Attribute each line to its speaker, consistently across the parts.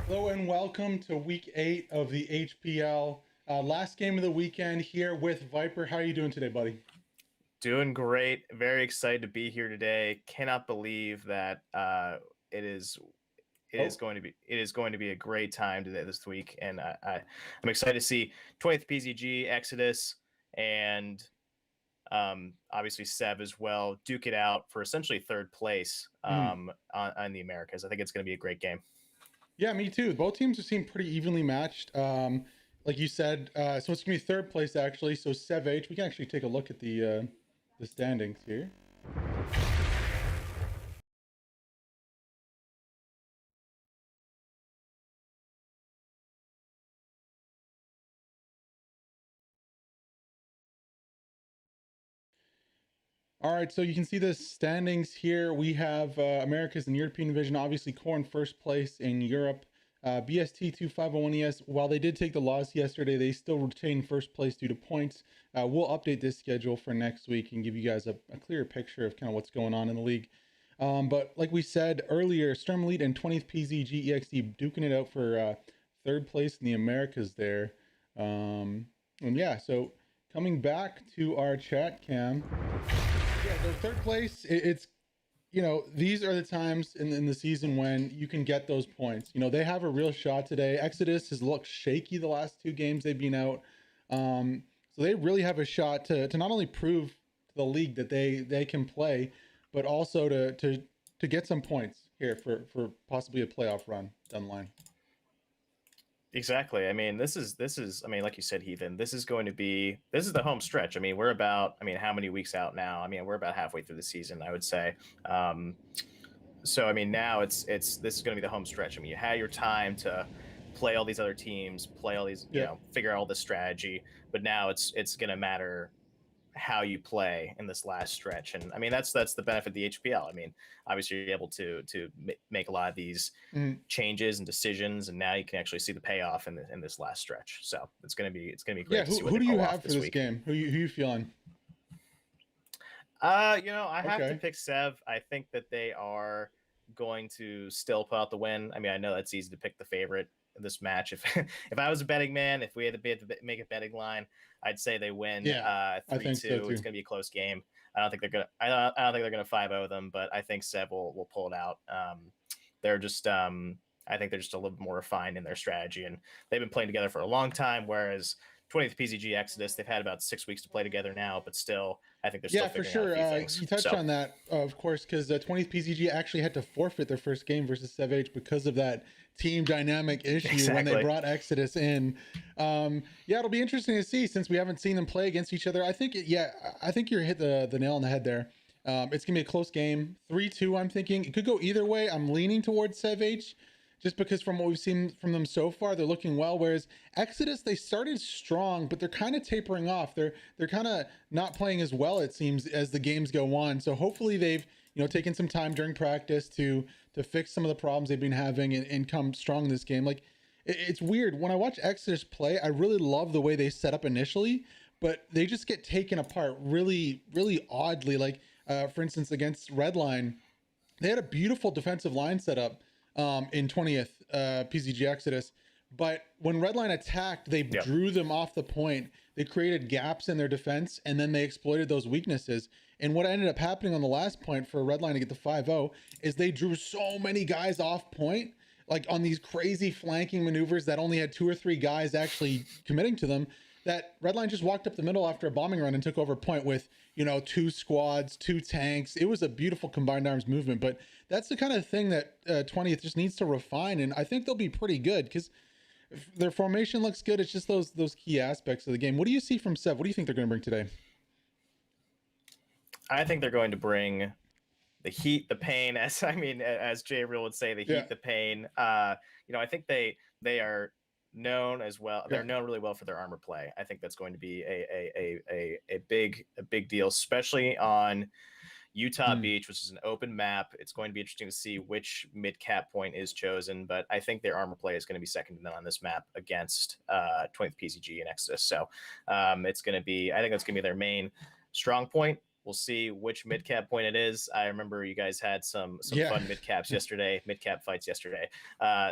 Speaker 1: Hello and welcome to week 8 of the HPL. Last game of the weekend here with Viper. How are you doing today, buddy?
Speaker 2: Doing great. Very excited to be here today. Cannot believe that it is it is
Speaker 1: Oh,
Speaker 2: going to be it is going to be a great time today this week, and I'm excited to see 20th PZG Exodus and obviously Sev as well duke it out for essentially third place
Speaker 1: mhm.
Speaker 2: on the Americas. I think it's going to be a great game.
Speaker 1: Yeah, me too. Both teams seem pretty evenly matched. Like you said, so it's gonna be third place actually. So Sev H, we can actually take a look at the standings here. All right, so you can see the standings here. We have Americas and European division. Obviously, Core in first place in Europe. BST 2501ES, while they did take the loss yesterday, they still retain first place due to points. We'll update this schedule for next week and give you guys a clearer picture of kind of what's going on in the league. But like we said earlier, STURM Elite and 20th PZG EXD duking it out for third place in the Americas there. And yeah, so coming back to our chat cam. Yeah, so third place, it's these are the times in the season when you can get those points. They have a real shot today. Exodus has looked shaky the last two games they've been out. So they really have a shot to not only prove to the league that they can play, but also to get some points here for possibly a playoff run down the line.
Speaker 2: Exactly. I mean, this is. I mean, like you said, Heathen. This is the home stretch. I mean, we're about. I mean, how many weeks out now? I mean, we're about halfway through the season, I would say. So I mean, now it's this is going to be the home stretch. I mean, you had your time to play all these other teams, play all these,
Speaker 1: Yeah.
Speaker 2: figure out all this strategy. But now it's going to matter how you play in this last stretch. And I mean, that's the benefit of the HPL. I mean, obviously you're able to make a lot of these
Speaker 1: Mhm.
Speaker 2: changes and decisions, and now you can actually see the payoff in this last stretch. So it's gonna be
Speaker 1: Yeah.
Speaker 2: great to
Speaker 1: Who
Speaker 2: see what
Speaker 1: who
Speaker 2: they
Speaker 1: do you
Speaker 2: pull off
Speaker 1: have for
Speaker 2: this
Speaker 1: this
Speaker 2: week.
Speaker 1: game? Who you feeling?
Speaker 2: I have to
Speaker 1: Okay.
Speaker 2: pick Sev. I think that they are going to still pull out the win. I mean, I know that's easy to pick the favorite in this match. If if I was a betting man, if we had to make a betting line, I'd say they win
Speaker 1: Yeah, I
Speaker 2: three
Speaker 1: think so
Speaker 2: two. It's
Speaker 1: too.
Speaker 2: going to be a close game. I don't think they're gonna. I don't think they're gonna 5-0 them, but I think Sev will pull it out. They're just. I think they're just a little bit more refined in their strategy, and they've been playing together for a long time. Whereas 20th PZG Exodus, they've had about 6 weeks to play together now, but still, I think they're still
Speaker 1: Yeah, for
Speaker 2: figuring out a
Speaker 1: sure.
Speaker 2: few things.
Speaker 1: You touched
Speaker 2: So
Speaker 1: on that, of course, because 20th PCG actually had to forfeit their first game versus Savage because of that team dynamic issue when they
Speaker 2: exactly.
Speaker 1: brought Exodus in. Yeah, it'll be interesting to see since we haven't seen them play against each other. I think you hit the nail on the head there. It's gonna be a close game, 3-2. I'm thinking it could go either way. I'm leaning towards Savage, just because from what we've seen from them so far, they're looking well. Whereas Exodus, they started strong, but they're kind of tapering off. They're kind of not playing as well, it seems, as the games go on. So hopefully they've taken some time during practice to fix some of the problems they've been having and come strong in this game. Like it's weird when I watch Exodus play. I really love the way they set up initially, but they just get taken apart really oddly. Like for instance, against Redline, they had a beautiful defensive line set up in 20th PCG Exodus. But when Redline attacked, they
Speaker 2: Yep.
Speaker 1: drew them off the point. They created gaps in their defense, and then they exploited those weaknesses. And what ended up happening on the last point for Redline to get the 5-0 is they drew so many guys off point, like on these crazy flanking maneuvers that only had two or three guys actually committing to them, that Redline just walked up the middle after a bombing run and took over point with, two squads, two tanks. It was a beautiful combined arms movement, but that's the kind of thing that 20th just needs to refine, and I think they'll be pretty good because their formation looks good. It's just those key aspects of the game. What do you see from Sev? What do you think they're going to bring today?
Speaker 2: I think they're going to bring the heat, the pain, as as Jay Real would say, the
Speaker 1: Yeah,
Speaker 2: heat, the pain. I think they are known as well.
Speaker 1: yeah.
Speaker 2: They're known really well for their armor play. I think that's going to be a big deal, especially on Utah
Speaker 1: Mm.
Speaker 2: Beach, which is an open map. It's going to be interesting to see which mid cap point is chosen, but I think their armor play is going to be second to none on this map against 20th PCG and Exodus. So it's going to be, I think that's going to be their main strong point. We'll see which mid cap point it is. I remember you guys had some
Speaker 1: Yeah.
Speaker 2: fun mid cap fights yesterday.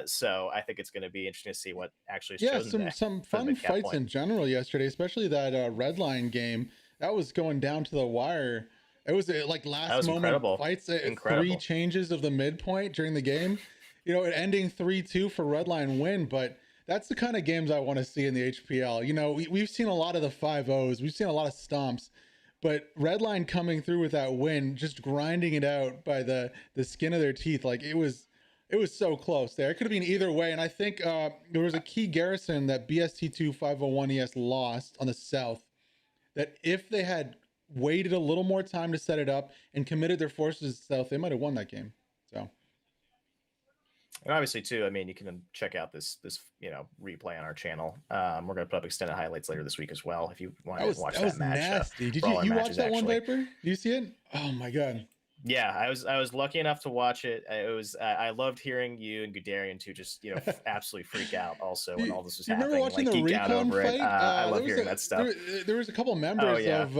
Speaker 2: So I think it's going to be interesting to see what actually is
Speaker 1: Yeah,
Speaker 2: chosen today
Speaker 1: some
Speaker 2: for the
Speaker 1: fun
Speaker 2: mid cap
Speaker 1: fights
Speaker 2: point.
Speaker 1: in general yesterday, especially that Redline game. That was going down to the wire. It was like last moment
Speaker 2: incredible.
Speaker 1: fights. Three
Speaker 2: Incredible.
Speaker 1: changes of the midpoint during the game. It ending 3-2 for Redline win, but that's the kind of games I want to see in the HPL. We've seen a lot of the 5-0s. We've seen a lot of stomps, but Redline coming through with that win, just grinding it out by the skin of their teeth. Like it was so close there. It could have been either way. And I think there was a key Garrison that BST2 501ES lost on the South, that if they had waited a little more time to set it up and committed their forces to the South, they might have won that game. So.
Speaker 2: And obviously, too, I mean, you can check out this replay on our channel. We're going to put up extended highlights later this week as well. If you want to watch that match,
Speaker 1: nasty. Did you watch that one, Viper? Did you see it? Oh my god.
Speaker 2: Yeah, I was lucky enough to watch it. I loved hearing you and Guderian to just absolutely freak out also when all this was happening.
Speaker 1: Remember watching the recon fight?
Speaker 2: I love hearing that stuff.
Speaker 1: There was a couple members of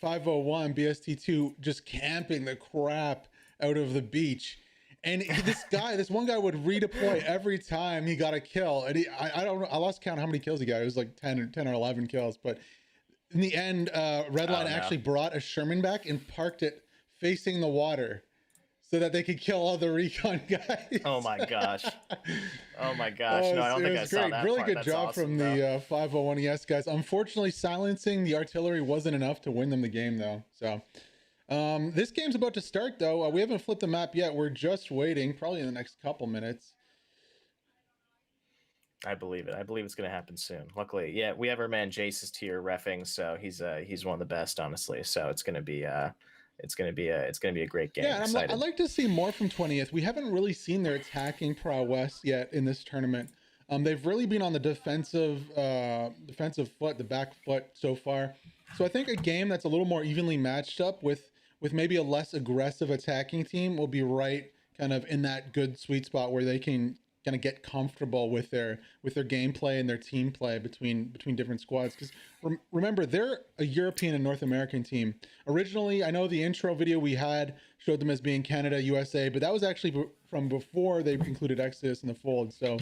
Speaker 1: 501 BST2 just camping the crap out of the beach. And this one guy would redeploy every time he got a kill. And I lost count how many kills he got. It was like 10 or 11 kills. But in the end, Redline actually brought a Sherman back and parked it facing the water so that they could kill all the recon guys.
Speaker 2: Oh my gosh. No, I don't think I saw that.
Speaker 1: Really
Speaker 2: part.
Speaker 1: good
Speaker 2: That's
Speaker 1: job
Speaker 2: awesome,
Speaker 1: from the 501ES guys. Unfortunately, silencing the artillery wasn't enough to win them the game, though. So this game's about to start, though. We haven't flipped the map yet. We're just waiting, probably in the next couple minutes.
Speaker 2: I believe it. I believe it's going to happen soon. Luckily, yeah, we have our man Jace here reffing, so he's one of the best, honestly. So it's going to be a great game.
Speaker 1: Yeah, I'd like to see more from 20th. We haven't really seen their attacking prowess yet in this tournament. They've really been on the defensive foot, the back foot so far. So I think a game that's a little more evenly matched up with maybe a less aggressive attacking team will be right kind of in that good sweet spot where they can kind of get comfortable with their gameplay and their team play between different squads. Because remember, they're a European and North American team. Originally, I know the intro video we had showed them as being Canada, USA, but that was actually from before they included Exodus in the fold. So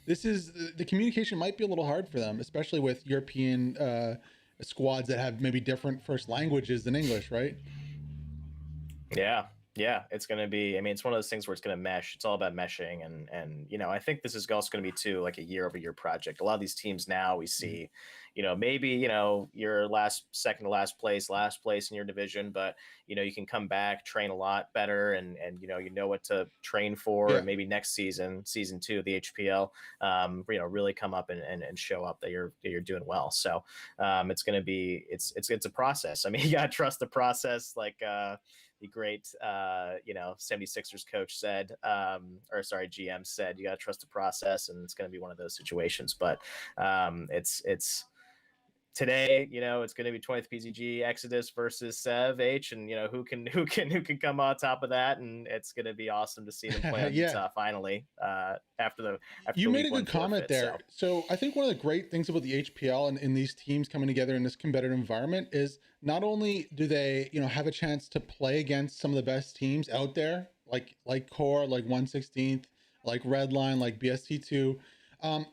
Speaker 1: this is the communication might be a little hard for them, especially with European squads that have maybe different first languages than English, right?
Speaker 2: Yeah, it's going to be, I mean, it's one of those things where it's going to mesh. It's all about meshing. And I think this is also going to be too, like a year-over-year project. A lot of these teams now we see, maybe, your second to last place in your division, but, you can come back, train a lot better and you know what to train for.
Speaker 1: Yeah.
Speaker 2: And maybe next season 2 of the HPL, really come up and show up that you're doing well. So it's going to be, it's a process. I mean, you got to trust the process. Like, the great 76ers coach said, GM said, you got to trust the process, and it's going to be one of those situations. But it's today, it's going to be 20th PZG Exodus versus Sev H, and who can come on top of that, and it's going to be awesome to see them play on Utah finally after
Speaker 1: you made a good comment there. So I think one of the great things about the HPL and in these teams coming together in this competitive environment is not only do they have a chance to play against some of the best teams out there, like Core, like 116th, like Redline, like BST2.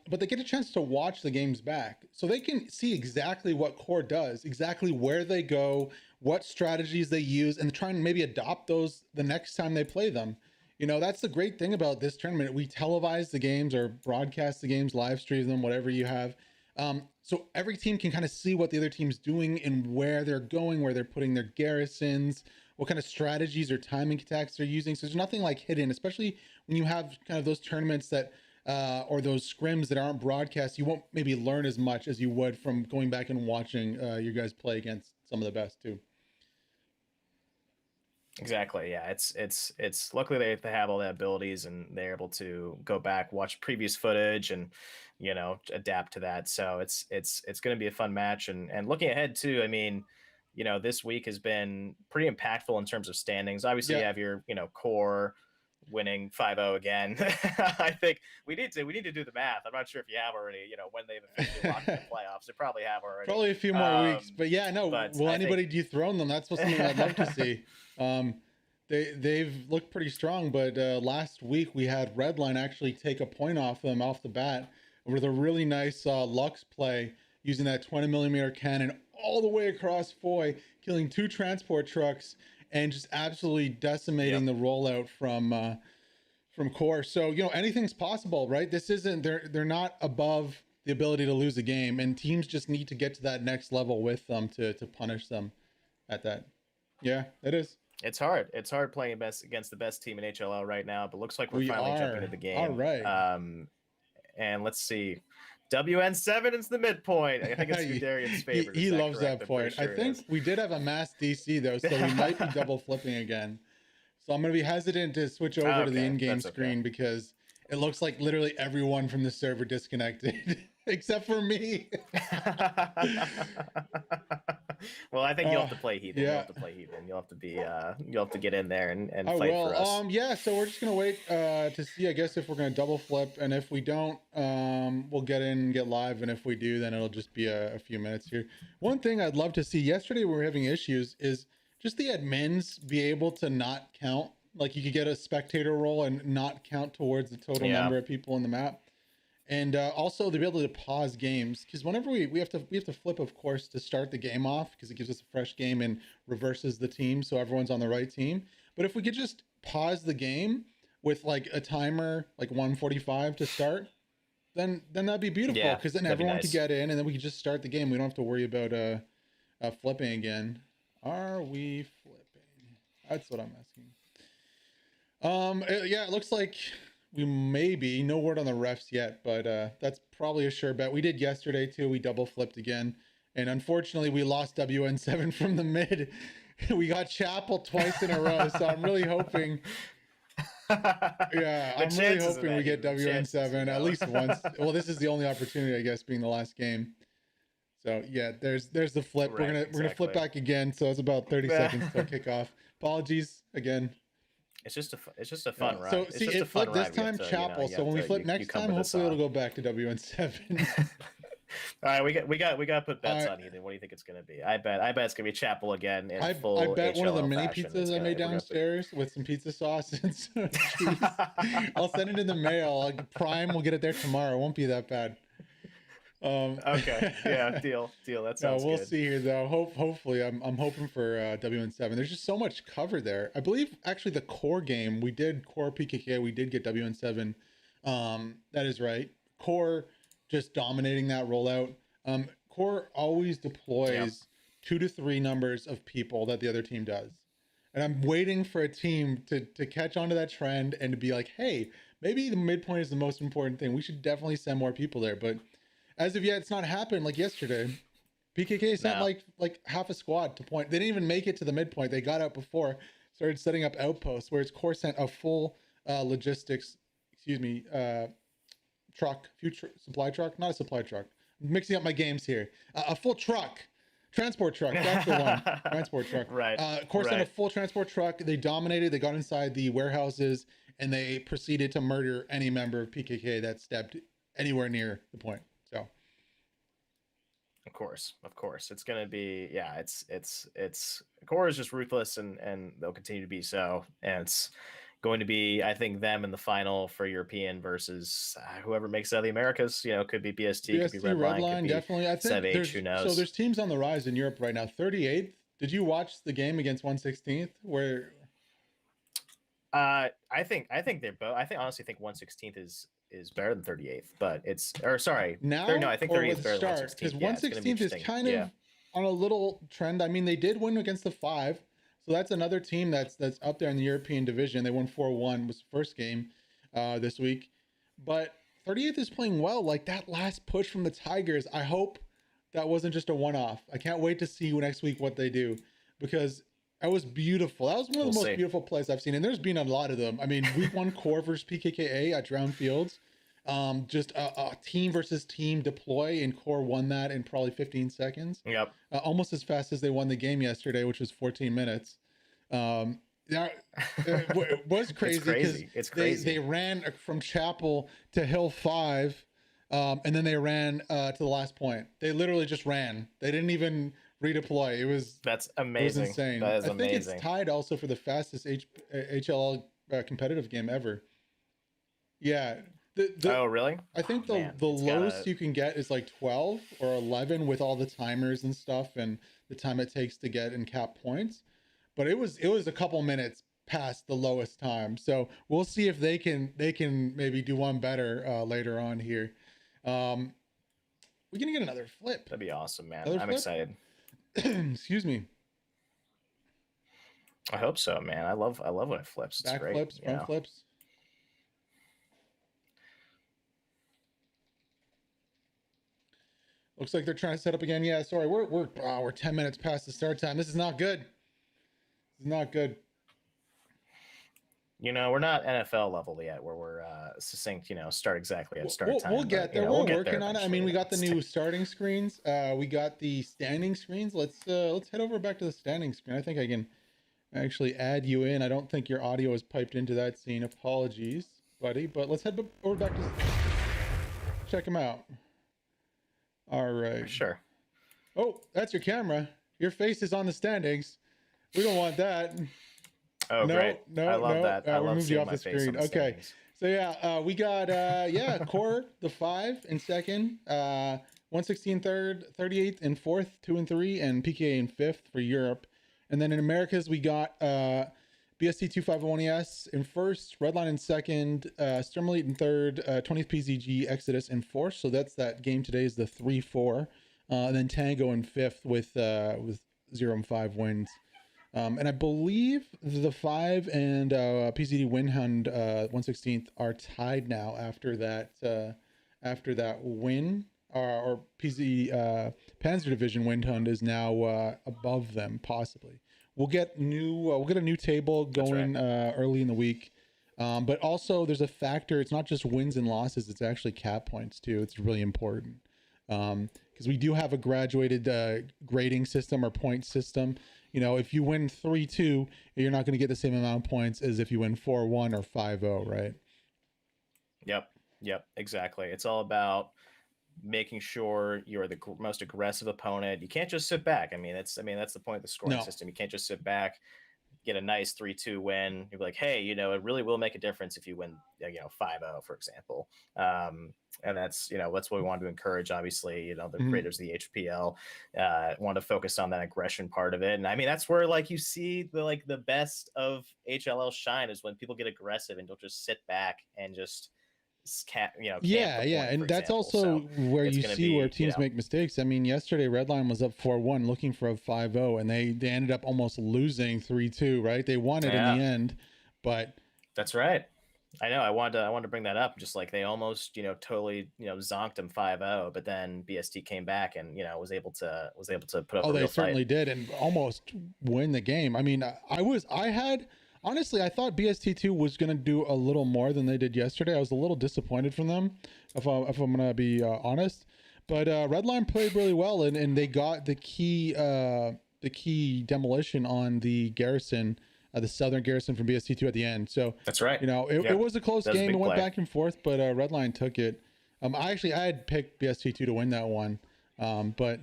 Speaker 1: But they get a chance to watch the games back, so they can see exactly what Core does, exactly where they go, what strategies they use, and try and maybe adopt those the next time they play them. That's the great thing about this tournament. We televise the games or broadcast the games, live stream them, whatever you have. So every team can kind of see what the other team's doing and where they're going, where they're putting their garrisons, what kind of strategies or timing attacks they're using. So there's nothing like hidden, especially when you have kind of those tournaments that or those scrims that aren't broadcast. You won't maybe learn as much as you would from going back and watching you guys play against some of the best too.
Speaker 2: Exactly. Yeah. It's luckily they have all the abilities and they're able to go back, watch previous footage and, adapt to that. So it's going to be a fun match and looking ahead too. I mean, this week has been pretty impactful in terms of standings. Obviously you have your, Core, winning 5-0 again. I think we need to do the math. I'm not sure if you have already, when they've officially locked in the playoffs. They probably have already.
Speaker 1: Probably a few more weeks, but yeah, no. Will anybody dethrone them? That's something I'd love to see. They've looked pretty strong, but last week we had Redline actually take a point off them off the bat with a really nice Lux play using that 20mm cannon all the way across Foy, killing 2 transport trucks and just absolutely decimating the rollout from Core. So anything's possible, right? This isn't they're not above the ability to lose a game, and teams just need to get to that next level with them to punish them at that. Yeah, it is.
Speaker 2: It's hard. It's hard playing against the best team in HLL right now, but looks like we're finally jumping into the game.
Speaker 1: All right.
Speaker 2: And let's see. WN7 is the midpoint. I think it's Darian's favorite.
Speaker 1: He loves that point. I think we did have a mass DC though, so we might be double flipping again. So I'm going to be hesitant to switch over to the in-game screen because it looks like literally everyone from the server disconnected except for me.
Speaker 2: Well, I think you'll have to play Heathen. Yeah. You'll have to play Heathen. You'll have to be you'll have to get in there and fight for us.
Speaker 1: Yeah, so we're just gonna wait to see, I guess, if we're gonna double flip, and if we don't, we'll get in and get live, and if we do, then it'll just be a few minutes here. One thing I'd love to see, yesterday we were having issues, is just the admins be able to not count. Like you could get a spectator role and not count towards the total number of people in the map. And also to be able to pause games, because whenever we have to flip, of course, to start the game off, because it gives us a fresh game and reverses the team, so everyone's on the right team. But if we could just pause the game with like a timer, like 1:45 to start, then that'd be beautiful, because then everyone could get in, and then we could just start the game. We don't have to worry about flipping again. Are we flipping? That's what I'm asking. Yeah, it looks like we may be. No word on the refs yet, but that's probably a sure bet. We did yesterday too. We double flipped again, and unfortunately we lost WN7 from the mid. We got Chapel twice in a row, so I'm really hoping. Yeah, I'm really hoping we get WN7 at least once. Well, this is the only opportunity, I guess, being the last game. So yeah, there's the flip. Right, we're gonna flip back again. So it's about 30 seconds till kickoff. Apologies again.
Speaker 2: It's just a fun ride.
Speaker 1: So see, it flipped this time Chapel. So when we flip next time, hopefully it'll go back to WN7.
Speaker 2: All right, we got to put bets on Heathen. What do you think it's gonna be? I bet it's gonna be Chapel again.
Speaker 1: I bet one of the mini pizzas I made downstairs with some pizza sauce and some cheese. I'll send it in the mail. Prime will get it there tomorrow. It won't be that bad.
Speaker 2: Okay, yeah, deal. That sounds
Speaker 1: we'll
Speaker 2: good.
Speaker 1: See here though. Hopefully, I'm hoping for WN7. There's just so much cover there. I believe actually the core game we did core PKK. We did get WN7. That is right. Core just dominating that rollout. Core always deploys 2 to 3 numbers of people that the other team does, and I'm waiting for a team to catch on to that trend and to be like, hey, maybe the midpoint is the most important thing. We should definitely send more people there, but. As of yet, it's not happened like yesterday. PKK sent like half a squad to point. They didn't even make it to the midpoint. They got out before, started setting up outposts, whereas Core sent a full supply truck, not a supply truck. I'm mixing up my games here. A full truck, transport truck. That's the one. Transport truck.
Speaker 2: Right.
Speaker 1: Core sent a full transport truck. They dominated. They got inside the warehouses and they proceeded to murder any member of PKK that stepped anywhere near the point. So,
Speaker 2: of course, it's gonna be it's Core is just ruthless and they'll continue to be so, and it's going to be, I think, them in the final for European versus whoever makes it out of the Americas. Could be BST, could be Redline,
Speaker 1: definitely. I think
Speaker 2: SEV, who knows?
Speaker 1: So there's teams on the rise in Europe right now. 38th. Did you watch the game against 116th? Where
Speaker 2: I honestly think 116th is better than 38th, but I think 38th is better than 116th.
Speaker 1: Because 116th is kind of on a little trend. I mean, they did win against the 5, so that's another team that's up there in the European division. They won 4-1, was the first game this week, but 38th is playing well. Like that last push from the Tigers, I hope that wasn't just a one-off. I can't wait to see next week what they do, because that was beautiful. That was one of the most beautiful plays I've seen, and there's been a lot of them. I mean, week 1 Core versus PKKA at Drown Fields, just a team versus team deploy, and Core won that in probably 15 seconds.
Speaker 2: Yep.
Speaker 1: Almost as fast as they won the game yesterday, which was 14 minutes. Yeah, it was crazy because
Speaker 2: It's crazy.
Speaker 1: they ran from Chapel to Hill 5, and then they ran to the last point. They literally just ran. They didn't even redeploy.
Speaker 2: That's
Speaker 1: It was
Speaker 2: amazing.
Speaker 1: insane.
Speaker 2: That is
Speaker 1: I think it's
Speaker 2: amazing.
Speaker 1: tied also for the fastest HLL competitive game ever. Yeah.
Speaker 2: Oh, really?
Speaker 1: I think
Speaker 2: Oh, man,
Speaker 1: the
Speaker 2: it's
Speaker 1: lowest
Speaker 2: gotta.
Speaker 1: you can get is like 12 or 11 with all the timers and stuff and the time it takes to get and cap points. But it was a couple minutes past the lowest time. So we'll see if they can maybe do one better later on here. We're gonna get another flip.
Speaker 2: That'd be awesome, man.
Speaker 1: Another
Speaker 2: I'm
Speaker 1: flip?
Speaker 2: excited.
Speaker 1: Excuse me.
Speaker 2: I hope so, man. I love when it flips. It's
Speaker 1: Back
Speaker 2: great.
Speaker 1: flips, front flips. Looks like they're trying to set up again. Yeah, sorry, we're 10 minutes past the start time. This is not good. This is not good.
Speaker 2: You know, we're not NFL level yet, where we're succinct. You know, start exactly at start time.
Speaker 1: We'll get there. We're working on it. I mean, we got the new
Speaker 2: new.
Speaker 1: starting screens. We got the standing screens. Let's head over back to the standing screen. I think I can actually add you in. I don't think your audio is piped into that scene. Apologies, buddy. But let's head over back to check them out. All right.
Speaker 2: Sure.
Speaker 1: Oh, that's your camera. Your face is on the standings. We don't want that.
Speaker 2: Oh,
Speaker 1: no,
Speaker 2: great.
Speaker 1: No,
Speaker 2: I love
Speaker 1: no.
Speaker 2: that. I love
Speaker 1: moved you
Speaker 2: seeing
Speaker 1: off
Speaker 2: my
Speaker 1: the
Speaker 2: face
Speaker 1: screen.
Speaker 2: on the
Speaker 1: Okay.
Speaker 2: standings.
Speaker 1: So yeah, we got Core the 5 in second, 116 third, 38th in fourth, 2 and 3, and PKA in fifth for Europe. And then in Americas we got BST 251ES in first, Redline in second, STURM Elite in third, 20THPZG Exodus in fourth. So that's that game today is the 3-4. And then Tango in fifth with 0 and 5 wins. And I believe the 5 and PCD Windhound 116th are tied now after that win. Or PCD Panzer Division Windhound is now above them possibly. We'll get a new table going early in the week. But also there's a factor. It's not just wins and losses. It's actually cap points too. It's really important. Because we do have a graduated grading system or point system. You know, if you win 3-2, you're not going to get the same amount of points as if you win 4-1 or 5-0, right?
Speaker 2: Yep, exactly. It's all about making sure you're the most aggressive opponent. You can't just sit back. I mean, that's the point of the scoring system. You can't just sit back, get a nice 3-2 win. You're like, hey, you know, it really will make a difference if you win, 5-0, for example. And that's what we wanted to encourage. Obviously, the creators of the HPL want to focus on that aggression part of it. And I mean, that's where like you see the best of HLL shine is when people get aggressive and don't just sit back and just
Speaker 1: and that's also where you see where teams make mistakes. I mean, yesterday Redline was up 4-1 looking for a 5-0 and they ended up almost losing 3-2, right? They won it in the end, but
Speaker 2: that's right. I know. I wanted to bring that up. Just like they almost, totally, zonked them 5-0, but then BST came back and was able to put up.
Speaker 1: Oh, they certainly did and almost win the game. I mean, honestly, I thought BST2 was going to do a little more than they did yesterday. I was a little disappointed from them, if I'm going to be honest. But Redline played really well, and they got the key demolition on the Garrison. The Southern Garrison from BST2 at the end. So
Speaker 2: that's right.
Speaker 1: It was a close game. It went back and forth, but Redline took it. I had picked BST2 to win that one, but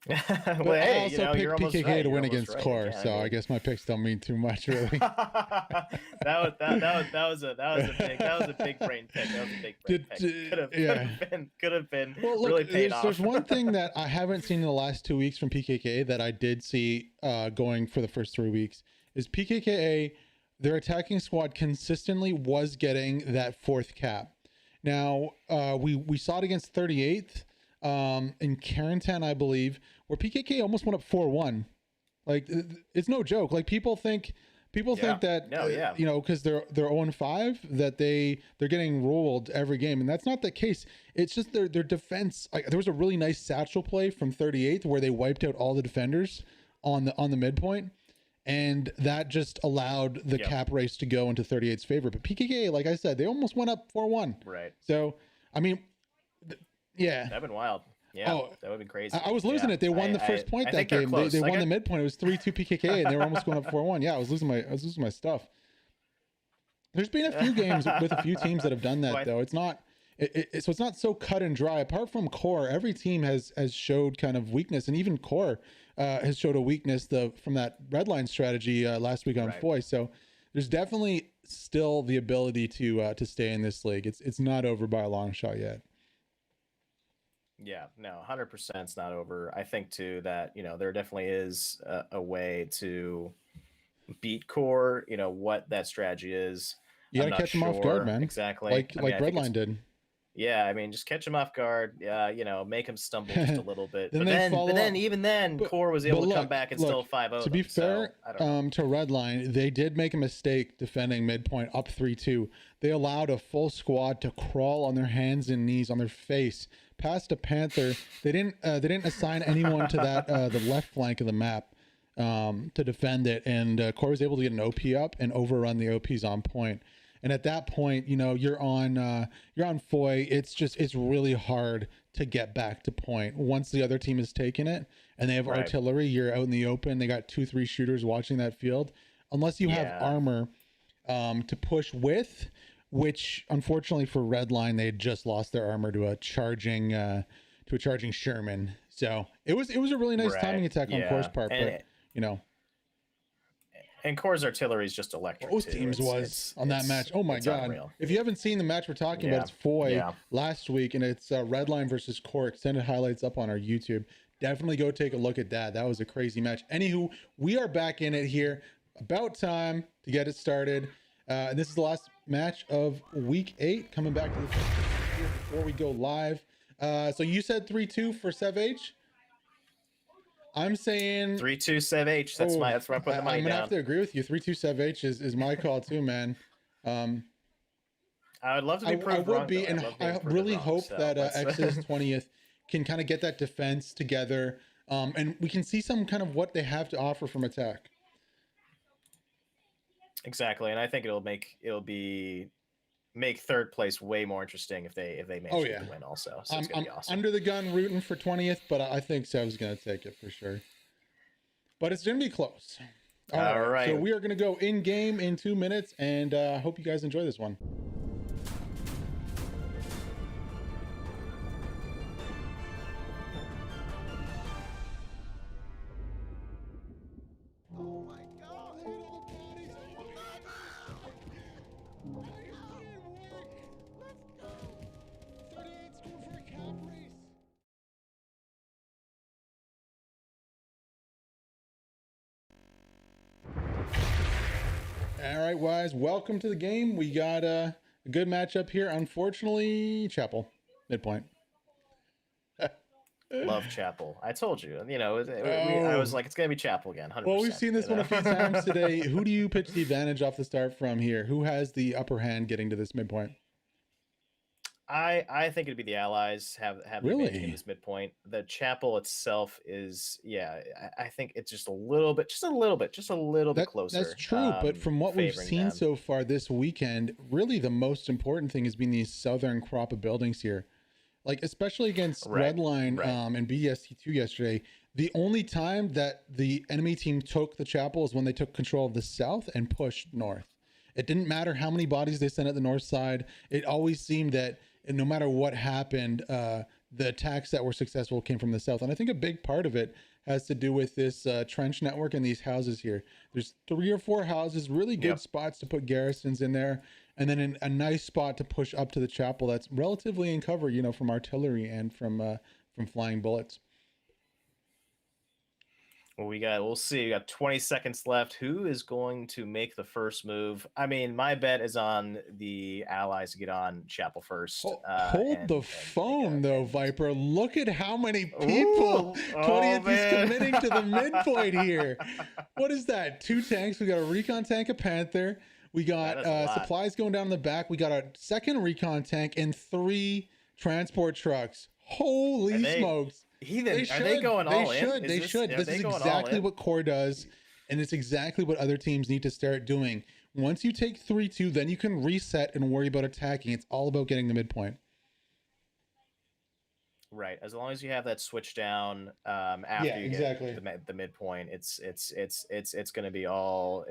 Speaker 1: I also picked PKK to win against Core. So I guess my picks don't mean too much, really.
Speaker 2: that was a big brain pick. That was a big brain pick. Could have been
Speaker 1: well, look,
Speaker 2: really paid off.
Speaker 1: There's one thing that I haven't seen in the last 2 weeks from PKK that I did see going for the first 3 weeks. Is PKKA, their attacking squad consistently was getting that fourth cap. Now, we saw it against 38th in Carentan, I believe, where PKK almost went up 4-1. Like, it's no joke. Like, people think that, because they're 0-5, that they're getting rolled every game. And that's not the case. It's just their defense. There was a really nice satchel play from 38th where they wiped out all the defenders on the midpoint. And that just allowed the cap race to go into 38's favor. But PKK, like I said, they almost went up 4-1.
Speaker 2: Right.
Speaker 1: So, I mean,
Speaker 2: That'd been wild. Yeah,
Speaker 1: Oh,
Speaker 2: that would be crazy.
Speaker 1: I was losing
Speaker 2: Yeah.
Speaker 1: it. They won the first point
Speaker 2: I
Speaker 1: that
Speaker 2: think they're
Speaker 1: game.
Speaker 2: close.
Speaker 1: They
Speaker 2: Like
Speaker 1: won the midpoint. It was 3-2 PKK, and they were almost going up 4-1. Yeah, I was losing my stuff. There's been a few games with a few teams that have done that, though. It's not so it's not so cut and dry. Apart from Core, every team has showed kind of weakness, and even Core has showed a weakness from that red line strategy last week on Foy. So there's definitely still the ability to stay in this league. It's not over by a long shot yet.
Speaker 2: Yeah, no, 100% it's not over. I think too that, you know, there definitely is a way to beat Core, you know, what that strategy is.
Speaker 1: You
Speaker 2: I'm
Speaker 1: gotta
Speaker 2: not
Speaker 1: catch them off guard, man.
Speaker 2: exactly.
Speaker 1: Like
Speaker 2: I mean,
Speaker 1: Redline did.
Speaker 2: Yeah, I mean, just catch him off guard. You know, make him stumble just a little bit.
Speaker 1: Then
Speaker 2: even then, Core was able to come back and still 5-0.
Speaker 1: To be fair,
Speaker 2: so,
Speaker 1: to Redline, they did make a mistake defending Midpoint up 3-2. They allowed a full squad to crawl on their hands and knees on their face past a Panther. They didn't assign anyone to that the left flank of the map to defend it, and Core was able to get an OP up and overrun the OPs on point. And at that point, you know, you're on Foy. It's really hard to get back to point once the other team has taken it and they have artillery. You're out in the open. They got 2-3 shooters watching that field. Unless you have armor to push with, which unfortunately for Redline, they had just lost their armor to a charging Sherman. So it was a really nice timing attack on Core's part, but you know.
Speaker 2: And Core's artillery is just electric.
Speaker 1: Both teams on that match. Oh my god! Unreal. If you haven't seen the match we're talking about, it's Foy last week, and it's Redline versus Core. Extended highlights up on our YouTube. Definitely go take a look at that. That was a crazy match. Anywho, we are back in it here. About time to get it started. And this is the last match of week 8. Coming back to the before we go live. So you said 3-2 for Sev H. I'm saying
Speaker 2: 3-2 Sev H. That's where I'm putting the money
Speaker 1: I'm gonna
Speaker 2: down.
Speaker 1: have to agree with you. 3-2 Sev H is my call too, man.
Speaker 2: I would love to be proved
Speaker 1: wrong.
Speaker 2: I would be,
Speaker 1: and I really hope that X's 20th can kind of get that defense together, and we can see some kind of what they have to offer from attack.
Speaker 2: Exactly, and I think it'll make third place way more interesting if they manage to win also. So it's gonna be awesome.
Speaker 1: Under the gun rooting for 20th, but I think Sev's gonna take it for sure. But it's gonna be close. All right. So we are gonna go in game in 2 minutes, and I hope you guys enjoy this one. All right, guys, welcome to the game. We got a good matchup here. Unfortunately, Chapel, Midpoint.
Speaker 2: Love Chapel. I told you. You know, I was like, it's gonna be Chapel again. 100%,
Speaker 1: well, we've seen this one a few times today. Who do you pitch the advantage off the start from here? Who has the upper hand getting to this midpoint?
Speaker 2: I think it'd be the Allies have the advantage in this midpoint. The Chapel itself is, I think it's just a little bit closer.
Speaker 1: That's true, but from what we've seen so far this weekend, really the most important thing has been these southern crop of buildings here. Like, especially against Redline and BST2 yesterday, the only time that the enemy team took the Chapel is when they took control of the south and pushed north. It didn't matter how many bodies they sent at the north side. It always seemed that no matter what happened, the attacks that were successful came from the south. And I think a big part of it has to do with this trench network and these houses here. There's 3 or 4 houses, really good spots to put garrisons in there. And then a nice spot to push up to the Chapel that's relatively in cover, you know, from artillery and from flying bullets.
Speaker 2: Well, we'll see. We got 20 seconds left. Who is going to make the first move? I mean, my bet is on the Allies to get on Chapel first.
Speaker 1: Hold the phone, though, Viper. Look at how many people 20th is committing to the midpoint here. What is that? 2 tanks. We got a recon tank, a Panther. We got supplies going down in the back. We got a second recon tank and 3 transport trucks. Holy smokes.
Speaker 2: Are they going all in?
Speaker 1: They should. This is exactly what Core does, and it's exactly what other teams need to start doing. Once you take 3-2, then you can reset and worry about attacking. It's all about getting the midpoint.
Speaker 2: Right. As long as you have that switch down after
Speaker 1: Yeah,
Speaker 2: you
Speaker 1: exactly.
Speaker 2: get the midpoint, it's gonna be all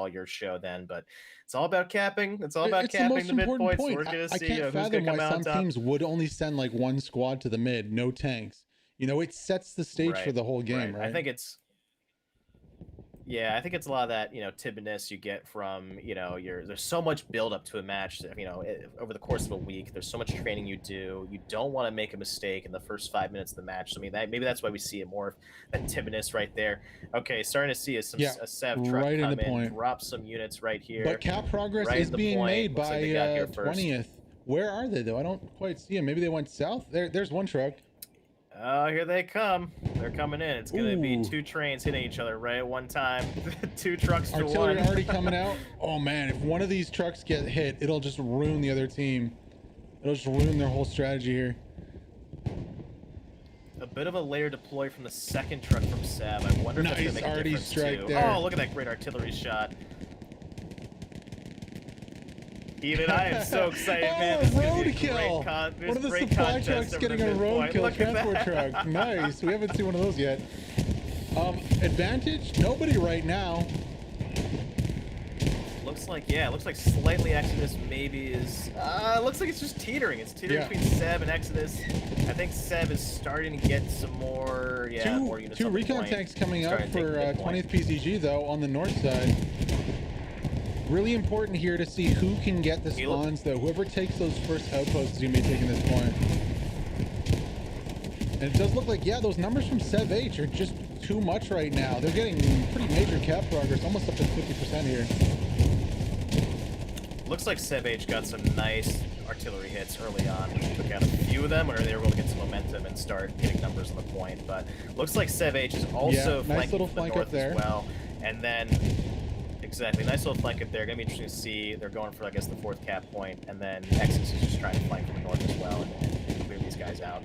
Speaker 2: your show then. But it's all about capping. It's all about
Speaker 1: It's the
Speaker 2: capping
Speaker 1: most
Speaker 2: the
Speaker 1: important
Speaker 2: midpoint. So
Speaker 1: point.
Speaker 2: we're gonna
Speaker 1: I
Speaker 2: see
Speaker 1: can't
Speaker 2: who's gonna
Speaker 1: fathom why
Speaker 2: come out on
Speaker 1: some
Speaker 2: top.
Speaker 1: teams would only send like one squad to the mid, no tanks. You know, it sets the stage for
Speaker 2: Right.
Speaker 1: the whole game,
Speaker 2: Right.
Speaker 1: right?
Speaker 2: I think it's a lot of that, timidness you get from, there's so much build up to a match, over the course of a week. There's so much training you do. You don't want to make a mistake in the first 5 minutes of the match. So, I mean, maybe that's why we see it more of that timidness right there. Okay, starting to see a Sev truck
Speaker 1: right in
Speaker 2: come
Speaker 1: the
Speaker 2: in,
Speaker 1: point.
Speaker 2: drop some units right here.
Speaker 1: But cap progress
Speaker 2: right
Speaker 1: is
Speaker 2: in the
Speaker 1: being
Speaker 2: point.
Speaker 1: made
Speaker 2: Looks
Speaker 1: by
Speaker 2: like they got here first.
Speaker 1: 20th. Where are they though? I don't quite see them. Maybe they went south. There's one truck.
Speaker 2: Oh, here they come. They're coming in. It's going to be
Speaker 1: Ooh.
Speaker 2: 2 trains hitting each other right at one time. 2 trucks to
Speaker 1: Artillery
Speaker 2: one.
Speaker 1: already coming out. Oh man, if one of these trucks get hit, it'll just ruin the other team. It'll just ruin their whole strategy here.
Speaker 2: A bit of a layer deploy from the second truck from Seb. I wonder if that's going to make a difference
Speaker 1: strike
Speaker 2: too.
Speaker 1: there.
Speaker 2: Oh, look at that great artillery shot. Even I am so excited, man. This
Speaker 1: roadkill! One of the supply trucks getting a roadkill transport truck. Nice. We haven't seen one of those yet. Advantage? Nobody right now.
Speaker 2: Looks like slightly Exodus maybe is. Looks like it's just teetering. It's teetering between Seb and Exodus. I think Seb is starting to get some more. More units.
Speaker 1: Two recon tanks coming up for 20th PZG though on the north side. Really important here to see who can get the spawns though. Whoever takes those first outposts is gonna be taking this point. And it does look like, those numbers from Sev H are just too much right now. They're getting pretty major cap progress, almost up to 50% here.
Speaker 2: Looks like Sev H got some nice artillery hits early on. We took out a few of them, where they were able to get some momentum and start getting numbers on the point. But looks like Sev H is also
Speaker 1: nice little flank
Speaker 2: north
Speaker 1: up there
Speaker 2: as well. And then exactly, nice little flank up there. Gonna be interesting to see. They're going for, I guess, the 4th cap point, and then Exodus is just trying to flank from the north as well and clear these guys out.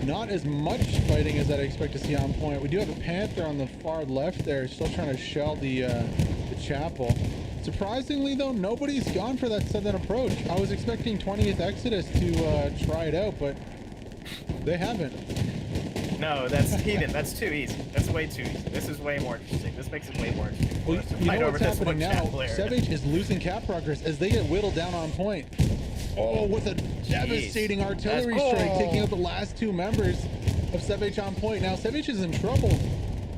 Speaker 1: Not as much fighting as I'd expect to see on point. We do have a Panther on the far left there, still trying to shell the chapel. Surprisingly though, nobody's gone for that southern approach. I was expecting 20th Exodus to try it out, but they haven't.
Speaker 2: No, that's heathen. That's too easy. That's way too easy. This is way more interesting. This makes it way more interesting.
Speaker 1: Well, you know what's happening now? Sev H is losing cap progress as they get whittled down on point. Oh, with a devastating artillery strike, taking out the last 2 members of Sev H on point. Now Sev H is in trouble.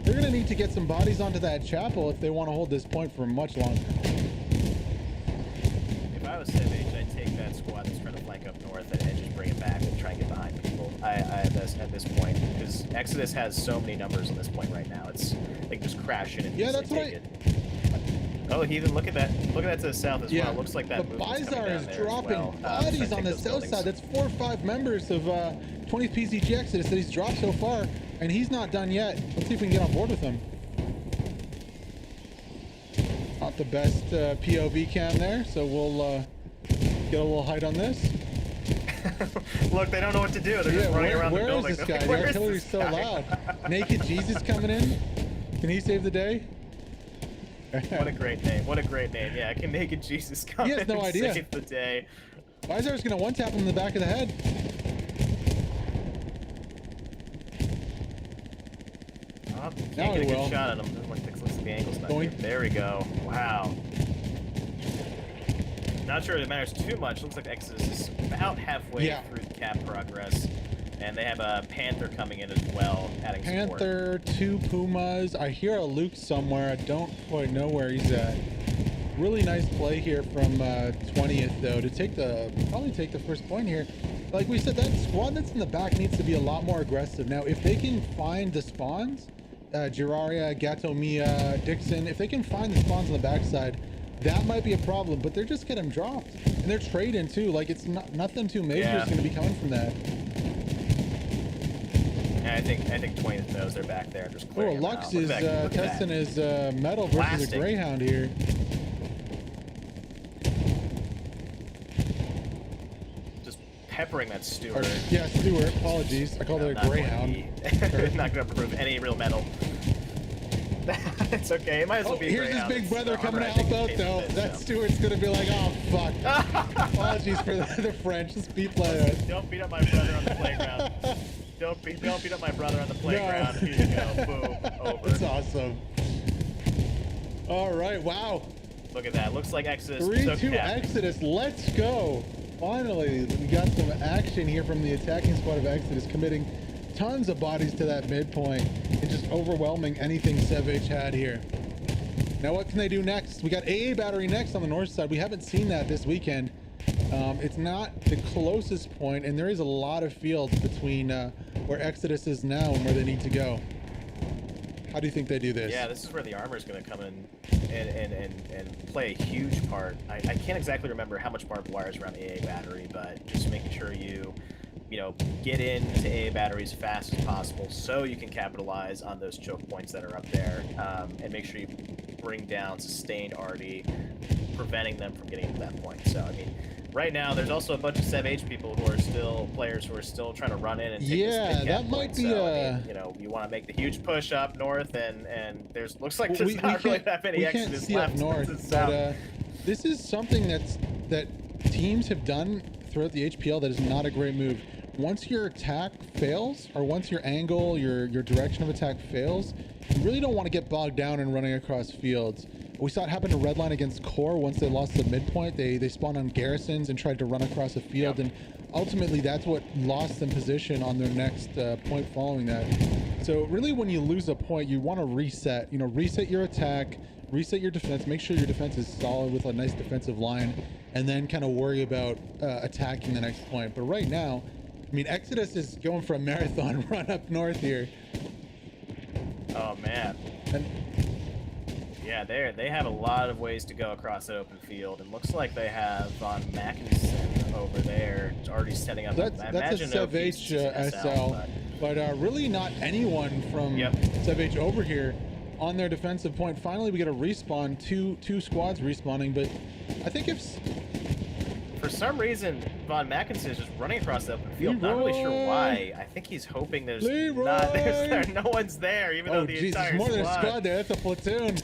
Speaker 1: They're going to need to get some bodies onto that chapel if they want to hold this point for much longer.
Speaker 2: If I was Sev H, I'd take that squad that's trying to flank up north and just bring it back and try and get behind people. At this point, because Exodus has so many numbers on this point right now. They can just crash in and
Speaker 1: that's
Speaker 2: take it. Oh, Heathen, look at that. Look at that to the south as well. Looks like that
Speaker 1: the Bizarre is dropping bodies on the south side. That's 4 or 5 members of 20th PZG Exodus that he's dropped so far, and he's not done yet. Let's see if we can get on board with him. Not the best POV cam there, so we'll get a little height on this.
Speaker 2: Look, they don't know what to do. They're just running around the building.
Speaker 1: Where is this guy? The artillery's so loud. Naked Jesus coming in. Can he save the day?
Speaker 2: What a great name. What a great name. Yeah, can Naked Jesus come in
Speaker 1: no
Speaker 2: and
Speaker 1: idea.
Speaker 2: save the day?
Speaker 1: Bizarre's going to one-tap him in the back of the head.
Speaker 2: Oh, can't get a good shot at him. Doesn't look like the angle's not good. There we go. Wow. Not sure it matters too much. Looks like Exodus is about halfway through the cap progress. And they have a Panther coming in as well, adding
Speaker 1: Panther,
Speaker 2: support.
Speaker 1: 2 Pumas. I hear a Luke somewhere. I don't quite know where he's at. Really nice play here from 20th though to probably take the first point here. Like we said, that squad that's in the back needs to be a lot more aggressive. Now, if they can find the spawns, Giraria, Gatomia, Dixon, if they can find the spawns on the backside, that might be a problem, but they're just getting dropped. And they're trading too. Like it's nothing too major is going to be coming from that.
Speaker 2: Yeah, I think 20th knows they're back there. Just
Speaker 1: Lux is testing his metal versus a Greyhound here.
Speaker 2: Just peppering that Stewart.
Speaker 1: Stewart. Apologies. I called it a Greyhound.
Speaker 2: Not going to prove any real metal. It's okay. It might as well
Speaker 1: Oh,
Speaker 2: be
Speaker 1: here's his
Speaker 2: Greyhound.
Speaker 1: big brother
Speaker 2: It's
Speaker 1: coming to
Speaker 2: armor, I
Speaker 1: help
Speaker 2: think,
Speaker 1: out,
Speaker 2: came
Speaker 1: though.
Speaker 2: with it,
Speaker 1: That
Speaker 2: so.
Speaker 1: Stewart's gonna be like, oh, fuck. Apologies for the French. Just beat like
Speaker 2: Don't beat up my brother on the playground. Don't beat up my brother on the playground.
Speaker 1: No.
Speaker 2: Here you go. Boom. Over.
Speaker 1: That's awesome. All right, wow.
Speaker 2: Look at that. Looks like Exodus
Speaker 1: 3-2
Speaker 2: took that.
Speaker 1: Exodus. Let's go. Finally, we got some action here from the attacking squad of Exodus, committing tons of bodies to that midpoint and just overwhelming anything SevH had here. Now, what can they do next? We got AA battery next on the north side. We haven't seen that this weekend. It's not the closest point, and there is a lot of fields between where Exodus is now and where they need to go. How do you think they do this?
Speaker 2: Yeah, this is where the armor is going to come in and play a huge part. I can't exactly remember how much barbed wire is around the AA battery, but just making sure you know, get into AA battery as fast as possible so you can capitalize on those choke points that are up there, and make sure you bring down sustained RD, preventing them from getting to that point. So, I mean, right now, there's also a bunch of SevH people who are still players who are still trying to run in and take this mid-cap
Speaker 1: that might
Speaker 2: point.
Speaker 1: be
Speaker 2: so, I mean, you know, you want to make the huge push up north, and there's looks like
Speaker 1: Well,
Speaker 2: there's not really that many
Speaker 1: we can't
Speaker 2: Exodus
Speaker 1: see
Speaker 2: left
Speaker 1: up north,
Speaker 2: to the south.
Speaker 1: but this is something that teams have done throughout the HPL that is not a great move. Once your attack fails, or once your angle, your direction of attack fails, you really don't want to get bogged down in running across fields. We saw it happen to Redline against Core. Once they lost the midpoint, they spawned on Garrisons and tried to run across a field, and ultimately that's what lost them position on their next point following that. So really, when you lose a point, you want to reset. You know, reset your attack, reset your defense, make sure your defense is solid with a nice defensive line, and then kind of worry about attacking the next point. But right now, I mean, Exodus is going for a marathon run up north here.
Speaker 2: Oh man.
Speaker 1: And
Speaker 2: yeah, they have a lot of ways to go across that open field, and looks like they have Von Mackinson over there already setting up.
Speaker 1: that's a SevH SL, but really not anyone from SevH over here on their defensive point. Finally, we get a respawn, two squads respawning, but I think if
Speaker 2: for some reason Von Mackinson is just running across the open field, not really sure why. I think he's hoping there's no one's there, even though the entire
Speaker 1: more than a
Speaker 2: squad.
Speaker 1: squad there. That's a platoon.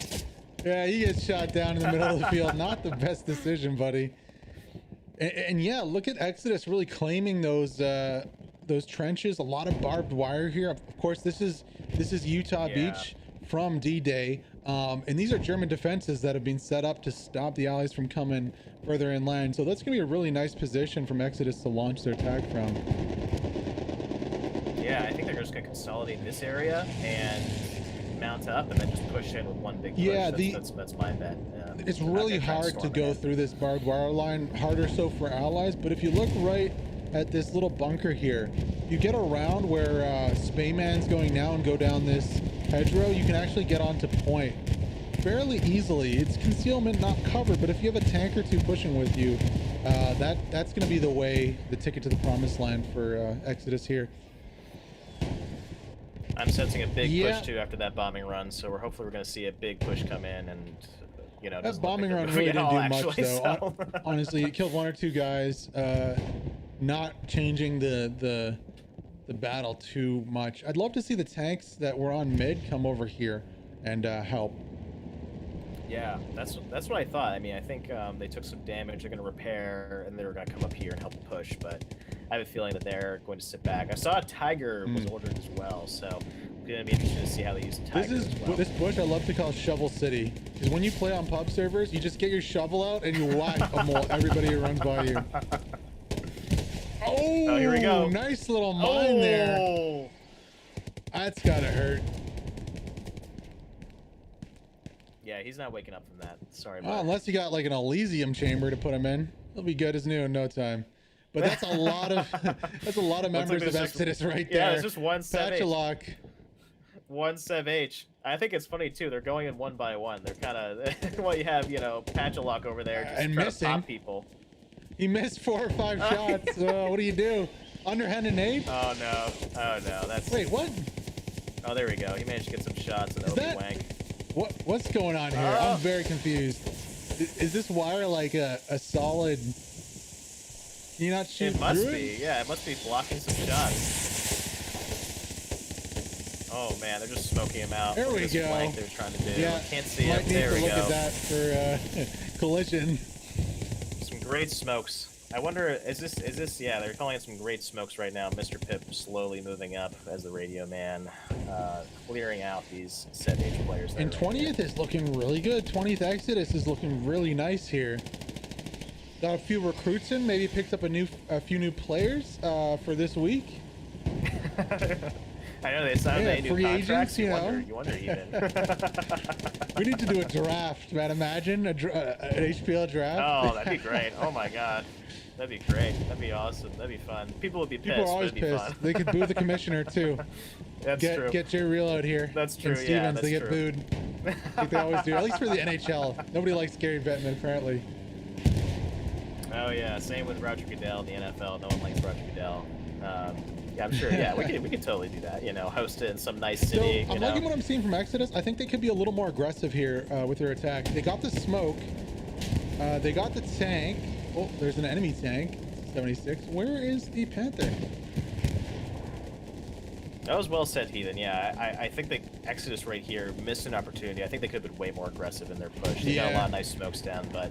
Speaker 1: Yeah, he gets shot down in the middle of the field. Not the best decision, buddy. And yeah, look at Exodus really claiming those trenches. A lot of barbed wire here. Of course, this is Utah Beach from D-Day, and these are German defenses that have been set up to stop the Allies from coming further inland. So that's gonna be a really nice position from Exodus to launch their attack from.
Speaker 2: Yeah, I think they're just gonna consolidate this area and mount up, and then just push in with one big push.
Speaker 1: Yeah,
Speaker 2: that's my bet.
Speaker 1: It's really hard to go through this barbed wire line, harder so for allies, but if you look right at this little bunker here, you get around where Spayman's going now and go down this hedgerow, you can actually get onto point fairly easily. It's concealment, not cover, but if you have a tank or two pushing with you, that's going to be the ticket to the promised land for Exodus here.
Speaker 2: I'm sensing a big push too after that bombing run, so hopefully we're going to see a big push come in, and you know,
Speaker 1: that bombing run really didn't do much though. Honestly, it killed one or two guys, not changing the battle too much. I'd love to see the tanks that were on mid come over here and help.
Speaker 2: Yeah, that's what I thought. I mean, I think they took some damage. They're going to repair, and they were going to come up here and help push. But I have a feeling that they're going to sit back. I saw a Tiger was ordered as well, so it's going to be interesting to see how they use Tiger
Speaker 1: This bush I love to call Shovel City, because when you play on pub servers, you just get your shovel out and you whack everybody who runs by you. Oh,
Speaker 2: here we go.
Speaker 1: Nice little mine there. That's gotta hurt.
Speaker 2: Yeah, he's not waking up from that. Sorry.
Speaker 1: Unless you got like an Elysium chamber to put him in, he'll be good as new in no time. But that's a lot of members of Exodus right there.
Speaker 2: Yeah, it's just one
Speaker 1: Patchalock.
Speaker 2: One SevH. I think it's funny too. They're going in one by one. They're kind of well, you have Patchalock over there just
Speaker 1: and
Speaker 2: trying
Speaker 1: missing.
Speaker 2: to pop people.
Speaker 1: He missed 4 or 5 shots. What do you do? Underhanded nade?
Speaker 2: Oh no! Oh no! That's
Speaker 1: wait, what?
Speaker 2: Oh, there we go. He managed to get some shots and Obi-Wank.
Speaker 1: What's going on here? I'm very confused. Is this wire like a solid? Can you not shoot
Speaker 2: It must
Speaker 1: through
Speaker 2: be.
Speaker 1: it?
Speaker 2: Yeah, it must be blocking some shots. Oh man, they're just smoking him out.
Speaker 1: There
Speaker 2: Look
Speaker 1: we
Speaker 2: at this
Speaker 1: go.
Speaker 2: flank they're trying to do.
Speaker 1: Yeah,
Speaker 2: Can't see
Speaker 1: might
Speaker 2: him.
Speaker 1: need
Speaker 2: There
Speaker 1: to
Speaker 2: we
Speaker 1: look
Speaker 2: go.
Speaker 1: at that for collision.
Speaker 2: Some great smokes. I wonder, is this? Yeah, they're calling it some great smokes right now. Mr. Pip slowly moving up as the radio man, clearing out these set H players.
Speaker 1: And 20th is looking really good. 20th Exodus is looking really nice here. Got a few recruits in. Maybe picked up a few new players for this week.
Speaker 2: I know they signed any new
Speaker 1: free
Speaker 2: contracts.
Speaker 1: agents, you know.
Speaker 2: You wonder even.
Speaker 1: We need to do a draft, man. Imagine an HPL draft.
Speaker 2: Oh, that'd be great. Oh my god. That'd be great. That'd be awesome. That'd be fun. People would be pissed.
Speaker 1: People are always
Speaker 2: but it'd be
Speaker 1: pissed.
Speaker 2: fun.
Speaker 1: They could boo the commissioner too.
Speaker 2: That's true.
Speaker 1: Get Jay Real out here.
Speaker 2: That's true.
Speaker 1: And Stevens,
Speaker 2: Yeah, that's
Speaker 1: they get
Speaker 2: true.
Speaker 1: booed. Like they always do. At least for the NHL. Nobody likes Gary Bettman, apparently.
Speaker 2: Oh yeah, same with Roger Goodell in the NFL. No one likes Roger Goodell. Yeah, I'm sure. Yeah, we could totally do that. You know, host it in some nice city.
Speaker 1: So I'm liking what I'm seeing from Exodus. I think they could be a little more aggressive here with their attack. They got the smoke. They got the tank. Oh, there's an enemy tank. 76. Where is the Panther?
Speaker 2: That was well said, Heathen. Yeah, I think the Exodus right here missed an opportunity. I think they could have been way more aggressive in their push. They got a lot of nice smokes down, but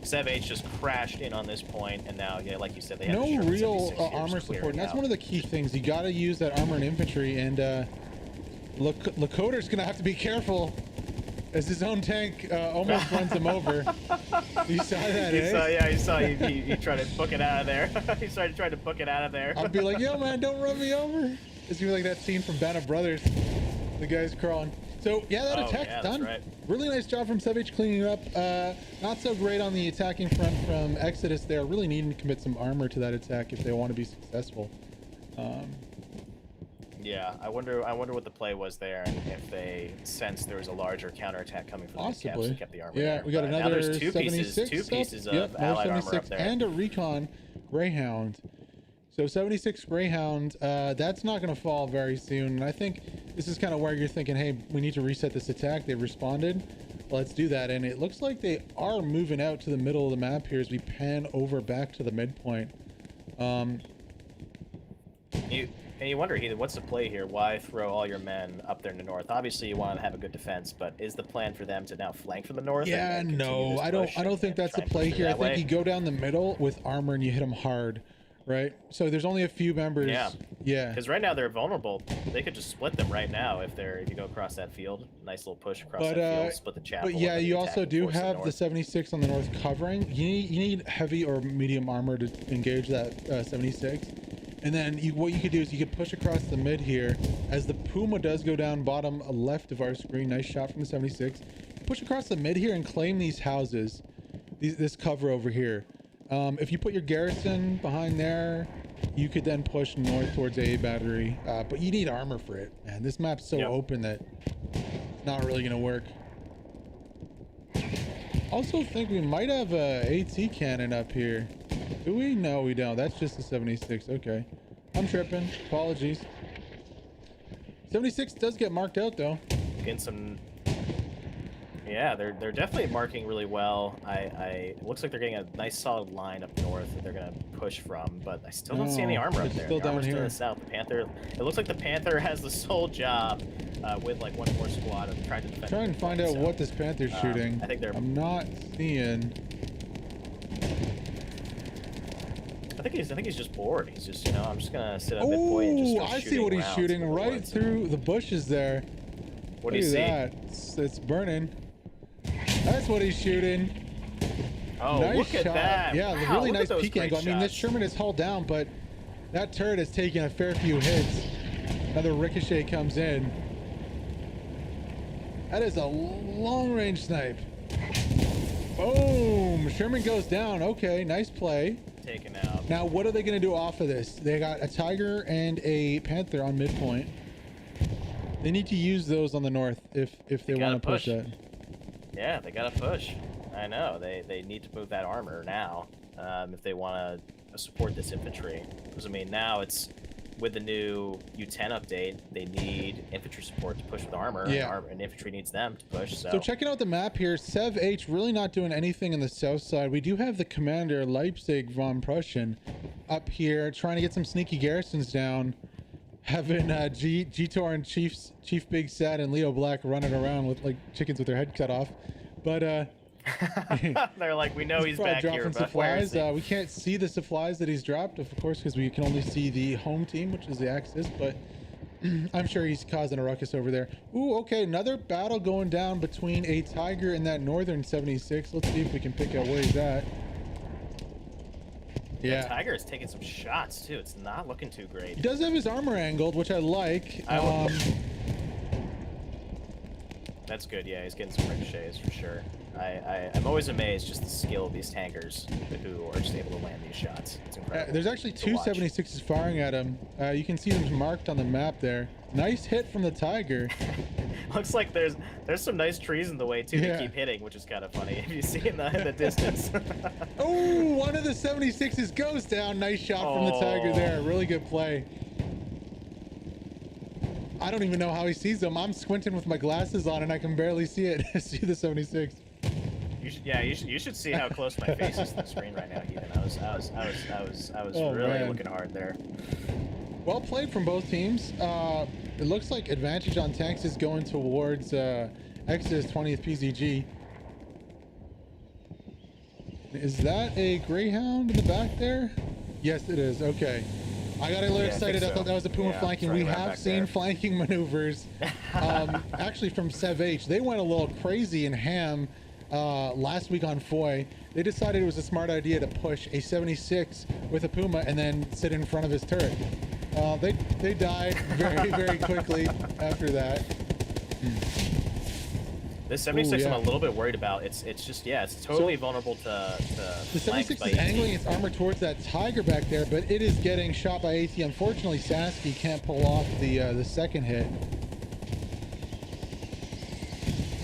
Speaker 2: Sev H just crashed in on this point, and now, yeah, like you said, they have
Speaker 1: No real armor support. And that's one of the key things. You got to use that armor and infantry, and Lakota's going to have to be careful as his own tank almost runs him over. You saw that,
Speaker 2: You saw he tried to book it out of there. He tried to book it out of there.
Speaker 1: I'd be like, yo, man, don't run me over. It's like that scene from Band of Brothers. The guy's crawling. So, yeah, that attack's done.
Speaker 2: Right.
Speaker 1: Really nice job from Savage cleaning it up. Not so great on the attacking front from Exodus. They're really needing to commit some armor to that attack if they want to be successful.
Speaker 2: Yeah, I wonder what the play was there, and if they sensed there was a larger counterattack coming from the caps and kept the armor.
Speaker 1: Yeah,
Speaker 2: there.
Speaker 1: we got
Speaker 2: Now
Speaker 1: another
Speaker 2: there's two
Speaker 1: 76
Speaker 2: pieces of
Speaker 1: yep,
Speaker 2: allied armor up there.
Speaker 1: and a recon Greyhound. So 76 Greyhound, that's not going to fall very soon. And I think this is kind of where you're thinking, hey, we need to reset this attack. They've responded. Let's do that. And it looks like they are moving out to the middle of the map here as we pan over back to the midpoint.
Speaker 2: You wonder, Heathen, what's the play here? Why throw all your men up there in the north? Obviously, you want to have a good defense, but is the plan for them to now flank from the north?
Speaker 1: Yeah, no, I don't think that's the play here. I think you go down the middle with armor and you hit them hard. Right, so there's only a few members. Yeah.
Speaker 2: Because right now they're vulnerable. They could just split them right now if you go across that field. Nice little push across that field, split the chapel.
Speaker 1: But yeah, you also do have the 76 on the north covering. You need heavy or medium armor to engage that 76. And then what you could do is you could push across the mid here as the Puma does go down bottom left of our screen. Nice shot from the 76. Push across the mid here and claim these houses, this cover over here. If you put your Garrison behind there, you could then push north towards A battery, but you need armor for it, man. This map's so open that it's not really gonna work. Also think we might have a AT cannon up here. Do we? No, we don't. That's just a 76. Okay, I'm tripping. Apologies. 76 does get marked out though.
Speaker 2: Getting some. Yeah, they're definitely marking really well. It looks like they're getting a nice solid line up north that they're gonna push from, but I still don't see any armor up there.
Speaker 1: Still down here.
Speaker 2: Still in the south. The Panther. It looks like the Panther has the sole job with like one more squad of trying to defend.
Speaker 1: Try and find out what this Panther's shooting.
Speaker 2: I think they're.
Speaker 1: I'm not seeing.
Speaker 2: I think he's just bored. He's just, I'm just gonna sit at midpoint and just.
Speaker 1: I see what he's shooting right through the bushes there.
Speaker 2: What do you see?
Speaker 1: That. It's burning. That's what he's shooting.
Speaker 2: Oh,
Speaker 1: nice
Speaker 2: look
Speaker 1: shot.
Speaker 2: at that.
Speaker 1: Yeah,
Speaker 2: wow,
Speaker 1: really nice peek angle. I mean, this Sherman is hull down, but that turret has taken a fair few hits. Another ricochet comes in. That is a long-range snipe. Boom! Sherman goes down. Okay, nice play.
Speaker 2: Taken out.
Speaker 1: Now, what are they going to do off of this? They got a Tiger and a Panther on midpoint. They need to use those on the north if they want to push that.
Speaker 2: Yeah, they gotta push. I know. They need to move that armor now if they want to support this infantry. Because, I mean, now it's with the new U10 update, they need infantry support to push with armor.
Speaker 1: Yeah.
Speaker 2: And infantry needs them to push.
Speaker 1: So checking out the map here, Sev H really not doing anything in the south side. We do have the commander Leipzig von Prussian up here trying to get some sneaky garrisons down. having G-Tor and Chief Big Sad and Leo Black running around with like chickens with their head cut off. But
Speaker 2: they're like, we know he's back here, but where is
Speaker 1: supplies.
Speaker 2: he?
Speaker 1: We can't see the supplies that he's dropped, of course, because we can only see the home team, which is the Axis. But I'm sure he's causing a ruckus over there. Ooh, okay, another battle going down between a Tiger and that northern 76. Let's see if we can pick out where he's at.
Speaker 2: Yeah, Tiger is taking some shots too. It's not looking too great.
Speaker 1: He does have his armor angled, which I like.
Speaker 2: That's good. Yeah, he's getting some ricochets for sure. I'm always amazed just the skill of these tankers who are just able to land these shots. It's incredible.
Speaker 1: There's actually two 76s firing at him. You can see them marked on the map there. Nice hit from the Tiger.
Speaker 2: Looks like there's some nice trees in the way too. They keep hitting, which is kind of funny if you see in the distance.
Speaker 1: Oh, one of the 76s goes down. Nice shot from the Tiger there. Really good play. I don't even know how he sees them. I'm squinting with my glasses on and I can barely see it. See the 76.
Speaker 2: You should see how close my face is to the screen right now, Ethan. I was really looking hard there.
Speaker 1: Well played from both teams. It looks like advantage on tanks is going towards Exodus 20th PZG. Is that a Greyhound in the back there? Yes, it is. Okay. I got a little excited. I thought that was a Puma flanking. We have seen flanking maneuvers actually from Sev H. They went a little crazy and ham last week on Foy. They decided it was a smart idea to push a 76 with a Puma and then sit in front of his turret. They died very, very quickly after that.
Speaker 2: This 76 I'm a little bit worried about. It's totally vulnerable to
Speaker 1: the 76 is angling its armor towards that Tiger back there, but it is getting shot by AT. Unfortunately, Sasky can't pull off the second hit.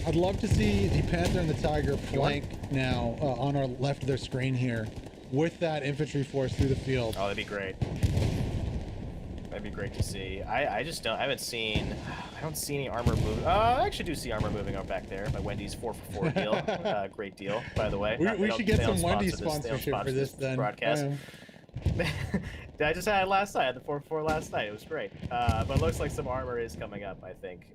Speaker 1: I'd love to see the Panther and the Tiger flank now on our left of their screen here with that infantry force through the field.
Speaker 2: Oh, that'd be great. That'd be great to see. I don't see any armor moving. I actually do see armor moving up back there. My Wendy's 4-for-4 deal. Great deal, by the way.
Speaker 1: We should get some Wendy's sponsorship for this then.
Speaker 2: Broadcast. I just had it last night. I had the 4-for-4 last night. It was great. But it looks like some armor is coming up, I think,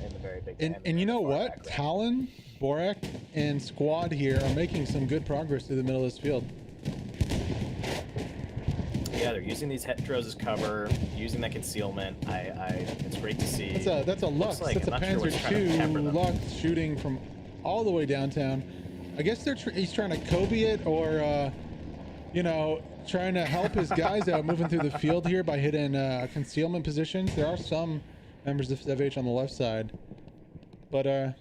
Speaker 2: in the very big.
Speaker 1: And you know what? Talon, Borak, and Squad here are making some good progress through the middle of this field.
Speaker 2: Yeah, they're using these hedgerows as cover, using that concealment. It's great to see.
Speaker 1: That's a Lux. That's a Panzer II Lux shooting from all the way downtown. I guess he's trying to Kobe it, or you know, trying to help his guys out moving through the field here by hitting concealment positions. There are some members of Sev H on the left side, but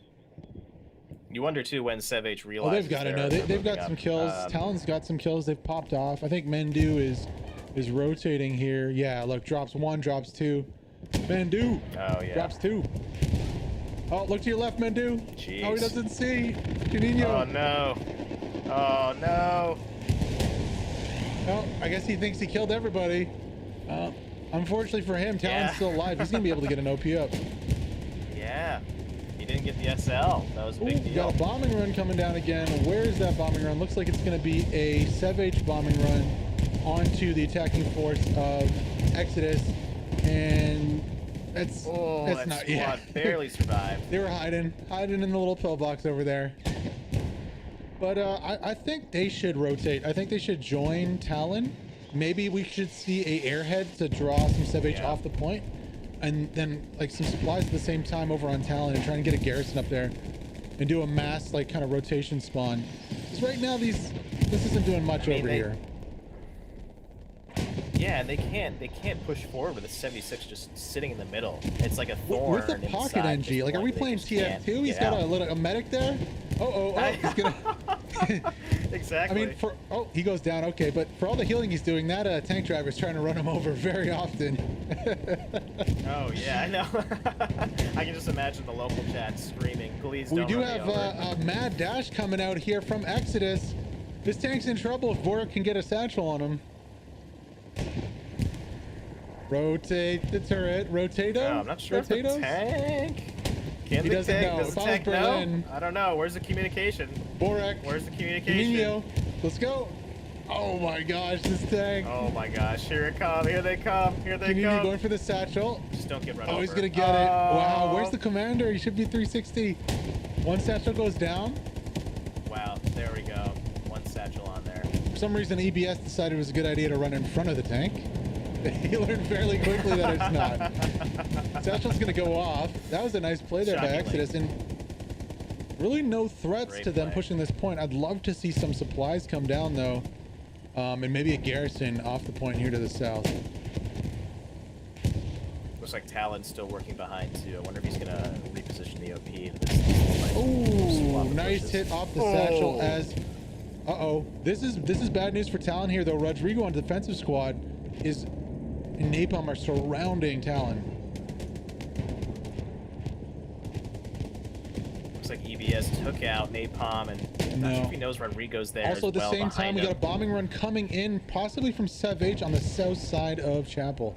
Speaker 2: you wonder too when Sev H realizes.
Speaker 1: Oh, they've got to know. They've got some kills. Talon's got some kills. They've popped off. I think Mendu is rotating here. Yeah, look, drops one, drops two. Mendu. Oh yeah. Drops two. Oh, look to your left, Mendu.
Speaker 2: Jeez.
Speaker 1: Oh, he doesn't see. Canino.
Speaker 2: Oh no. Oh no.
Speaker 1: Well, I guess he thinks he killed everybody. Unfortunately for him, Talon's still alive. He's gonna be able to get an OP up.
Speaker 2: Yeah. He didn't get the SL. That was a big deal.
Speaker 1: Got a bombing run coming down again. Where is that bombing run? Looks like it's gonna be a Sev H bombing run onto the attacking force of Exodus, and it's not. Yeah,
Speaker 2: barely survived.
Speaker 1: They were hiding in the little pillbox over there. But I think they should rotate. I think they should join Talon. Maybe we should see a airhead to draw some Sev H off the point, and then like some supplies at the same time over on Talon and try and get a Garrison up there and do a mass like kind of rotation spawn. Because right now this isn't doing much over here.
Speaker 2: Yeah, and they can't push forward with a 76 just sitting in the middle. It's like a thorn.
Speaker 1: With the pocket NG, like, are we playing TF2? He's got a medic there. Oh, he's gonna.
Speaker 2: Exactly.
Speaker 1: I mean, he goes down. Okay, but for all the healing he's doing, that tank driver is trying to run him over very often.
Speaker 2: Oh yeah, I know. I can just imagine the local chat screaming, "Please don't."
Speaker 1: We do have a mad dash coming out here from Exodus. This tank's in trouble if Borak can get a satchel on him. Rotate the turret. Rotato?
Speaker 2: No, I'm not sure if the tank.
Speaker 1: He doesn't know.
Speaker 2: Does the tank know? I don't know. Where's the communication?
Speaker 1: Borak.
Speaker 2: Where's the communication?
Speaker 1: Let's go. Oh my gosh, this tank.
Speaker 2: Oh my gosh, here it comes. Here they come. Here they
Speaker 1: Can you
Speaker 2: come.
Speaker 1: be going for the satchel?
Speaker 2: Just don't get run
Speaker 1: Oh,
Speaker 2: over.
Speaker 1: he's gonna get it. Wow, where's the commander? He should be 360. One satchel goes down.
Speaker 2: Wow, there we go. One satchel on there.
Speaker 1: For some reason, EBS decided it was a good idea to run in front of the tank. He learned fairly quickly that it's not. Satchel's gonna go off. That was a nice play there by Exodus, and really no threats to them pushing this point. I'd love to see some supplies come down though, and maybe a Garrison off the point here to the south.
Speaker 2: Looks like Talon's still working behind too. I wonder if he's gonna reposition the OP to this.
Speaker 1: Oh, nice hit off the satchel as. This is bad news for Talon here though. Rodrigo on defensive squad and Napalm are surrounding Talon.
Speaker 2: Looks like EBS took out Napalm, and I'm not sure if he knows Rodrigo's there.
Speaker 1: Also, at the same time, we got a bombing run coming in, possibly from Sev H on the south side of Chapel.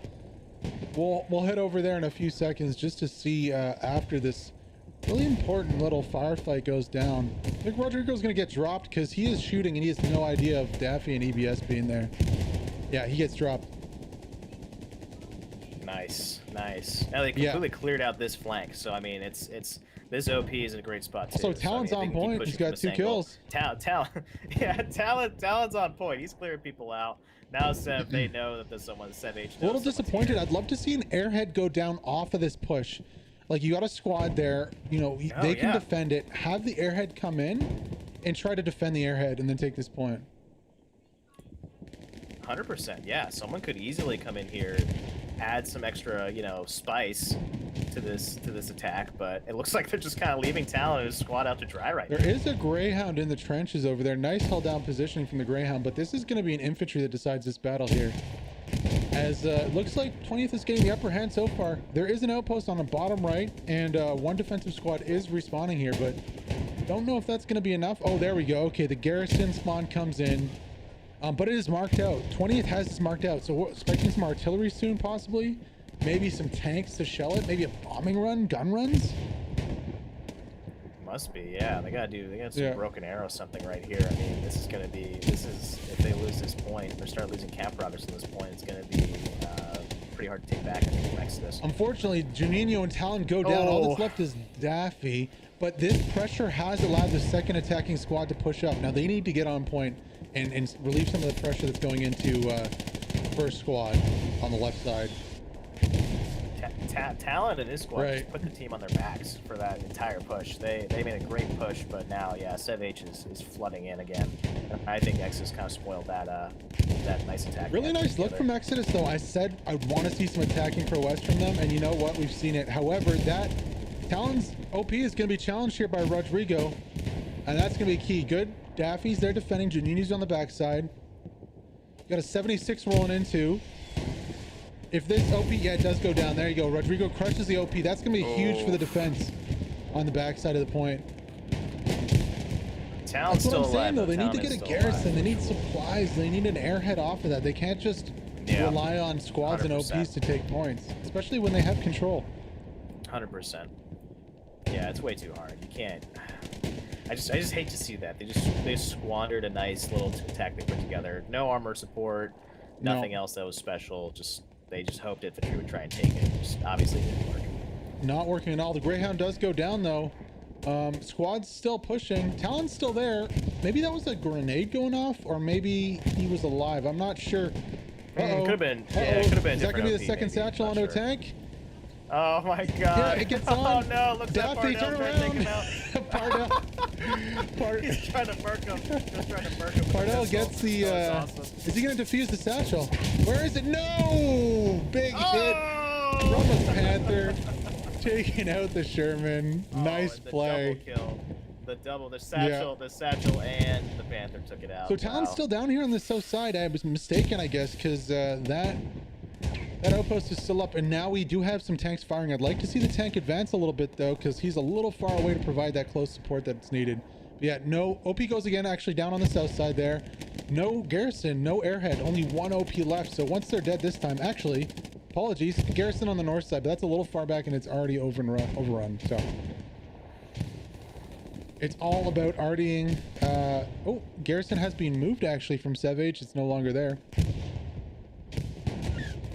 Speaker 1: We'll head over there in a few seconds just to see after this really important little firefight goes down. I think Rodrigo's gonna get dropped because he is shooting and he has no idea of Daffy and EBS being there. Yeah, he gets dropped.
Speaker 2: Nice. Now they completely cleared out this flank, so I mean, it's this OP is in a great spot too.
Speaker 1: So Talon's on point. He's got 2 kills.
Speaker 2: Talon, yeah, Talon's on point. He's clearing people out. Now Sev, they know that there's someone. Sev H.
Speaker 1: A little disappointed. I'd love to see an airhead go down off of this push. Like, you got a squad there. You know, they can defend it. Have the airhead come in and try to defend the airhead, and then take this point.
Speaker 2: 100%. Yeah, someone could easily come in here, add some extra, you know, spice to this attack, but it looks like they're just kind of leaving Talon and his squad out to dry right now.
Speaker 1: There is a Greyhound in the trenches over there. Nice held down positioning from the Greyhound, but this is going to be an infantry that decides this battle here. As it looks like 20th is getting the upper hand so far. There is an outpost on the bottom right, and one defensive squad is respawning here, but don't know if that's going to be enough. Oh, there we go. Okay, the Garrison spawn comes in, but it is marked out. 20th has this marked out, so we're expecting some artillery soon, possibly. Maybe some tanks to shell it. Maybe a bombing run, gun runs.
Speaker 2: Must be, yeah. They got some broken arrow something right here. I mean, if they lose this point or start losing camp progress on this point, it's gonna be pretty hard to take back from Exodus.
Speaker 1: Unfortunately, Juninho and Talon go down. All that's left is Daffy, but this pressure has allowed the second attacking squad to push up. Now they need to get on point and relieve some of the pressure that's going into first squad on the left side.
Speaker 2: Talon and his squad just put the team on their backs for that entire push. They made a great push, but now, yeah, Sev H is flooding in again. I think Exodus kind of spoiled that nice attack.
Speaker 1: Really nice look from Exodus, though. I said I want to see some attacking for West from them, and you know what? We've seen it. However, that Talon's OP is going to be challenged here by Rodrigo, and that's going to be key. Good. Daffy's there defending. Janini's on the backside. Got a 76 rolling into. If this OP, yeah, it does go down. There you go. Rodrigo crushes the OP. That's going to be huge for the defense on the backside of the point.
Speaker 2: Talon's
Speaker 1: That's what I'm saying,
Speaker 2: alive,
Speaker 1: though. They need to get a Garrison. They need supplies. They need an airhead off of that. They can't just rely on squads 100%. And OPs to take points, especially when they have control.
Speaker 2: 100%. Yeah, it's way too hard. You can't. I just hate to see that. They squandered a nice little attack they put together. No armor support, nothing else that was special. They just hoped infantry would try and take it. Just obviously didn't work.
Speaker 1: Not working at all. The Greyhound does go down though. Squad's still pushing. Talon's still there. Maybe that was a grenade going off, or maybe he was alive. I'm not sure.
Speaker 2: Could have been. Yeah, it could have been.
Speaker 1: Is that gonna be the second satchel onto a tank?
Speaker 2: Oh my god.
Speaker 1: Yeah, it gets on.
Speaker 2: Oh no, look at
Speaker 1: Daffy, turn around.
Speaker 2: Pardell. He's trying to murk him. Just trying to murk him.
Speaker 1: Pardell gets the,
Speaker 2: awesome.
Speaker 1: Is he gonna defuse the satchel? Where is it? No! Big hit from the Panther. Taking out the Sherman. Nice play.
Speaker 2: Double kill. The satchel and the Panther took it out.
Speaker 1: So Talon's still down here on the south side. I was mistaken, I guess, because that outpost is still up, and now we do have some tanks firing. I'd like to see the tank advance a little bit, though, because he's a little far away to provide that close support that's needed. But yeah, no, OP goes again, actually down on the south side there. No Garrison, no airhead, only one OP left. So once they're dead this time, actually, apologies, Garrison on the north side, but that's a little far back, and it's already overrun, so. It's all about artying. Oh, Garrison has been moved actually from Savage. It's no longer there.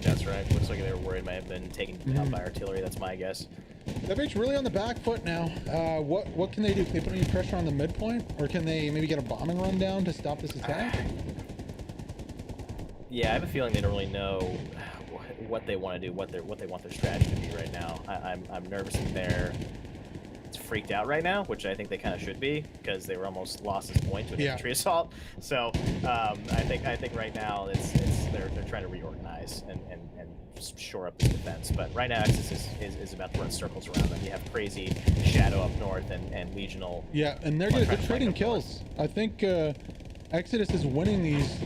Speaker 2: That's right. Looks like they were worried it might have been taken out by artillery. That's my guess.
Speaker 1: Savage really on the back foot now. What can they do? Can they put any pressure on the midpoint, or can they maybe get a bombing run down to stop this attack?
Speaker 2: Yeah, I have a feeling they don't really know what they want to do, what they want their strategy to be right now. I'm nervous that they're freaked out right now, which I think they kind of should be, because they were almost lost this point to an infantry assault. So I think right now they're trying to reorganize and shore up the defense. But right now Exodus is about to run circles around them. You have crazy Shadow up north and Legional.
Speaker 1: Yeah, and they're trading kills. I think Exodus is winning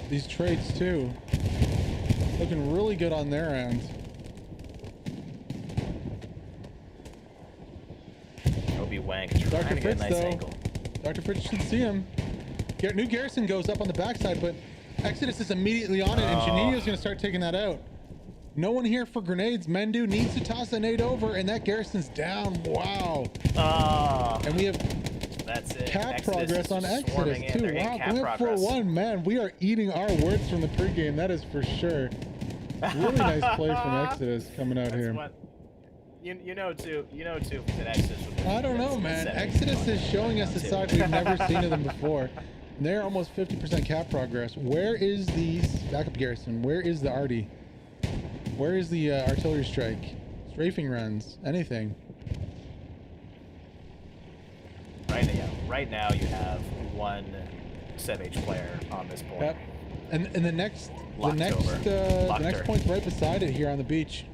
Speaker 1: these trades too. Looking really good on their end.
Speaker 2: Wank trying to get a nice angle.
Speaker 1: Dr. Fritz should see him. New Garrison goes up on the backside, but Exodus is immediately on it, and Janino's going to start taking that out. No one here for grenades. Mendu needs to toss a nade over, and that Garrison's down. Wow. And we have cap progress on Exodus too. Wow, going up 4-1, man. We are eating our words from the pregame. That is for sure. Really nice play from Exodus coming out here.
Speaker 2: You know too, that Exodus.
Speaker 1: I don't know, man. Exodus is showing us a side we've never seen of them before. And they're almost 50% cap progress. Where is the backup Garrison? Where is the arty? Where is the artillery strike? Strafing runs? Anything?
Speaker 2: Right now you have one Savage player on this point.
Speaker 1: Yep. And the next point's right beside it here on the beach.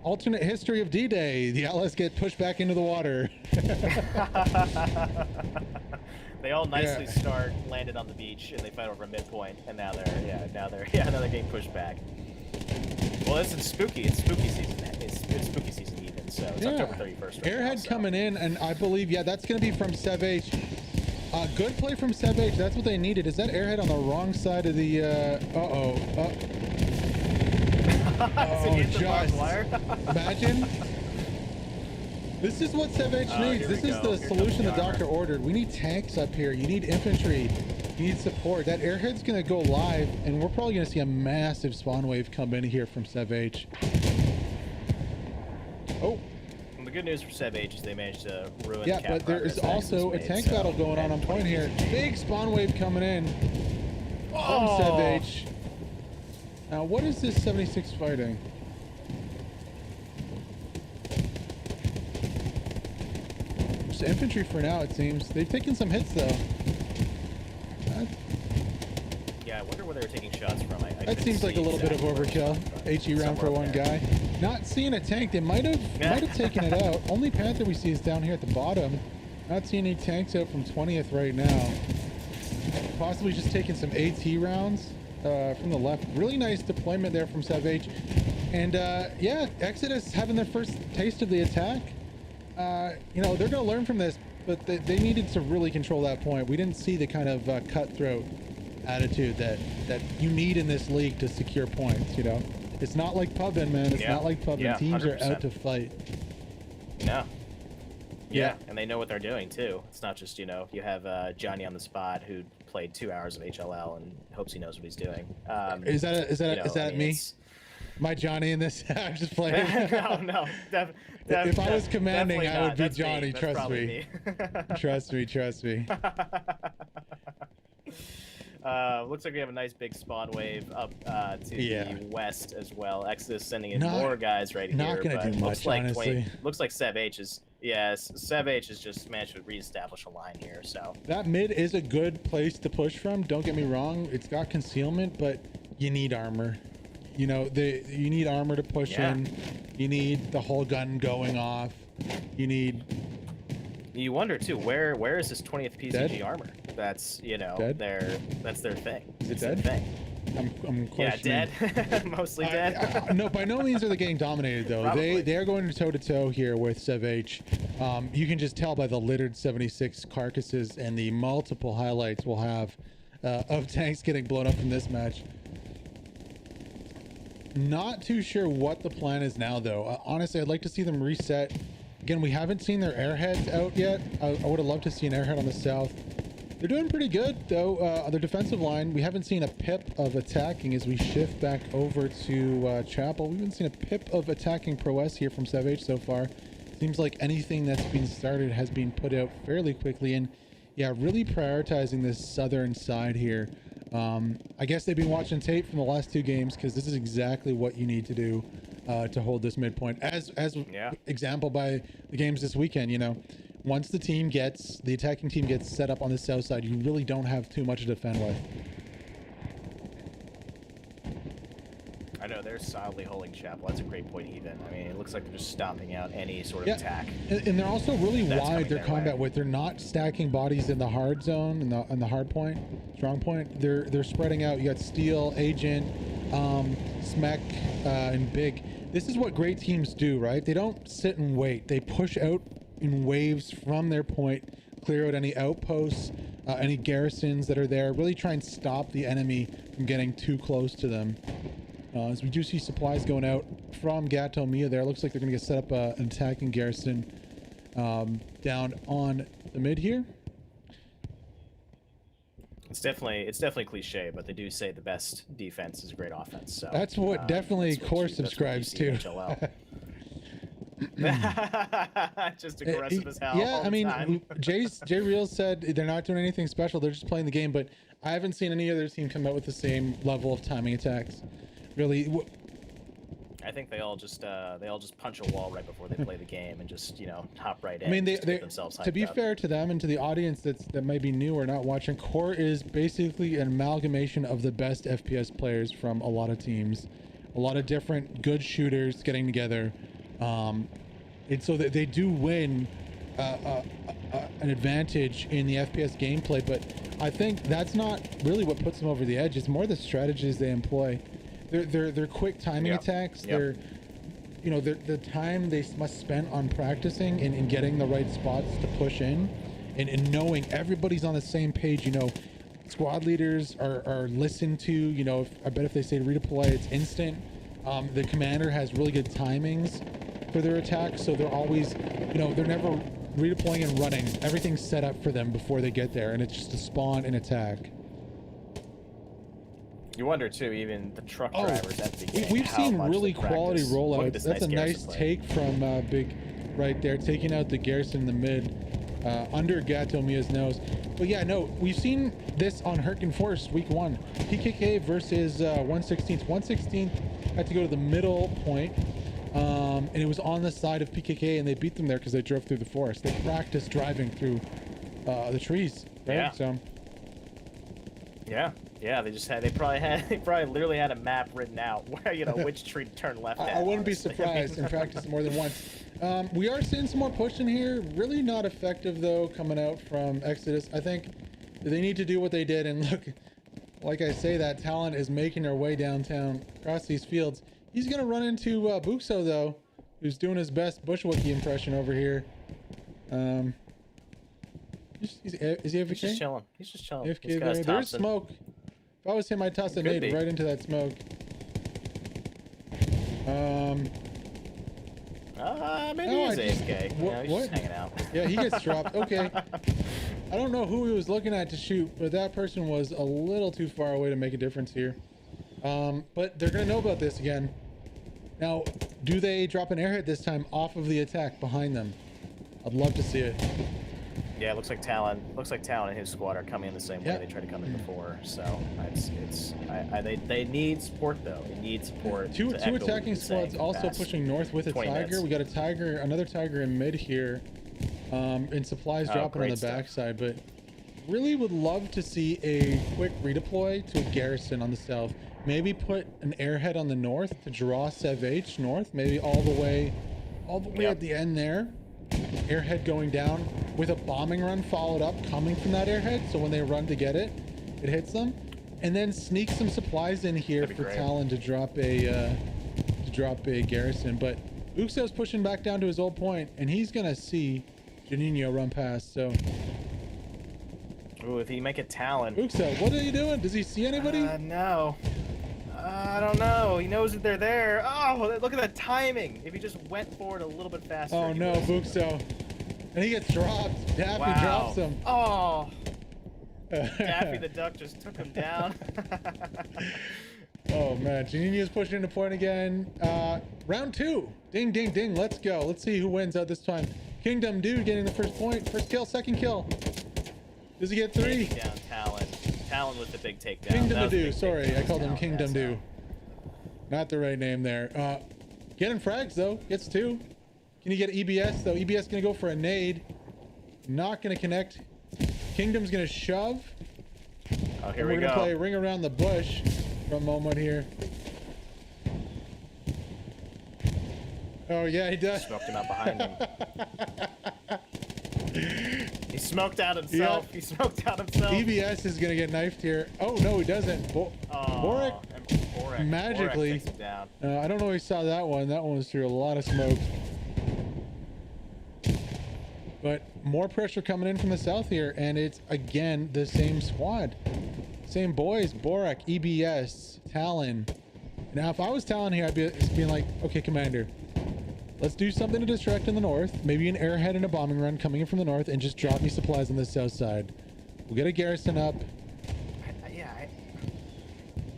Speaker 1: Alternate history of D-Day. The Allies get pushed back into the water.
Speaker 2: They all nicely landed on the beach, and they fight over a midpoint, and now they're getting pushed back. Well, it's spooky. It's spooky season. It's spooky season even. So it's October 31st. Right
Speaker 1: Airhead coming in, and I believe that's going to be from Savage. Good play from Savage. That's what they needed. Is that Airhead on the wrong side of the? Oh, just imagine. This is what Savage needs. This is the solution the doctor ordered. We need tanks up here. You need infantry. You need support. That Airhead's going to go live, and we're probably going to see a massive spawn wave come in here from Savage.
Speaker 2: Oh. Well, the good news for Savage is they managed to ruin the cap
Speaker 1: but there is also a tank battle going on point here. Big spawn wave coming in from Savage. Now, what is this 76 fighting? Just infantry for now, it seems. They've taken some hits, though.
Speaker 2: Yeah, I wonder where they were taking shots from.
Speaker 1: That seems like a little bit of overkill. HE round for one guy. Not seeing a tank. They might have taken it out. Only Panther we see is down here at the bottom. Not seeing any tanks out from 20th right now. Possibly just taking some AT rounds. From the left. Really nice deployment there from Savage. And yeah, Exodus having their first taste of the attack. You know, they're going to learn from this, but they needed to really control that point. We didn't see the kind of cutthroat attitude that you need in this league to secure points, you know? It's not like pubbing, man. It's not like pubbing. Teams 100%. Are out to fight.
Speaker 2: No. Yeah, and they know what they're doing too. It's not just, you know, you have Johnny on the spot who played 2 hours of HLL and hopes he knows what he's doing.
Speaker 1: Is that me? My Johnny in this? I'm just playing.
Speaker 2: No.
Speaker 1: If I was commanding, I would be
Speaker 2: That's
Speaker 1: Johnny.
Speaker 2: me.
Speaker 1: Trust me. Trust me.
Speaker 2: Looks like we have a nice big spawn wave up to the west as well. Exodus sending in more guys right here.
Speaker 1: Not gonna do much, honestly.
Speaker 2: Looks like Savage is. Yes, Savage has just managed to reestablish a line here. So
Speaker 1: that mid is a good place to push from. Don't get me wrong; it's got concealment, but you need armor. You know, you need armor to push in. You need the whole gun going off.
Speaker 2: You wonder too, where is this 20th PZG armor? That's, you know, that's their thing.
Speaker 1: Is it dead? I'm questioning.
Speaker 2: Yeah, dead. Mostly dead.
Speaker 1: No, by no means are they getting dominated though. They are going toe to toe here with Savage. You can just tell by the littered 76 carcasses and the multiple highlights we'll have of tanks getting blown up in this match. Not too sure what the plan is now though. Honestly, I'd like to see them reset Again, we haven't seen their airheads out yet. I would have loved to see an airhead on the south. They're doing pretty good, though. On their defensive line, we haven't seen a pip of attacking as we shift back over to Chapel. We haven't seen a pip of attacking prowess here from Savage so far. Seems like anything that's been started has been put out fairly quickly. And yeah, really prioritizing this southern side here. I guess they've been watching tape from the last 2 games, because this is exactly what you need to do to hold this midpoint. As example by the games this weekend, you know, once the attacking team gets set up on the south side, you really don't have too much to defend with.
Speaker 2: I know they're solidly holding Chapel. That's a great point, even. I mean, it looks like they're just stomping out any sort of attack.
Speaker 1: And they're also really wide. Their combat width. They're not stacking bodies in the hard zone, in the hard point, strong point. They're spreading out. You got Steel, Agent, Smek, and Big. This is what great teams do, right? They don't sit and wait. They push out in waves from their point, clear out any outposts, any garrisons that are there. Really try and stop the enemy from getting too close to them. As we do see supplies going out from Gato Mia there. Looks like they're going to get set up an attacking garrison down on the mid here.
Speaker 2: It's definitely cliche, but they do say the best defense is a great offense. So
Speaker 1: that's what definitely Core subscribes to.
Speaker 2: Just aggressive as hell.
Speaker 1: Yeah, I mean, Jay Real said they're not doing anything special. They're just playing the game, but I haven't seen any other team come out with the same level of timing attacks. Really,
Speaker 2: I think they all just punch a wall right before they play the game and just, you know, hop right in.
Speaker 1: I mean, they
Speaker 2: themselves
Speaker 1: to be fair to them and to the audience that might be new or not watching, Core is basically an amalgamation of the best FPS players from a lot of teams, a lot of different good shooters getting together, and so that they do win an advantage in the FPS gameplay. But I think that's not really what puts them over the edge. It's more the strategies they employ. They're quick timing attacks. They're, you know, the time they must spend on practicing and getting the right spots to push in, and knowing everybody's on the same page. You know, squad leaders are listened to. You know, I bet if they say redeploy, it's instant. The commander has really good timings for their attacks, so they're always, you know, they're never redeploying and running. Everything's set up for them before they get there, and it's just a spawn and attack.
Speaker 2: You wonder too, even the truck drivers at the beginning.
Speaker 1: We've seen really quality rollouts. That's a nice take from Big right there, taking out the Garrison in the mid, under Gato Mia's nose. But yeah, no, we've seen this on Hurricane Force week 1. PKK versus 116th. 116th had to go to the middle point, and it was on the side of PKK, and they beat them there because they drove through the forest. They practiced driving through the trees, right?
Speaker 2: Yeah.
Speaker 1: So.
Speaker 2: Yeah, they probably literally had a map written out where, you know, which tree to turn left at.
Speaker 1: I wouldn't be surprised and practice more than once. We are seeing some more pushing here. Really not effective though, coming out from Exodus. I think they need to do what they did, and look, like I say, that talent is making their way downtown across these fields. He's gonna run into Buxo though, who's doing his best Bushwookie impression over here. Is he AFK?
Speaker 2: He's just chilling.
Speaker 1: AFK there. There's smoke. If I was him, I'd toss a nade right into that smoke.
Speaker 2: Maybe he's AFK. He's just hanging out.
Speaker 1: Yeah, he gets dropped. Okay. I don't know who he was looking at to shoot, but that person was a little too far away to make a difference here. But they're going to know about this again. Now, do they drop an airhead this time off of the attack behind them? I'd love to see it.
Speaker 2: Yeah, it looks like Talon and his squad are coming in the same way they tried to come in before. So they need support though. They need support.
Speaker 1: Two attacking squads also pushing north with a Tiger. Minutes. We got a Tiger, another Tiger in mid here, and supplies dropping on the backside. But really would love to see a quick redeploy to a Garrison on the south. Maybe put an airhead on the north to draw Savage north. Maybe all the way at the end there. Airhead going down with a bombing run followed up coming from that airhead, so when they run to get it, it hits them, and then sneak some supplies in here for Talon to drop a Garrison. But Uxo's pushing back down to his old point, and he's gonna see Juninho run past. So,
Speaker 2: ooh, if he make a Talon,
Speaker 1: Uxo, what are you doing? Does he see anybody?
Speaker 2: No. I don't know. He knows that they're there. Oh, look at that timing. If he just went forward a little bit faster.
Speaker 1: Oh no, Buxo. And he gets dropped. Daffy drops him.
Speaker 2: Oh. Daffy the Duck just took him down.
Speaker 1: Oh man, Janini's pushing into point again. Round 2. Ding, ding, ding. Let's go. Let's see who wins out this time. Kingdom Dude getting the first point. First kill, second kill. Does he get 3?
Speaker 2: Taking down Talon. Talon with the big takedown.
Speaker 1: Kingdom Dude. Sorry, I called him Kingdom Dude. Not the right name there. Getting frags though. Gets 2. Can you get EBS though? EBS gonna go for a nade. Not gonna connect. Kingdom's gonna shove.
Speaker 2: Oh, here
Speaker 1: we go. We're gonna play
Speaker 2: Ring
Speaker 1: Ring Around the Bush for a moment here. Oh yeah, he does.
Speaker 2: Smoked him out behind him. He smoked out himself. Yep. He smoked out himself.
Speaker 1: EBS is gonna get knifed here. Oh no, he doesn't. Borak magically.
Speaker 2: Takes him down.
Speaker 1: I don't know if he saw that one. That one was through a lot of smoke. But more pressure coming in from the south here, and it's again the same squad, same boys. Borak, EBS, Talon. Now, if I was Talon here, I'd be being like, okay, Commander, let's do something to distract in the north. Maybe an airhead and a bombing run coming in from the north, and just drop me supplies on the south side. We'll get a Garrison up.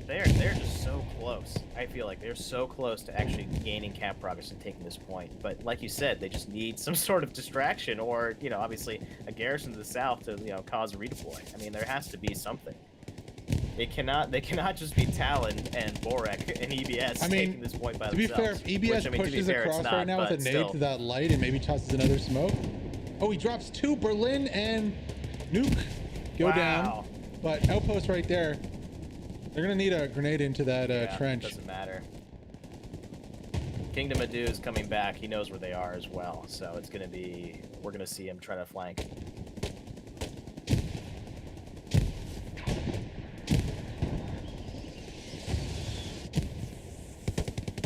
Speaker 2: They're just so close. I feel like they're so close to actually gaining camp progress and taking this point. But like you said, they just need some sort of distraction, or obviously a garrison to the south to cause a redeploy. I mean, there has to be something. They cannot just be Talon and Borak and EBS taking this point by themselves.
Speaker 1: To be fair, if EBS pushes across right now with a nade to that light and maybe tosses another smoke. Oh, he drops 2. Berlin and Nuke go down. But outpost right there. They're gonna need a grenade into that trench.
Speaker 2: Doesn't matter. Kingdom Adu is coming back. He knows where they are as well, so it's gonna be. We're gonna see him try to flank.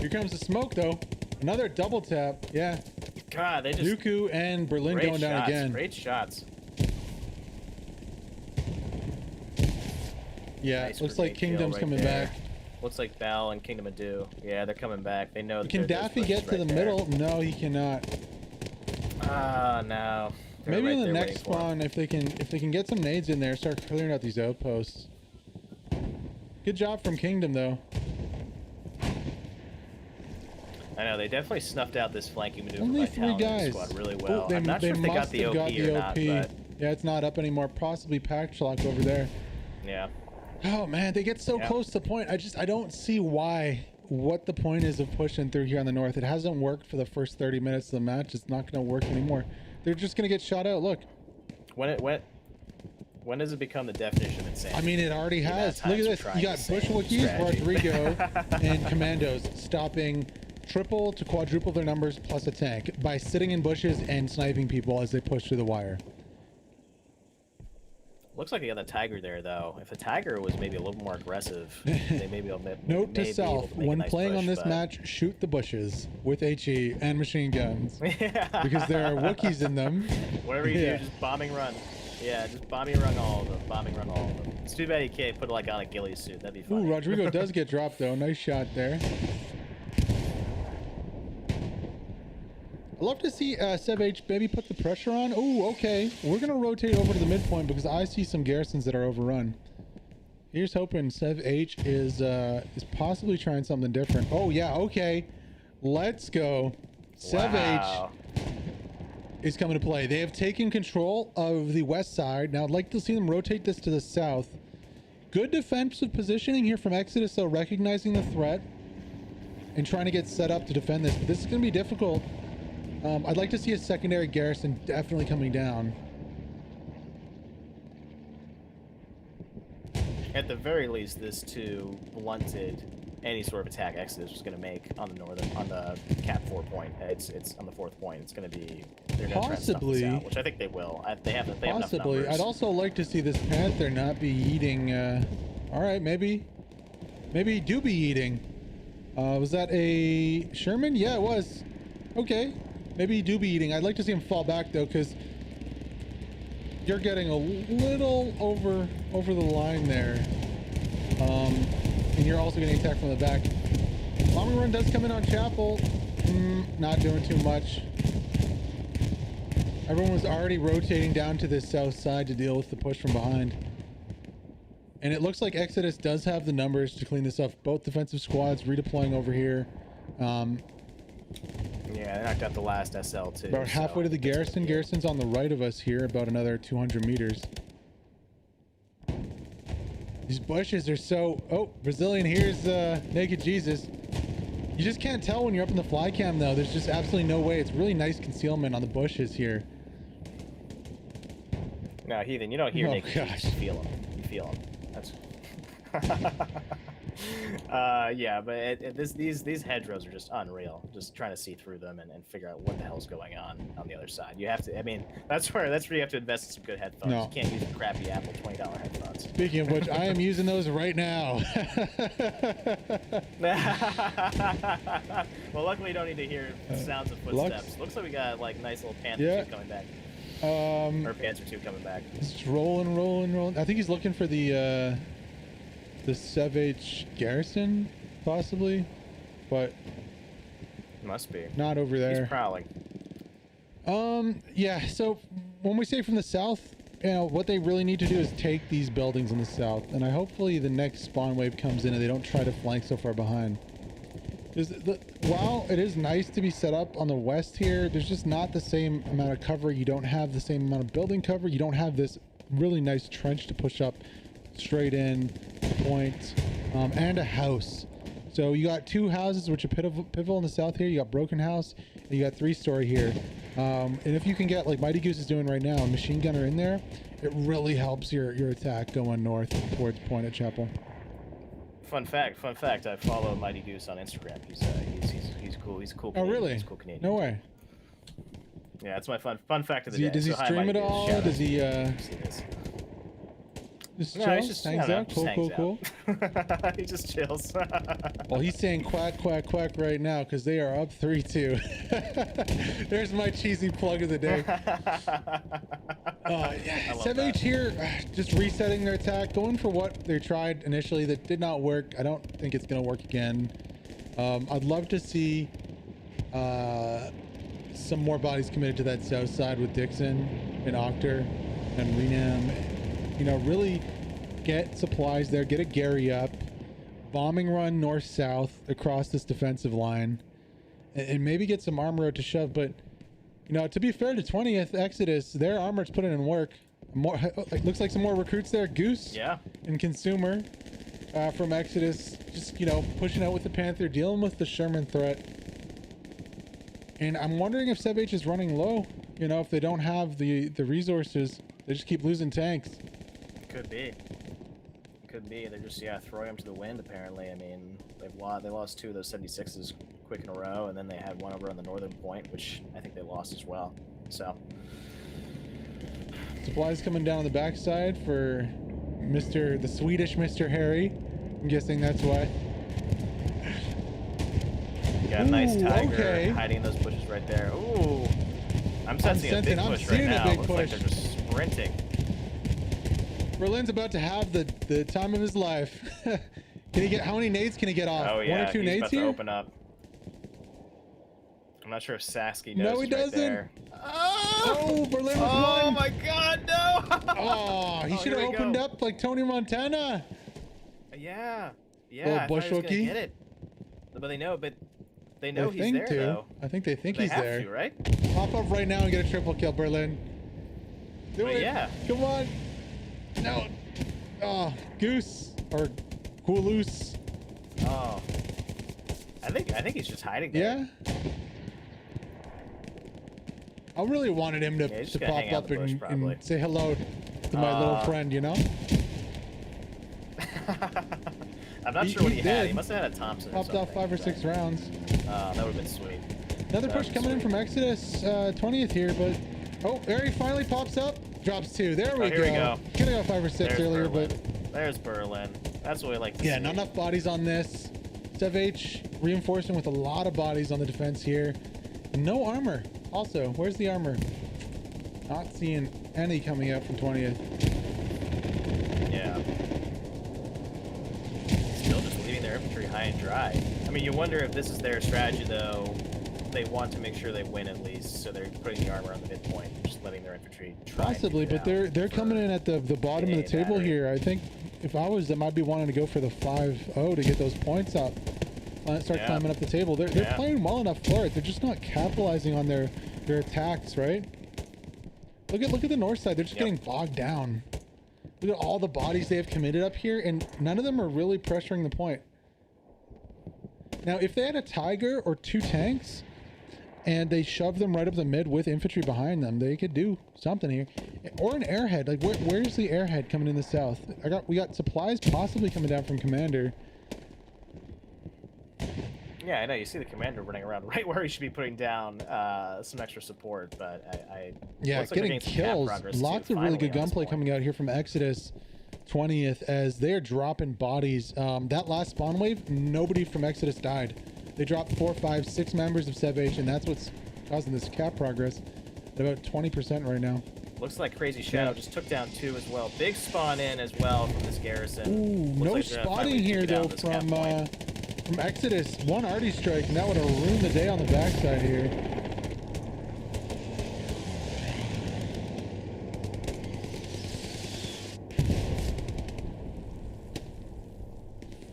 Speaker 1: Here comes the smoke though. Another double tap. Yeah.
Speaker 2: God, they just.
Speaker 1: Nuku and Berlin going down again.
Speaker 2: Great shots.
Speaker 1: Yeah, nice. Looks like Kingdom's coming back.
Speaker 2: Looks like Bell and Kingdom Adu. Yeah, they're coming back. They know.
Speaker 1: Can Daffy get to the middle? No, he cannot.
Speaker 2: No.
Speaker 1: Maybe in the next spawn, if they can get some nades in there, start clearing out these outposts. Good job from Kingdom though.
Speaker 2: I know they definitely snuffed out this flanking maneuver
Speaker 1: Only
Speaker 2: by
Speaker 1: 3 guys.
Speaker 2: Squad really well. I'm not sure if they got the OP or not, but
Speaker 1: yeah, it's not up anymore. Possibly Pact Lock over there.
Speaker 2: Yeah.
Speaker 1: Oh man, they get so close to point. I don't see what the point is of pushing through here on the north. It hasn't worked for the first 30 minutes of the match. It's not going to work anymore. They're just going to get shot out. Look.
Speaker 2: When does it become the definition of insanity?
Speaker 1: I mean, it already has. Look at this. You got Bushwookies, Rodrigo, and Commandos stopping triple to quadruple their numbers plus a tank by sitting in bushes and sniping people as they push through the wire.
Speaker 2: Looks like they got the Tiger there, though. If a Tiger was maybe a little more aggressive, they may be able to.
Speaker 1: Note to self: when playing on this match, shoot the bushes with HE and machine guns, because there are Wookiees in them.
Speaker 2: Whatever you do, just bombing run. Yeah, just bombing run all of them. Bombing run all of them. It's too bad he can't put like on a ghillie suit. That'd be fun.
Speaker 1: Ooh, Rodrigo does get dropped though. Nice shot there. I'd love to see Sev H maybe put the pressure on. Oh, okay. We're going to rotate over to the midpoint because I see some garrisons that are overrun. Here's hoping Sev H is possibly trying something different. Oh, yeah, okay. Let's go. Sev H is coming to play. They have taken control of the west side. Now, I'd like to see them rotate this to the south. Good defensive positioning here from Exodus, though, recognizing the threat and trying to get set up to defend this. But this is going to be difficult. I'd like to see a secondary garrison definitely coming down.
Speaker 2: At the very least, this too blunted any sort of attack Exodus was going to make on the Cap 4 point. It's on the 4th point. It's going to be they're going to try to snuff this out, which I think they will. They have enough numbers.
Speaker 1: I'd also like to see this Panther not be eating. All right, maybe do be eating. Was that a Sherman? Yeah, it was. Okay. Maybe he do be eating. I'd like to see him fall back though, because you're getting a little over the line there. And you're also getting attacked from the back. Bombing run does come in on Chapel. Not doing too much. Everyone was already rotating down to the south side to deal with the push from behind. And it looks like Exodus does have the numbers to clean this up. Both defensive squads redeploying over here.
Speaker 2: Yeah, they knocked out the last SL too.
Speaker 1: About halfway to the Garrison. Garrison's on the right of us here, about another 200 meters. These bushes are so... Oh, Brazilian, here's Naked Jesus. You just can't tell when you're up in the fly cam though. There's just absolutely no way. It's really nice concealment on the bushes here.
Speaker 2: No, Heathen, you don't hear Naked Jesus, you feel him. You feel him. That's... yeah, but these hedgerows are just unreal. Just trying to see through them and figure out what the hell's going on the other side. You have to, I mean, that's where you have to invest in some good headphones.
Speaker 1: No.
Speaker 2: You can't use the crappy Apple $20 headphones.
Speaker 1: Speaking of which, I am using those right now.
Speaker 2: Well, luckily you don't need to hear sounds of footsteps. Looks like we got like nice little Panther 2 coming back. Or Panzer 2 coming back.
Speaker 1: Just rolling. I think he's looking for the SEVH Garrison, possibly, but
Speaker 2: must be
Speaker 1: not over there.
Speaker 2: He's prowling.
Speaker 1: Yeah. So when we say from the south, you know what they really need to do is take these buildings in the south, and hopefully the next spawn wave comes in and they don't try to flank so far behind. While it is nice to be set up on the west here, there's just not the same amount of cover. You don't have the same amount of building cover. You don't have this really nice trench to push up straight in, point, and a house. So you got two houses which are pivotal in the south here. You got Broken House, and you got 3-story here. And if you can get, like Mighty Goose is doing right now, a machine gunner in there, it really helps your attack going north towards Point at Chapel.
Speaker 2: Fun fact, I follow Mighty Goose on Instagram. He's cool. He's a cool Canadian.
Speaker 1: Oh really?
Speaker 2: He's a cool Canadian.
Speaker 1: No way.
Speaker 2: Yeah, that's my fun fact of the day.
Speaker 1: Does he stream it all? Does he just
Speaker 2: no,
Speaker 1: chill?
Speaker 2: he's just
Speaker 1: hangs out? Cool.
Speaker 2: He just chills.
Speaker 1: Well, he's saying quack right now because they are up 3-2. There's my cheesy plug of the day. Yeah, SEVH here, just resetting their attack, going for what they tried initially that did not work. I don't think it's going to work again. I'd love to see some more bodies committed to that south side with Dixon and Octor and Renam. You know, really get supplies there, get a Gary up, bombing run north-south across this defensive line, and maybe get some armor out to shove. But, you know, to be fair to 20th Exodus, their armor's putting in work. More, looks like some more recruits there. Goose and Consumer from Exodus, just, you know, pushing out with the Panther, dealing with the Sherman threat. And I'm wondering if SEVH is running low. You know, if they don't have the resources, they just keep losing tanks.
Speaker 2: Could be. They're just throwing them to the wind. Apparently, I mean, they lost 2 of those 76s quick in a row, and then they had one over on the northern point, which I think they lost as well. So
Speaker 1: supplies coming down on the backside for the Swedish Mr. Harry. I'm guessing that's why.
Speaker 2: Got a nice tiger hiding in those bushes right there. Ooh, I'm sensing a big push right now. Looks like they're just sprinting.
Speaker 1: Berlin's about to have the time of his life. Can he get, how many nades can he get off?
Speaker 2: Oh, yeah.
Speaker 1: 1 or 2 nades here?
Speaker 2: To open up. I'm not sure if Sasky knows.
Speaker 1: No, he doesn't.
Speaker 2: Right
Speaker 1: oh, Berlin was
Speaker 2: oh
Speaker 1: one.
Speaker 2: My God, no!
Speaker 1: Oh, he should have opened up like Tony Montana.
Speaker 2: Yeah.
Speaker 1: Little bush hooky.
Speaker 2: Get it. But they know he's there though.
Speaker 1: I think they think he's there.
Speaker 2: They have to, right?
Speaker 1: Pop up right now and get a triple kill, Berlin. Do it.
Speaker 2: Yeah.
Speaker 1: Come on. No. Oh, Goose or Cooloose.
Speaker 2: Oh. I think he's just hiding there.
Speaker 1: Yeah. I really wanted him to pop up and say hello to my little friend, you know?
Speaker 2: I'm not sure what he had. He must have had a Thompson.
Speaker 1: Popped off 5 or 6 rounds.
Speaker 2: That would have been sweet.
Speaker 1: Another push coming in from Exodus 20th here, but there he finally pops up. Drops 2. There we go.
Speaker 2: Here we go.
Speaker 1: Could have got 5 or 6 earlier,
Speaker 2: Berlin.
Speaker 1: but
Speaker 2: there's Berlin. That's what we like to see.
Speaker 1: Yeah, not enough bodies on this. SEVH reinforcing with a lot of bodies on the defense here. And no armor. Also, where's the armor? Not seeing any coming out from 20th.
Speaker 2: Yeah. Still just leaving infantry high and dry. I mean, you wonder if this is their strategy, though. They want to make sure they win at least, so they're putting the armor on the midpoint, just letting their infantry try.
Speaker 1: Possibly, but they're coming in at the bottom of the table
Speaker 2: battery.
Speaker 1: here. I think if I was them, I'd be wanting to go for the 5-0 to get those points up. Start climbing up the table. They're playing well enough for it. They're just not capitalizing on their attacks, right? Look at the north side. They're just getting bogged down. Look at all the bodies they have committed up here, and none of them are really pressuring the point. Now, if they had a Tiger or 2 tanks, and they shove them right up the mid with infantry behind them, they could do something here. Or an airhead. Like, where's the airhead coming in the south? We got supplies possibly coming down from Commander.
Speaker 2: Yeah, I know. You see the Commander running around right where he should be putting down some extra support, but
Speaker 1: yeah,
Speaker 2: like
Speaker 1: getting kills. Lots of really good gunplay coming out here from Exodus 20th as they're dropping bodies. That last spawn wave, nobody from Exodus died. They dropped 4, 5, 6 members of SevH, and that's what's causing this cap progress at about 20% right now.
Speaker 2: Looks like Crazy Shadow just took down 2 as well. Big spawn in as well from this Garrison.
Speaker 1: Ooh, no spotting here though from Exodus. 1 arty strike, and that would have ruined the day on the backside here.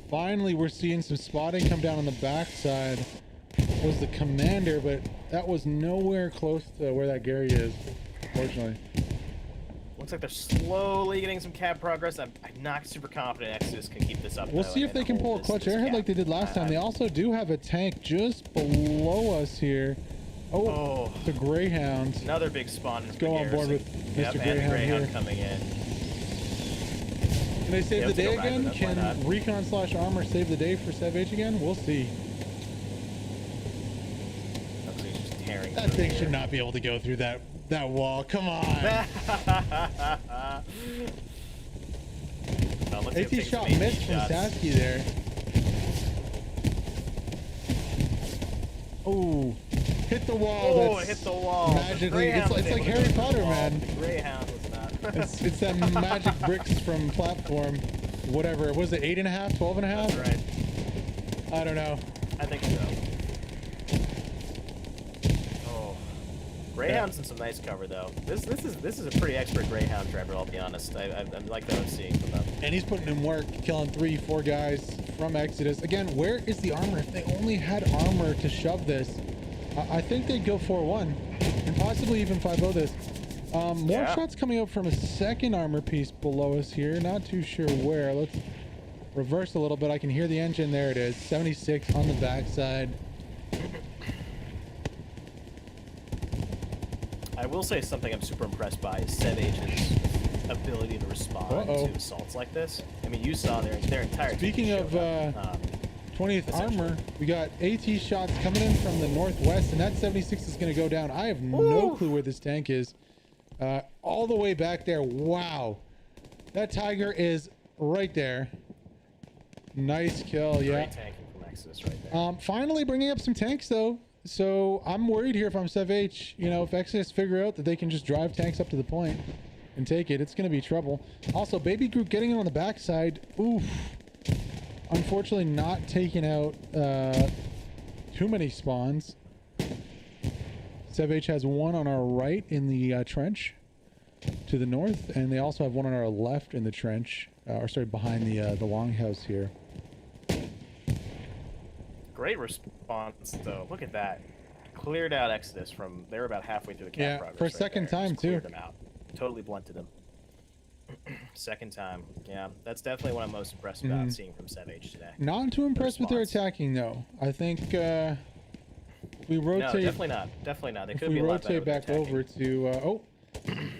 Speaker 1: Finally, we're seeing some spotting come down on the backside. Was the Commander, but that was nowhere close to where that Gary is, unfortunately.
Speaker 2: Looks like they're slowly getting some cap progress. I'm not super confident Exodus can keep this up.
Speaker 1: We'll see if they can pull a clutch airhead like they did last time. They also do have a tank just below us here. Oh, the Greyhound.
Speaker 2: Another big spawn.
Speaker 1: Let's go on board with Mr. Greyhound here.
Speaker 2: Coming in.
Speaker 1: Can they save the day again? Can recon/armor save the day for SevH again? We'll see. That thing should not be able to go through that wall. Come on. AT shot missed from Sasky there. Oh, hit the wall.
Speaker 2: Oh, it hit the wall.
Speaker 1: Magically, it's like Harry Potter, man.
Speaker 2: Greyhound was not.
Speaker 1: It's that magic bricks from platform. Whatever. Was it 8.5, 12.5?
Speaker 2: That's right.
Speaker 1: I don't know.
Speaker 2: I think so. Greyhound's in some nice cover though. This is a pretty expert Greyhound driver, I'll be honest. I like what I'm seeing from them.
Speaker 1: And he's putting in work, killing 3, 4 guys from Exodus. Again, where is the armor? If they only had armor to shove this, I think they'd go 4-1 and possibly even 5-0 this. More shots coming up from a second armor piece below us here. Not too sure where. Let's reverse a little bit. I can hear the engine. There it is. 76 on the backside.
Speaker 2: I will say something I'm super impressed by is SevH's ability to respond to assaults like this. I mean, you saw their entire.
Speaker 1: Speaking of 20th armor, we got AT shots coming in from the northwest, and that 76 is going to go down. I have no clue where this tank is. All the way back there. Wow, that Tiger is right there. Nice kill.
Speaker 2: Great tanking from Exodus right there.
Speaker 1: Finally bringing up some tanks though. So I'm worried here if I'm SevH, you know, if Exodus figure out that they can just drive tanks up to the point and take it, it's going to be trouble. Also, Baby Groot getting it on the backside. Oof. Unfortunately, not taking out too many spawns. SevH has 1 on our right in the trench to the north, and they also have 1 on our left in the trench, or sorry, behind the longhouse here.
Speaker 2: Great response, though. Look at that. Cleared out Exodus from... They were about halfway through the cap progress.
Speaker 1: For a second time, too.
Speaker 2: Cleared them out. Totally blunted them. Second time. Yeah, that's definitely what I'm most impressed about seeing from SevH today.
Speaker 1: Not too impressed with their attacking, though. I think we rotate...
Speaker 2: No, definitely not. Definitely not. They could be
Speaker 1: a lot better. We rotate back over to...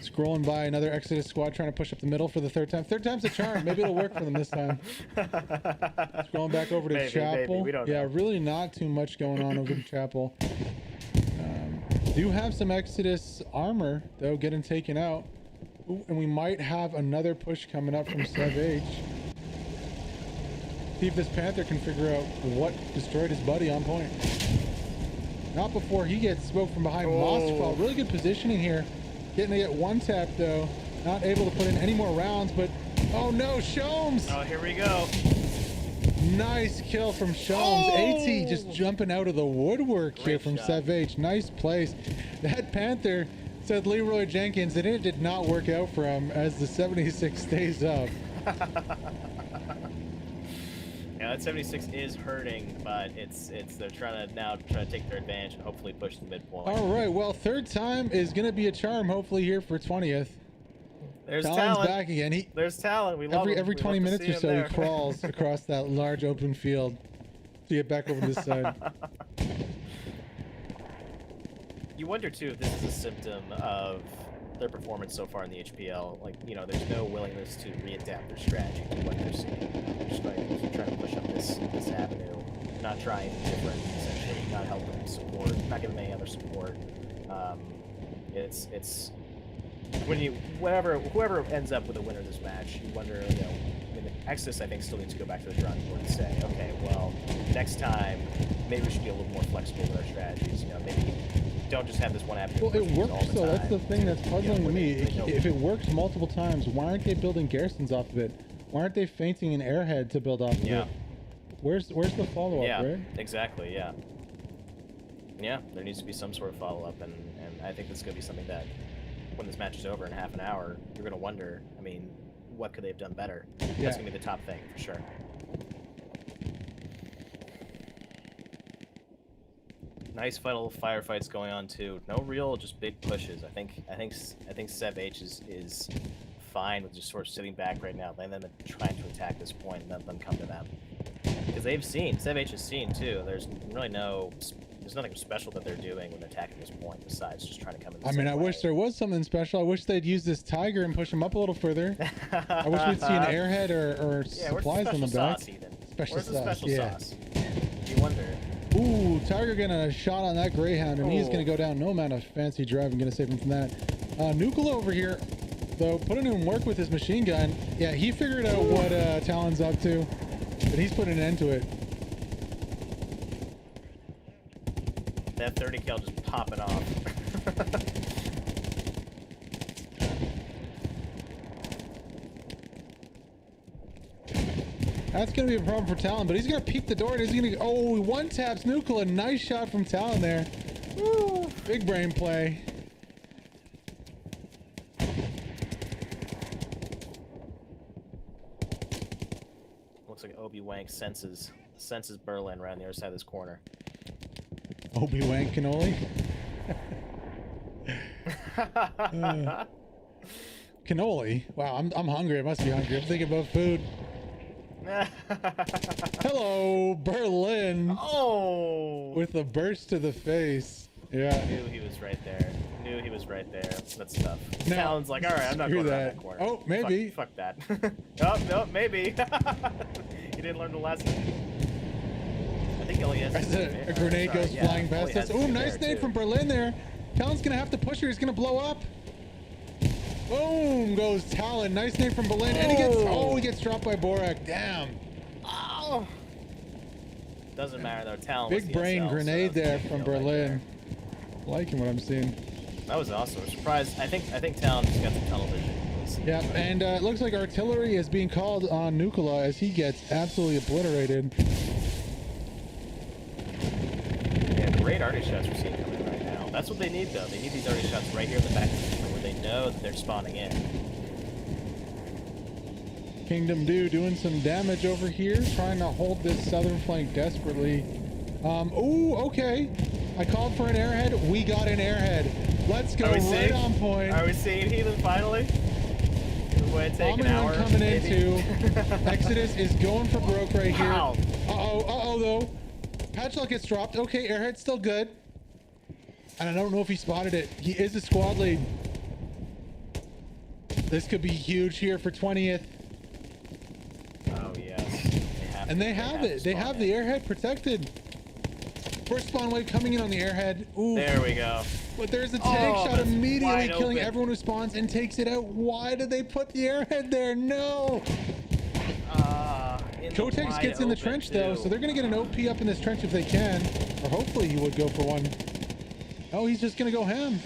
Speaker 1: scrolling by another Exodus squad trying to push up the middle for the 3rd time. 3rd time's a charm. Maybe it'll work for them this time. Scrolling back over to Chapel.
Speaker 2: We don't know.
Speaker 1: Really not too much going on over to Chapel. Do have some Exodus armor, though, getting taken out. Ooh, and we might have another push coming up from SevH. See if this Panther can figure out what destroyed his buddy on point. Not before he gets smoked from behind Mossfall. Really good positioning here. Getting to get 1 tap though. Not able to put in any more rounds, but oh no, Shomes!
Speaker 2: Oh, here we go.
Speaker 1: nice kill from Shams. AT just jumping out of the woodwork here
Speaker 2: Great
Speaker 1: from
Speaker 2: shot.
Speaker 1: Sev H. Nice place. That Panther said Leroy Jenkins, and it did not work out for him as the 76 stays up.
Speaker 2: Yeah, that 76 is hurting, but they're trying to take their advantage and hopefully push the midpoint.
Speaker 1: All right, well, third time is going to be a charm, hopefully, here for 20th.
Speaker 2: There's
Speaker 1: Talon's
Speaker 2: talent.
Speaker 1: back again.
Speaker 2: There's talent. We love him.
Speaker 1: Every
Speaker 2: We
Speaker 1: 20
Speaker 2: love to
Speaker 1: minutes
Speaker 2: see
Speaker 1: or
Speaker 2: him
Speaker 1: so,
Speaker 2: there.
Speaker 1: he crawls across that large open field to get back over this side.
Speaker 2: You wonder too if this is a symptom of their performance so far in the HPL. Like, you know, there's no willingness to readapt their strategy to what they're seeing. They're just going to keep trying to push up this avenue, not trying different, essentially, not helping support, not giving any other support. It's when whoever ends up with a winner of this match, you wonder, you know, I mean, Exodus, I think, still needs to go back to the drawing board and say, okay, well, next time, maybe we should be a little more flexible with our strategies. You know, maybe don't just have this one avenue.
Speaker 1: Well, it
Speaker 2: all
Speaker 1: works,
Speaker 2: the
Speaker 1: though. That's
Speaker 2: time.
Speaker 1: the thing that's puzzling to me.
Speaker 2: they know-
Speaker 1: If it works multiple times, why aren't they building garrisons off of it? Why aren't they feinting an airhead to build off of
Speaker 2: Yeah.
Speaker 1: it? Where's the follow-up,
Speaker 2: Yeah,
Speaker 1: right?
Speaker 2: exactly. Yeah, yeah. There needs to be some sort of follow-up, and I think this is gonna be something that, when this match is over in half an hour, you're gonna wonder. I mean, what could they have done better?
Speaker 1: Yeah.
Speaker 2: That's gonna be the top thing for sure. Nice firefights going on too. No real, just big pushes. I think Sev H is fine with just sort of sitting back right now, letting them trying to attack this point and let them come to them. Because Sev H has seen too. There's really there's nothing special that they're doing when attacking this point besides just trying to come in. The
Speaker 1: I mean,
Speaker 2: same
Speaker 1: I
Speaker 2: way.
Speaker 1: wish there was something special. I wish they'd use this tiger and push him up a little further. I wish we'd see an airhead or
Speaker 2: Yeah,
Speaker 1: supplies on the back.
Speaker 2: sauce, Ethan?
Speaker 1: Special
Speaker 2: Where's the
Speaker 1: sauce,
Speaker 2: special
Speaker 1: yeah.
Speaker 2: sauce? You wonder.
Speaker 1: Ooh, Tiger getting a shot on that Greyhound, and he's
Speaker 2: Oh.
Speaker 1: going to go down. No amount of fancy driving going to save him from that. Nuclear over here, though, putting in work with his machine gun. Yeah, he figured out what Talon's up to, but he's putting an end to it.
Speaker 2: That 30 cal just popping off.
Speaker 1: That's going to be a problem for Talon, but he's going to peek the door, and he's going to... Oh, he one-taps Nuclear. Nice shot from Talon there. Woo, big brain play.
Speaker 2: Looks like Obi-Wank senses Berlin right on the other side of this corner.
Speaker 1: Obi-Wan cannoli. Cannoli? Wow, I'm hungry. I must be hungry. I'm thinking about food. Hello, Berlin.
Speaker 2: Oh!
Speaker 1: With a burst to the face. Yeah.
Speaker 2: Knew he was right there. Knew he was right there. That's tough.
Speaker 1: No,
Speaker 2: Talon's like, all right, I'm not
Speaker 1: screw
Speaker 2: going around
Speaker 1: that.
Speaker 2: that corner.
Speaker 1: Oh, maybe.
Speaker 2: Fuck that. Oh, no, maybe. He didn't learn the lesson. I think all he has to
Speaker 1: As
Speaker 2: do
Speaker 1: a grenade goes flying past us. Ooh, nice nade from Berlin there. Talon's gonna have to push her. He's gonna blow up. Boom goes Talon. Nice nade from Berlin. And he gets dropped by Borak. Damn.
Speaker 2: Oh! Doesn't matter though. Talon was
Speaker 1: Big
Speaker 2: the
Speaker 1: brain
Speaker 2: SL,
Speaker 1: grenade
Speaker 2: so
Speaker 1: there
Speaker 2: that's
Speaker 1: from
Speaker 2: a kill right
Speaker 1: Berlin. Liking what I'm seeing.
Speaker 2: there. That was awesome. I'm surprised. I think Talon just got some tunnel vision.
Speaker 1: Yeah, and it looks like artillery is being called on Nuclear as he gets absolutely obliterated.
Speaker 2: Yeah, great arty shots we're seeing coming right now. That's what they need though. They need these arty shots right here in the back of the where they know that they're spawning in.
Speaker 1: Kingdom Dew doing some damage over here, trying to hold this southern flank desperately. Ooh, okay. I called for an airhead. We got an airhead. Let's go right on point.
Speaker 2: Are we seeing Heathen finally? Would it take an hour?
Speaker 1: Coming in
Speaker 2: maybe?
Speaker 1: too. Exodus is going for broke right here.
Speaker 2: Wow.
Speaker 1: Uh-oh though. Patchlock gets dropped. Okay, airhead's still good. And I don't know if he spotted it. He is a squad lead. This could be huge here for 20th.
Speaker 2: Oh yes.
Speaker 1: They have it. They have the airhead protected. First spawn wave coming in on the airhead. Ooh.
Speaker 2: There we go.
Speaker 1: But there's a tank shot
Speaker 2: that's
Speaker 1: immediately
Speaker 2: wide
Speaker 1: killing
Speaker 2: open.
Speaker 1: everyone who spawns and takes it out. Why did they put the airhead there? No. Kotex gets in the trench though, so they're gonna get an OP up in this trench if they can. Or hopefully he would go for one. Oh, he's just gonna go ham.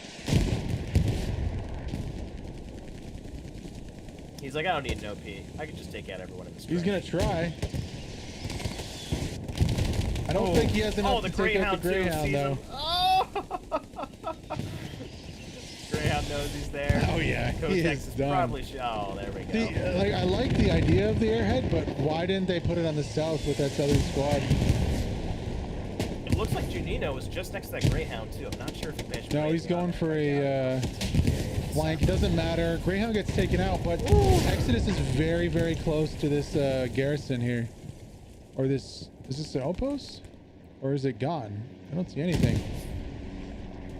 Speaker 2: He's like, I don't need an OP. I can just take out everyone in this.
Speaker 1: He's gonna try. I don't think he has enough
Speaker 2: the
Speaker 1: to take out the Greyhound, though.
Speaker 2: Oh! Greyhound knows he's there.
Speaker 1: Oh, yeah, he is done.
Speaker 2: Probably oh, there we go.
Speaker 1: Like, I like the idea of the airhead, but why didn't they put it on the south with that southern squad?
Speaker 2: It looks like Junino was just next to that Greyhound, too. I'm not sure if he managed to.
Speaker 1: No, he's going for a flank. It doesn't matter. Greyhound gets taken out, but Exodus is very, very close to this Garrison here. Or this... Is this an outpost? Or is it gone? I don't see anything.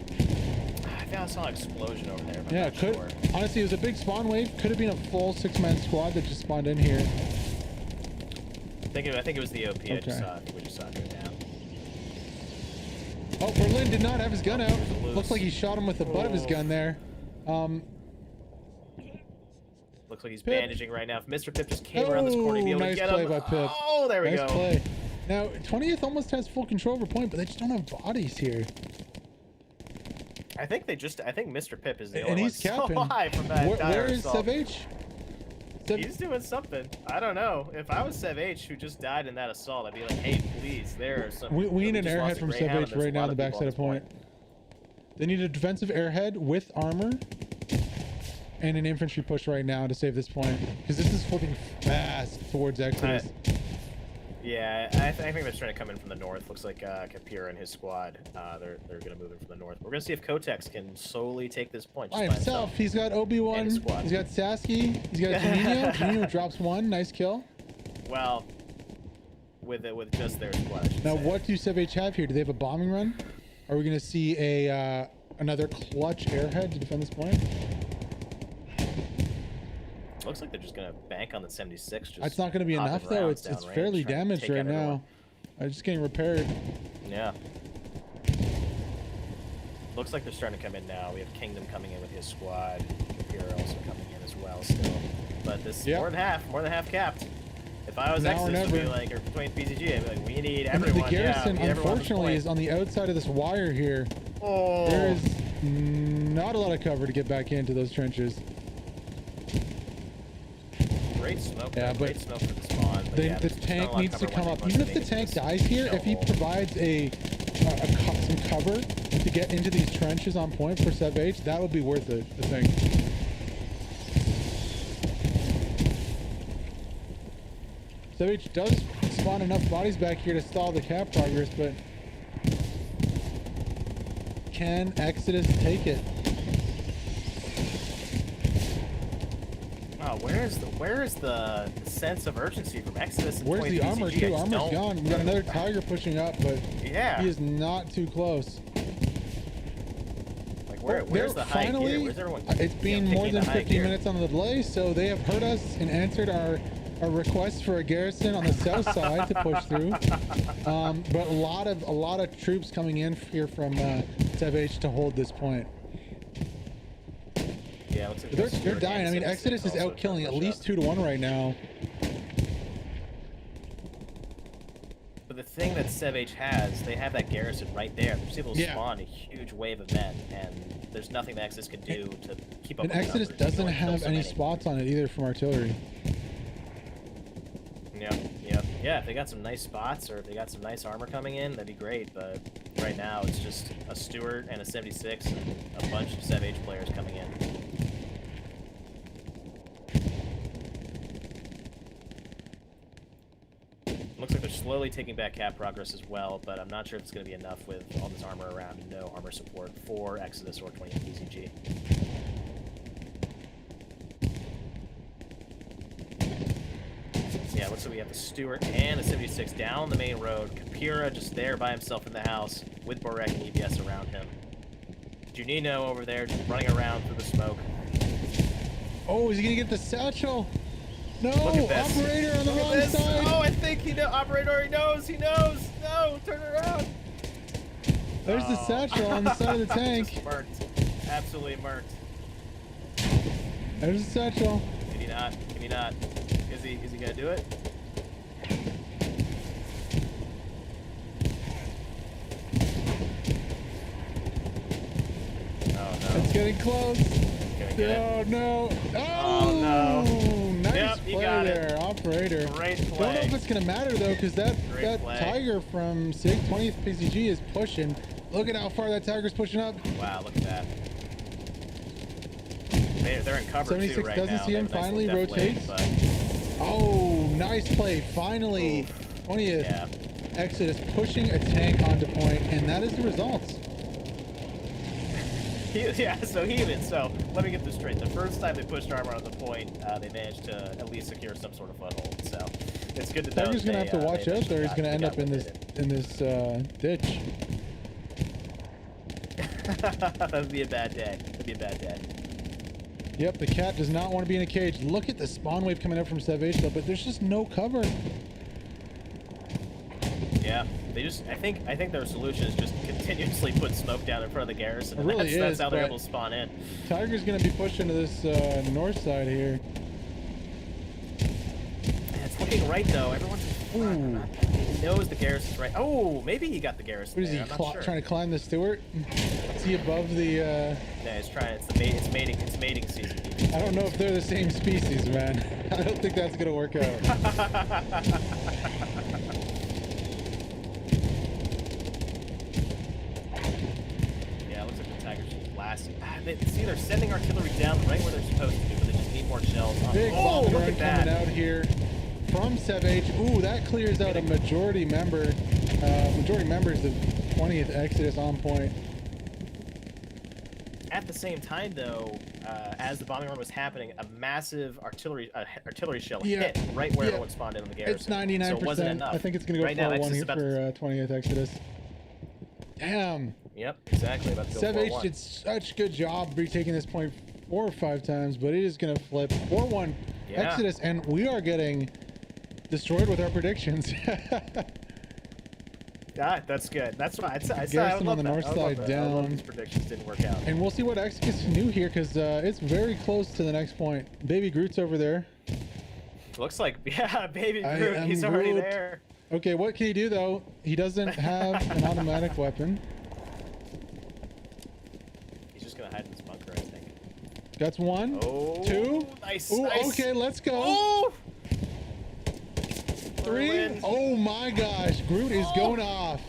Speaker 2: I think I saw an explosion over there, but
Speaker 1: yeah,
Speaker 2: I'm not sure.
Speaker 1: Honestly, it was a big spawn wave. Could have been a full 6-man squad that just spawned in here.
Speaker 2: I think it was the OP. Okay. I think we just saw it go down.
Speaker 1: Oh, Berlin did not have his gun out. Looks like he shot him with the butt of his gun there.
Speaker 2: Looks like he's bandaging right now. If Mr. Pip just came around this corner, he'd be able to get him.
Speaker 1: Nice play by Pip.
Speaker 2: Oh, there we go.
Speaker 1: Nice play. Now, 20th almost has full control over point, but they just don't have bodies here.
Speaker 2: I think Mr. Pip is the
Speaker 1: and
Speaker 2: only
Speaker 1: he's
Speaker 2: one
Speaker 1: capping.
Speaker 2: So high from that
Speaker 1: Where is
Speaker 2: assault.
Speaker 1: Sev H?
Speaker 2: He's doing something. I don't know. If I was Sev H who just died in that assault, I'd be like, hey, please, there are some...
Speaker 1: We need an airhead from Sev H right now on the backside of point. They need a defensive airhead with armor and an infantry push right now to save this point, because this is flipping fast towards Exodus.
Speaker 2: Yeah, I think they're trying to come in from the north. Looks like Kapira and his squad, they're going to move in from the north. We're going to see if Kotex can solely take this point.
Speaker 1: By himself. He's got Obi-Wan, he's got Sasky, he's got Janino. Janino drops one, nice kill.
Speaker 2: Well, with just their squad.
Speaker 1: Now, what do Sev H have here? Do they have a bombing run? Are we going to see a another clutch airhead to defend this point?
Speaker 2: Looks like they're just gonna bank on the 76.
Speaker 1: It's not gonna be enough though. It's fairly damaged right now. It's just getting repaired.
Speaker 2: Yeah. Looks like they're starting to come in now. We have Kingdom coming in with his squad. Kapira also coming in as well still. But this is more than half capped. If I was Exodus, I'd be like, or 20THPZG, I'd be like, we need everyone.
Speaker 1: The Garrison,
Speaker 2: yeah,
Speaker 1: unfortunately, is on the outside of this wire here.
Speaker 2: Oh.
Speaker 1: There is not a lot of cover to get back into those trenches.
Speaker 2: Great smoke.
Speaker 1: Yeah, but
Speaker 2: great smoke for the spawn. But
Speaker 1: the tank needs to come up. Even if the tank dies here, if he provides some cover to get into these trenches on point for Sev H, that would be worth it, I think. Sev H does spawn enough bodies back here to stall the cap progress, but can Exodus take it?
Speaker 2: Oh, where is the sense of urgency from Exodus?
Speaker 1: Where's the armor too? Armor's gone. We got another Tiger pushing up, but
Speaker 2: yeah,
Speaker 1: he is not too close.
Speaker 2: Like where's the high gear? Where's everyone?
Speaker 1: It's been more than 15 minutes on the delay, so they have heard us and answered our request for a Garrison on the south side to push through. But a lot of troops coming in here from Sev H to hold this point.
Speaker 2: Yeah, looks like
Speaker 1: they're dying. I mean, Exodus is out killing at least 2-1 right now.
Speaker 2: But the thing that Sev H has, they have that Garrison right there. They're just able to spawn a huge wave of men, and there's nothing that Exodus can do to keep up.
Speaker 1: And
Speaker 2: with
Speaker 1: Exodus
Speaker 2: numbers.
Speaker 1: doesn't have any spots on it either from artillery.
Speaker 2: Yeah, if they got some nice spots or if they got some nice armor coming in, that'd be great, but right now it's just a Stuart and a 76 and a bunch of Sev H players coming in. Looks like they're slowly taking back cap progress as well, but I'm not sure if it's going to be enough with all this armor around and no armor support for Exodus or 20THPZG. Yeah, looks like we have the Stuart and the 76 down the main road. Kapira just there by himself in the house with Borek and EBS around him. Junino over there just running around through the smoke.
Speaker 1: Oh, is he gonna get the satchel? No, operator on the wrong side.
Speaker 2: Oh, I think he knows. Operator already knows. He knows. No, turn around.
Speaker 1: There's the satchel on the side of the tank.
Speaker 2: Just murked. Absolutely murked.
Speaker 1: There's the satchel.
Speaker 2: Can he not? Can he not? Is he gonna do it?
Speaker 1: Oh no. It's getting close.
Speaker 2: Oh
Speaker 1: no.
Speaker 2: Oh no.
Speaker 1: Nice Nice
Speaker 2: you
Speaker 1: play
Speaker 2: got
Speaker 1: there,
Speaker 2: it.
Speaker 1: operator.
Speaker 2: Great
Speaker 1: Don't know if
Speaker 2: play.
Speaker 1: it's gonna matter though, because that
Speaker 2: play.
Speaker 1: Tiger from SIG 20th PZG is pushing. Look at how far that Tiger's pushing up.
Speaker 2: Wow, look at that. They're in cover
Speaker 1: 76
Speaker 2: too right
Speaker 1: doesn't
Speaker 2: now.
Speaker 1: see him,
Speaker 2: They have a
Speaker 1: finally
Speaker 2: nice little def
Speaker 1: rotates.
Speaker 2: lane,
Speaker 1: Oh, nice play. Finally, 20th
Speaker 2: yeah.
Speaker 1: Exodus pushing a tank onto point, and that is the results.
Speaker 2: So let me get this straight. The first time they pushed armor on the point, they managed to at least secure some sort of foothold. So it's good to know.
Speaker 1: Tiger's gonna have to watch out there. He's gonna end up in this ditch.
Speaker 2: That'd be a bad day. That'd be a bad day.
Speaker 1: Yep, the cat does not want to be in a cage. Look at the spawn wave coming up from Savage though, but there's just no cover.
Speaker 2: Yeah, I think their solution is just continuously put smoke down in front of the Garrison.
Speaker 1: It really
Speaker 2: That's
Speaker 1: is,
Speaker 2: how they're
Speaker 1: but
Speaker 2: able to spawn in.
Speaker 1: Tiger's gonna be pushed into this north side here.
Speaker 2: Yeah, it's looking right though. Everyone's he knows the Garrison's right. Oh, maybe he got the Garrison.
Speaker 1: What is he
Speaker 2: I'm not sure.
Speaker 1: trying to climb the Stewart? Is he above the?
Speaker 2: Yeah, he's trying. It's mating season.
Speaker 1: I don't know if they're the same species, man. I don't think that's gonna work out.
Speaker 2: Yeah, it looks like the Tigers just blasting. See, they're sending artillery down right where they're supposed to, but they just need more shells.
Speaker 1: Big
Speaker 2: Oh,
Speaker 1: bomb
Speaker 2: look
Speaker 1: run
Speaker 2: at that!
Speaker 1: coming out here from Savage. Ooh, that clears out a majority member. Majority members of 20th Exodus on point.
Speaker 2: At the same time, though, as the bombing run was happening, a massive artillery shell hit right where everyone spawned in on the Garrison.
Speaker 1: It's 99%.
Speaker 2: So it wasn't enough.
Speaker 1: I think it's going to go
Speaker 2: right now,
Speaker 1: 4-1 here
Speaker 2: about
Speaker 1: for 20th Exodus. Damn.
Speaker 2: Yep, exactly. About to go
Speaker 1: Savage
Speaker 2: 4-1.
Speaker 1: did such a good job retaking this point 4 or 5 times, but it is going to flip 4-1 Exodus, and we are getting destroyed with our predictions.
Speaker 2: Ah, that's good. That's why I
Speaker 1: Garrison
Speaker 2: love
Speaker 1: on the north side down.
Speaker 2: These predictions didn't work out.
Speaker 1: And we'll see what Exodus can do here, because it's very close to the next point. Baby Groot's over there.
Speaker 2: Looks like, yeah, Baby Groot, he's already there.
Speaker 1: Okay, what can he do though? He doesn't have an automatic weapon.
Speaker 2: He's just gonna hide in this bunker, I think.
Speaker 1: That's 1,
Speaker 2: Oh,
Speaker 1: 2.
Speaker 2: nice.
Speaker 1: Oh,
Speaker 2: nice.
Speaker 1: okay, let's go.
Speaker 2: Oh!
Speaker 1: 3. Oh my gosh, Groot is going off.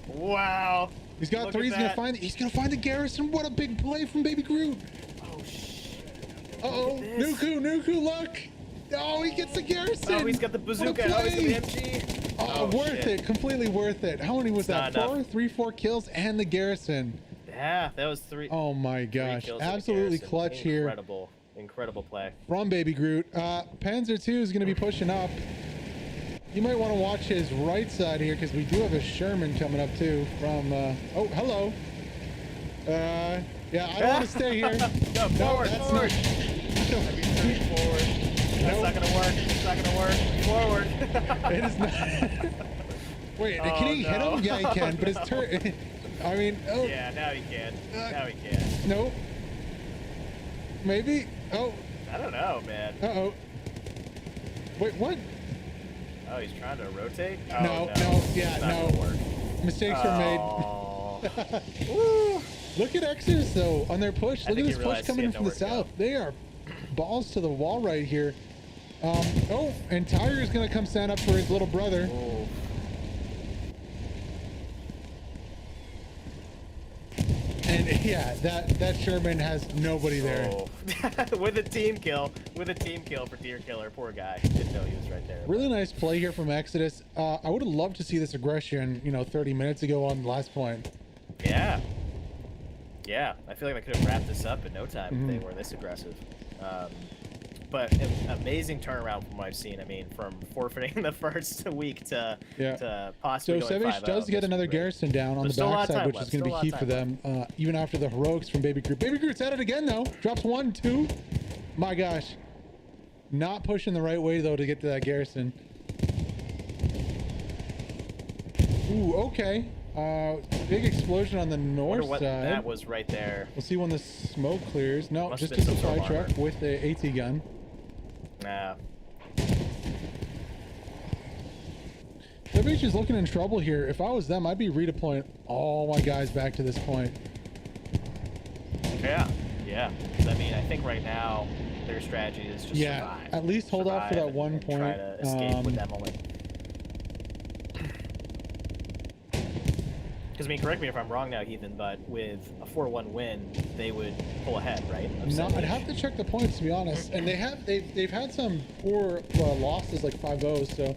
Speaker 2: Wow.
Speaker 1: He's got 3. He's gonna find the Garrison. What a big play from Baby Groot.
Speaker 2: Oh shit.
Speaker 1: Uh-oh, Nuku, look. Oh, he gets the Garrison.
Speaker 2: Oh, he's got the bazooka. Oh, he's got the MG.
Speaker 1: Oh, worth it. Completely worth it. How many was that? 4 kills and the Garrison.
Speaker 2: Yeah, that was 3.
Speaker 1: Oh my gosh, absolutely clutch here.
Speaker 2: Incredible play
Speaker 1: from Baby Groot. Panzer 2 is going to be pushing up. You might want to watch his right side here, because we do have a Sherman coming up too from oh, hello. Yeah, I don't want to stay here.
Speaker 2: No, forward.
Speaker 1: Not...
Speaker 2: forward. That's not gonna work. It's not gonna work. Forward.
Speaker 1: It is not. Wait, can he hit him? Yeah, he can, but his turret. I mean, oh.
Speaker 2: Yeah, now he can. Now he can.
Speaker 1: Nope. Maybe. Oh.
Speaker 2: I don't know, man.
Speaker 1: Uh-oh. Wait, what?
Speaker 2: Oh, he's trying to rotate? Oh,
Speaker 1: No, yeah, no. Mistakes were made. Woo! Look at Exodus though on their push. Look at this push coming in from the south. They are balls to the wall right here. Oh, and Tiger's gonna come stand up for his little brother.
Speaker 2: Ooh.
Speaker 1: And yeah, that Sherman has nobody there.
Speaker 2: Oh. with a team kill for Deer Killer. Poor guy. Didn't know he was right there.
Speaker 1: Really nice play here from Exodus. I would have loved to see this aggression, 30 minutes ago on the last point.
Speaker 2: Yeah. Yeah, I feel like they could have wrapped this up in no time if they were this aggressive. But an amazing turnaround from what I've seen. I mean, from forfeiting the first week to possibly
Speaker 1: so
Speaker 2: going 5-0.
Speaker 1: Savage does get another Garrison down on the backside, which is going to be key for them, even after the heroics from Baby Groot. Baby Groot's at it again, though. Drops 1, 2. My gosh. Not pushing the right way, though, to get to that Garrison. Ooh, okay. Big explosion on the north
Speaker 2: what
Speaker 1: side.
Speaker 2: That was right there.
Speaker 1: We'll see when the smoke clears. No,
Speaker 2: Must
Speaker 1: just
Speaker 2: have
Speaker 1: a
Speaker 2: been
Speaker 1: supply
Speaker 2: some
Speaker 1: truck
Speaker 2: armor.
Speaker 1: with the AT gun.
Speaker 2: Nah.
Speaker 1: Savage is looking in trouble here. If I was them, I'd be redeploying all my guys back to this point.
Speaker 2: Yeah. Yeah. I mean, I think right now their strategy is just
Speaker 1: Yeah,
Speaker 2: survive.
Speaker 1: at least hold off for that
Speaker 2: Survive
Speaker 1: one
Speaker 2: and
Speaker 1: point.
Speaker 2: try to escape with them only. Because I mean, correct me if I'm wrong now, Heathen, but with a 4-1 win, they would pull ahead, right?
Speaker 1: No, I'd have to check the points to be honest. And they've had some poor losses like 5-0. So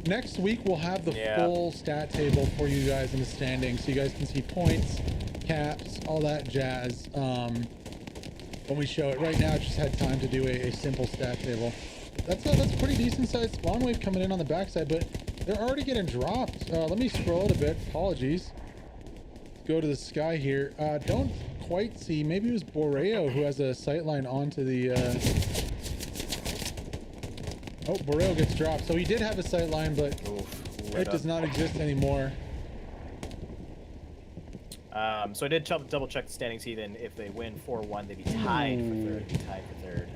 Speaker 1: next week we'll have the full stat table for you guys in the standings, so you guys can see points, caps, all that jazz. When we show it right now, I just had time to do a simple stat table. That's a pretty decent sized spawn wave coming in on the backside, but they're already getting dropped. Let me scroll it a bit. Apologies. Go to the sky here. Don't quite see. Maybe it was Boreo who has a sightline onto the. Oh, Boreo gets dropped. So he did have a sightline, but it does not exist anymore.
Speaker 2: So I did double check the standings. Even if they win 4-1, they'd be tied for third.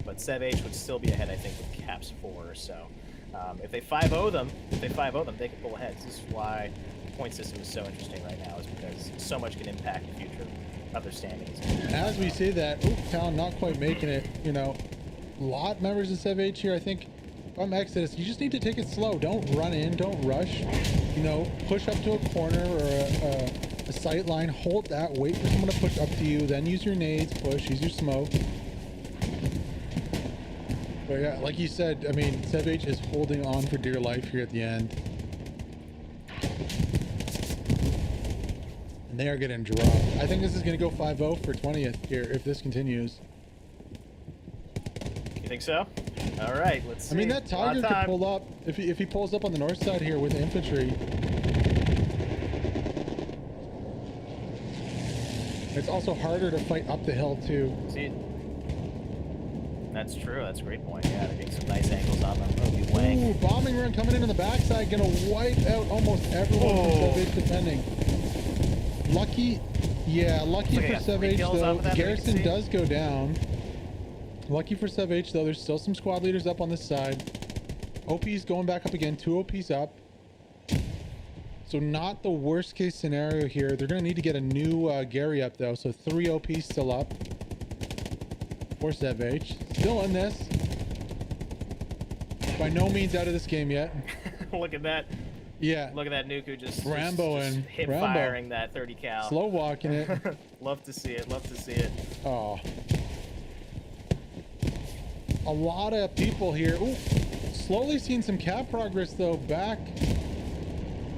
Speaker 2: But Sev H would still be ahead, I think, with Caps 4. So if they 5-0 them, they can pull ahead. This is why the point system is so interesting right now, is because so much can impact the future of their standings.
Speaker 1: As we see that, Town not quite making it. You know, a lot members of Sev H here. I think if I'm Exodus, you just need to take it slow. Don't run in. Don't rush. You know, push up to a corner or a sight line, hold that, wait for someone to push up to you, then use your nades, push, use your smoke. But yeah, like you said, I mean, Sev H is holding on for dear life here at the end. And they are getting dropped. I think this is going to go 5-0 for 20th here if this continues.
Speaker 2: You think so? All right, let's see.
Speaker 1: I mean, that Tiger could pull up, if he pulls up on the north side here with infantry. It's also harder to fight up the hill too.
Speaker 2: See, that's true. That's a great point. Yeah, they're getting some nice angles on them. Ooh,
Speaker 1: bombing run coming in on the backside, gonna wipe out almost everyone from Sev H defending. Lucky for Sev H though. Garrison does go down. Lucky for Sev H though, there's still some squad leaders up on this side. OP's going back up again, 2 OP's up. So not the worst case scenario here. They're going to need to get a new Gary up though. So 3 OPs still up for Sev H. Still in this. By no means out of this game yet.
Speaker 2: Look at that.
Speaker 1: Yeah.
Speaker 2: Look at that Nuku just hip
Speaker 1: Rambo
Speaker 2: firing that 30 cal.
Speaker 1: Slow walking it.
Speaker 2: Love to see it. Love to see it.
Speaker 1: Oh. A lot of people here. Ooh. Slowly seeing some cap progress though back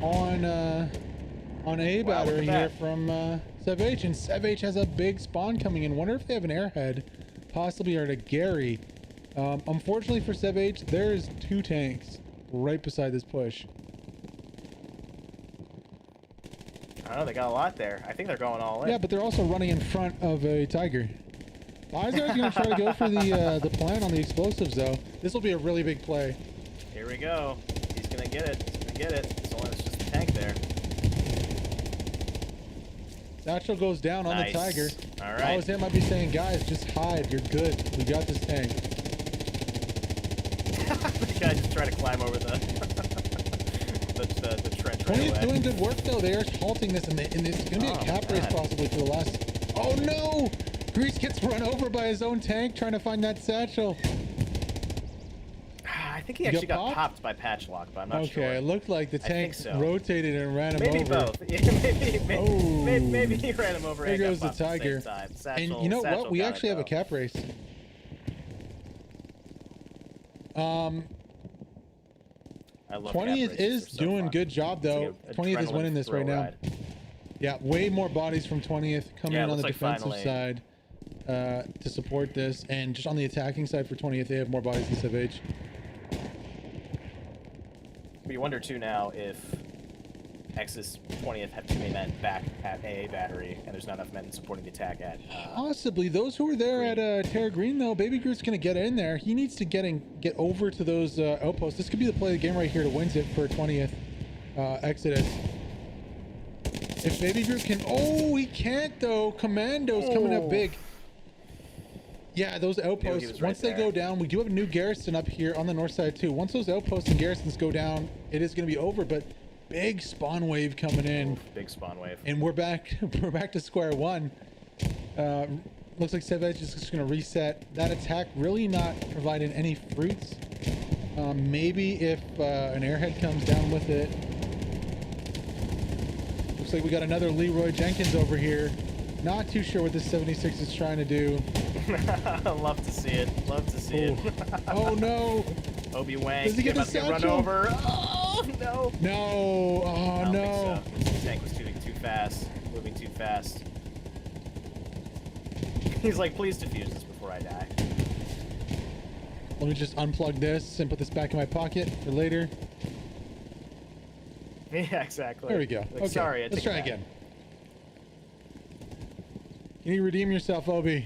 Speaker 1: on A battery here from Sev H, and Sev H has a big spawn coming in. Wonder if they have an airhead, possibly, or a Gary. Unfortunately for Sev H, there's 2 tanks right beside this push.
Speaker 2: I don't know, they got a lot there. I think they're going all in.
Speaker 1: Yeah, but they're also running in front of a Tiger. Izar's gonna try to go for the plan on the explosives though. This will be a really big play.
Speaker 2: Here we go. He's gonna get it. He's gonna get it. So it's just a tank there.
Speaker 1: Satchel goes down on the Tiger.
Speaker 2: All right.
Speaker 1: I was him. I'd be saying, guys, just hide. You're good. We got this tank.
Speaker 2: The guy just tried to climb over the trench.
Speaker 1: 20th doing good work though. They are halting this, and it's gonna be a cap race possibly for the last. Oh no! Grease gets run over by his own tank trying to find that satchel.
Speaker 2: I think he actually got popped by Patchlock, but I'm not sure.
Speaker 1: Okay, it looked like the tank rotated and ran him
Speaker 2: maybe
Speaker 1: over.
Speaker 2: Both. Yeah, maybe he ran him over.
Speaker 1: There goes the Tiger. And you know what? We actually have a cap race. 20th is doing good job though. 20th is winning this right now. Yeah, way more bodies from 20th coming in on the defensive side to support this, and just on the attacking side for 20th, they have more bodies than Sev H.
Speaker 2: We wonder too now if Exodus 20th have too many men back at AA battery, and there's not enough men supporting the attack at.
Speaker 1: Possibly those who were there at Terra Green though. Baby Groot's gonna get in there. He needs to get over to those outposts. This could be the play of the game right here to win it for 20th Exodus. If Baby Groot can, he can't though. Commando's coming up big. Yeah, those outposts, once they go down, we do have a new Garrison up here on the north side too. Once those outposts and Garrisons go down, it is going to be over, but big spawn wave coming in.
Speaker 2: Big spawn wave.
Speaker 1: And we're back to square one. Looks like Savage is just going to reset. That attack really not providing any fruits. Maybe if an airhead comes down with it. Looks like we got another Leroy Jenkins over here. Not too sure what this 76 is trying to do.
Speaker 2: Love to see it. Love to see it.
Speaker 1: Oh no!
Speaker 2: Obi Wang.
Speaker 1: Does he get the
Speaker 2: about to get run
Speaker 1: satchel?
Speaker 2: over? Oh no!
Speaker 1: No! Oh
Speaker 2: I don't
Speaker 1: no!
Speaker 2: think so. The tank was too fast. Moving too fast. He's like, please defuse this before I die.
Speaker 1: Let me just unplug this and put this back in my pocket for later.
Speaker 2: Yeah, exactly.
Speaker 1: There we go.
Speaker 2: Like,
Speaker 1: Okay,
Speaker 2: sorry,
Speaker 1: let's try again. Can you redeem yourself, Obi?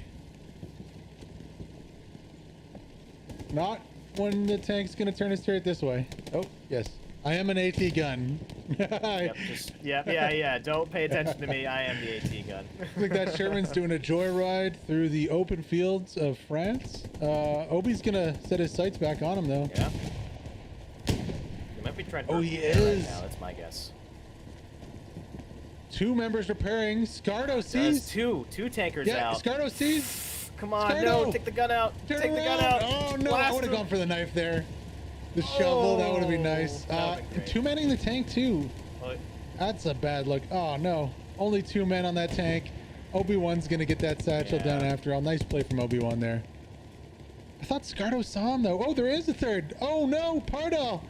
Speaker 1: Not when the tank's gonna turn his turret this way. Oh, yes. I am an AT gun.
Speaker 2: Yep, yeah. Don't pay attention to me. I am the AT gun.
Speaker 1: Looks like that Sherman's doing a joyride through the open fields of France. Obi's gonna set his sights back on him, though.
Speaker 2: Yeah. He might be trying to.
Speaker 1: Oh, he
Speaker 2: repair
Speaker 1: is.
Speaker 2: Right now. That's my guess.
Speaker 1: 2 members repairing. Scardo
Speaker 2: There's
Speaker 1: sees.
Speaker 2: two tankers
Speaker 1: Yeah,
Speaker 2: out.
Speaker 1: Scardo sees.
Speaker 2: Come on,
Speaker 1: Scardo.
Speaker 2: no, take the gun out.
Speaker 1: Turn
Speaker 2: Take the gun
Speaker 1: around.
Speaker 2: out.
Speaker 1: Oh no, I
Speaker 2: Blast
Speaker 1: would have
Speaker 2: him.
Speaker 1: gone for the knife there. The shovel, that would have been nice.
Speaker 2: That would've been great.
Speaker 1: 2-manning the tank too.
Speaker 2: Oh,
Speaker 1: That's a bad look. Oh no, only 2 men on that tank. Obi-Wan's gonna get that satchel
Speaker 2: Yeah.
Speaker 1: down after all. Nice play from Obi-Wan there. I thought Scardo saw him though. Oh, there is a third. Oh no, Pardo.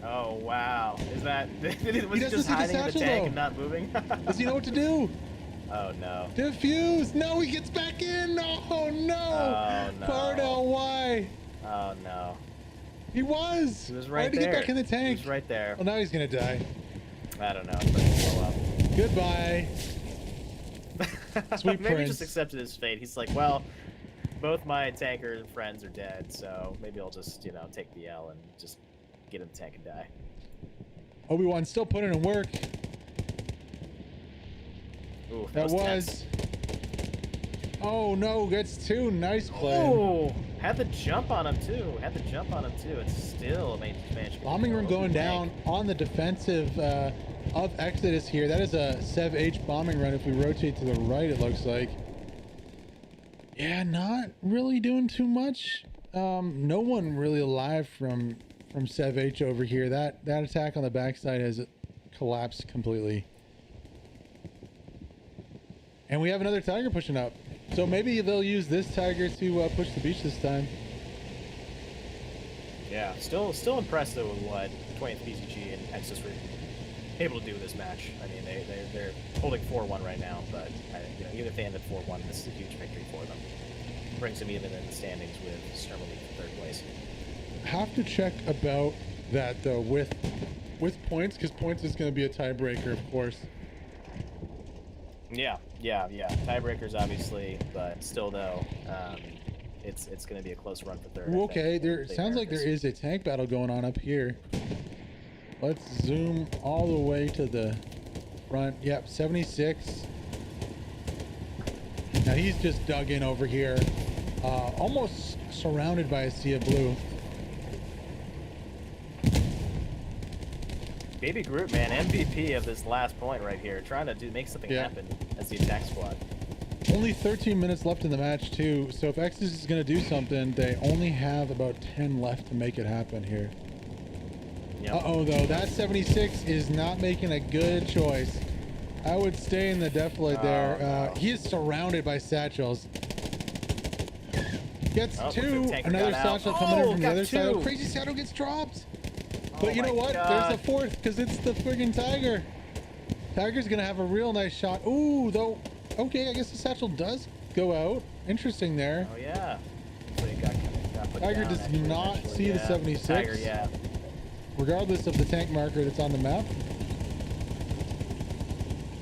Speaker 2: oh wow. Is that was he
Speaker 1: doesn't
Speaker 2: just
Speaker 1: see the
Speaker 2: hiding in the
Speaker 1: satchel,
Speaker 2: tank
Speaker 1: though.
Speaker 2: and not moving?
Speaker 1: Does he know what to do?
Speaker 2: Oh no.
Speaker 1: Diffuse. No, he gets back in. Oh no.
Speaker 2: Oh, no.
Speaker 1: Pardo, why?
Speaker 2: Oh no.
Speaker 1: He was.
Speaker 2: He was
Speaker 1: Why
Speaker 2: right
Speaker 1: did he
Speaker 2: there.
Speaker 1: get back in the tank?
Speaker 2: He was right there.
Speaker 1: Well, now he's gonna die.
Speaker 2: I don't know. It's gonna blow up.
Speaker 1: Goodbye. Sweet
Speaker 2: Maybe he
Speaker 1: prince.
Speaker 2: just accepted his fate. He's like, well, both my tanker friends are dead, so maybe I'll just, take the L and just get in the tank and die.
Speaker 1: Obi-Wan still putting in work.
Speaker 2: Ooh,
Speaker 1: That was.
Speaker 2: tense.
Speaker 1: Oh no, gets 2. Nice play.
Speaker 2: Oh, had the jump on him too. It's still managed.
Speaker 1: Bombing room going down on the defensive of Exodus here. That is a Sev H bombing run if we rotate to the right, it looks like. Yeah, not really doing too much. No one really alive from Sev H over here. That attack on the backside has collapsed completely. And we have another Tiger pushing up. So maybe they'll use this Tiger to push the beach this time.
Speaker 2: Yeah, still impressed though with what 20THPZG and Exodus were able to do this match. I mean, they're holding 4-1 right now, but even if they end at 4-1, this is a huge victory for them. Brings them even in the standings with STURM Elite for 3rd place.
Speaker 1: Have to check about that though with points, because points is going to be a tiebreaker, of course.
Speaker 2: Yeah. Tiebreakers obviously, but still though, it's going to be a close run for 3rd.
Speaker 1: Okay, there sounds like there is a tank battle going on up here. Let's zoom all the way to the front. Yep, 76. Now he's just dug in over here, almost surrounded by a sea of blue.
Speaker 2: Baby Groot, man, MVP of this last point right here, trying to make something happen as the attack squad.
Speaker 1: Only 13 minutes left in the match too, so if Exodus is going to do something, they only have about 10 left to make it happen here.
Speaker 2: Yep.
Speaker 1: Uh-oh though, that 76 is not making a good choice. I would stay in the deflate there.
Speaker 2: No.
Speaker 1: He is surrounded by satchels. Gets 2, another satchel coming in from the other side. Oh, crazy satchel gets dropped. But you know what?
Speaker 2: God.
Speaker 1: There's a 4th, because it's the friggin' Tiger. Tiger's gonna have a real nice shot. Ooh, though. Okay, I guess the satchel does go out. Interesting there.
Speaker 2: Oh yeah. So he got put
Speaker 1: Tiger
Speaker 2: down,
Speaker 1: does
Speaker 2: actually,
Speaker 1: not
Speaker 2: eventually.
Speaker 1: see the
Speaker 2: Yeah.
Speaker 1: 76.
Speaker 2: Tiger, yeah.
Speaker 1: Regardless of the tank marker that's on the map.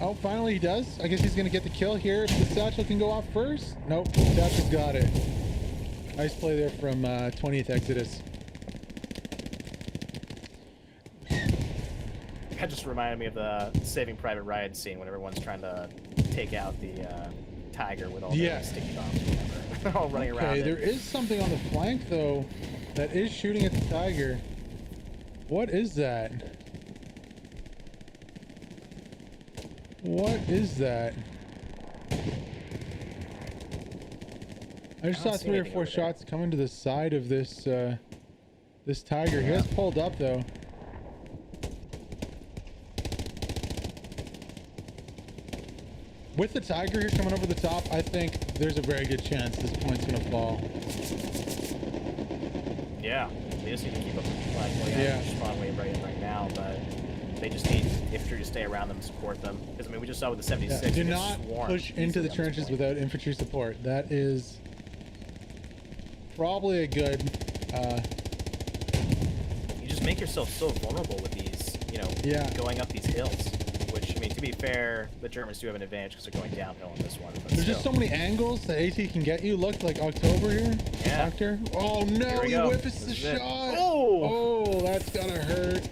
Speaker 1: Oh, finally he does. I guess he's gonna get the kill here. If the satchel can go off first. Nope, satchel's got it. Nice play there from 20th Exodus.
Speaker 2: That just reminded me of the Saving Private Ryan scene when everyone's trying to take out the Tiger with all the sticky bombs or whatever. All running around.
Speaker 1: Okay, there is something on the flank though that is shooting at the Tiger. What is that? What is that? I just saw 3 or 4 shots coming to the side of this this Tiger. He has pulled up though. With the Tiger here coming over the top, I think there's a very good chance this point's gonna fall.
Speaker 2: Yeah, they just need to keep up the flag. Well, yeah, spawn wave right now, but they just need infantry to stay around them and support them. Because I mean, we just saw with the 76.
Speaker 1: Yeah, do not push into the trenches without infantry support. That is probably a good.
Speaker 2: You just make yourself so vulnerable with these, you know, going up these hills. Which, I mean, to be fair, the Germans do have an advantage because they're going downhill on this one. But
Speaker 1: there's just so many angles that AT can get you. Look, like October here.
Speaker 2: Yeah.
Speaker 1: Doctor. Oh no, he whips the shot. Oh, that's gonna hurt.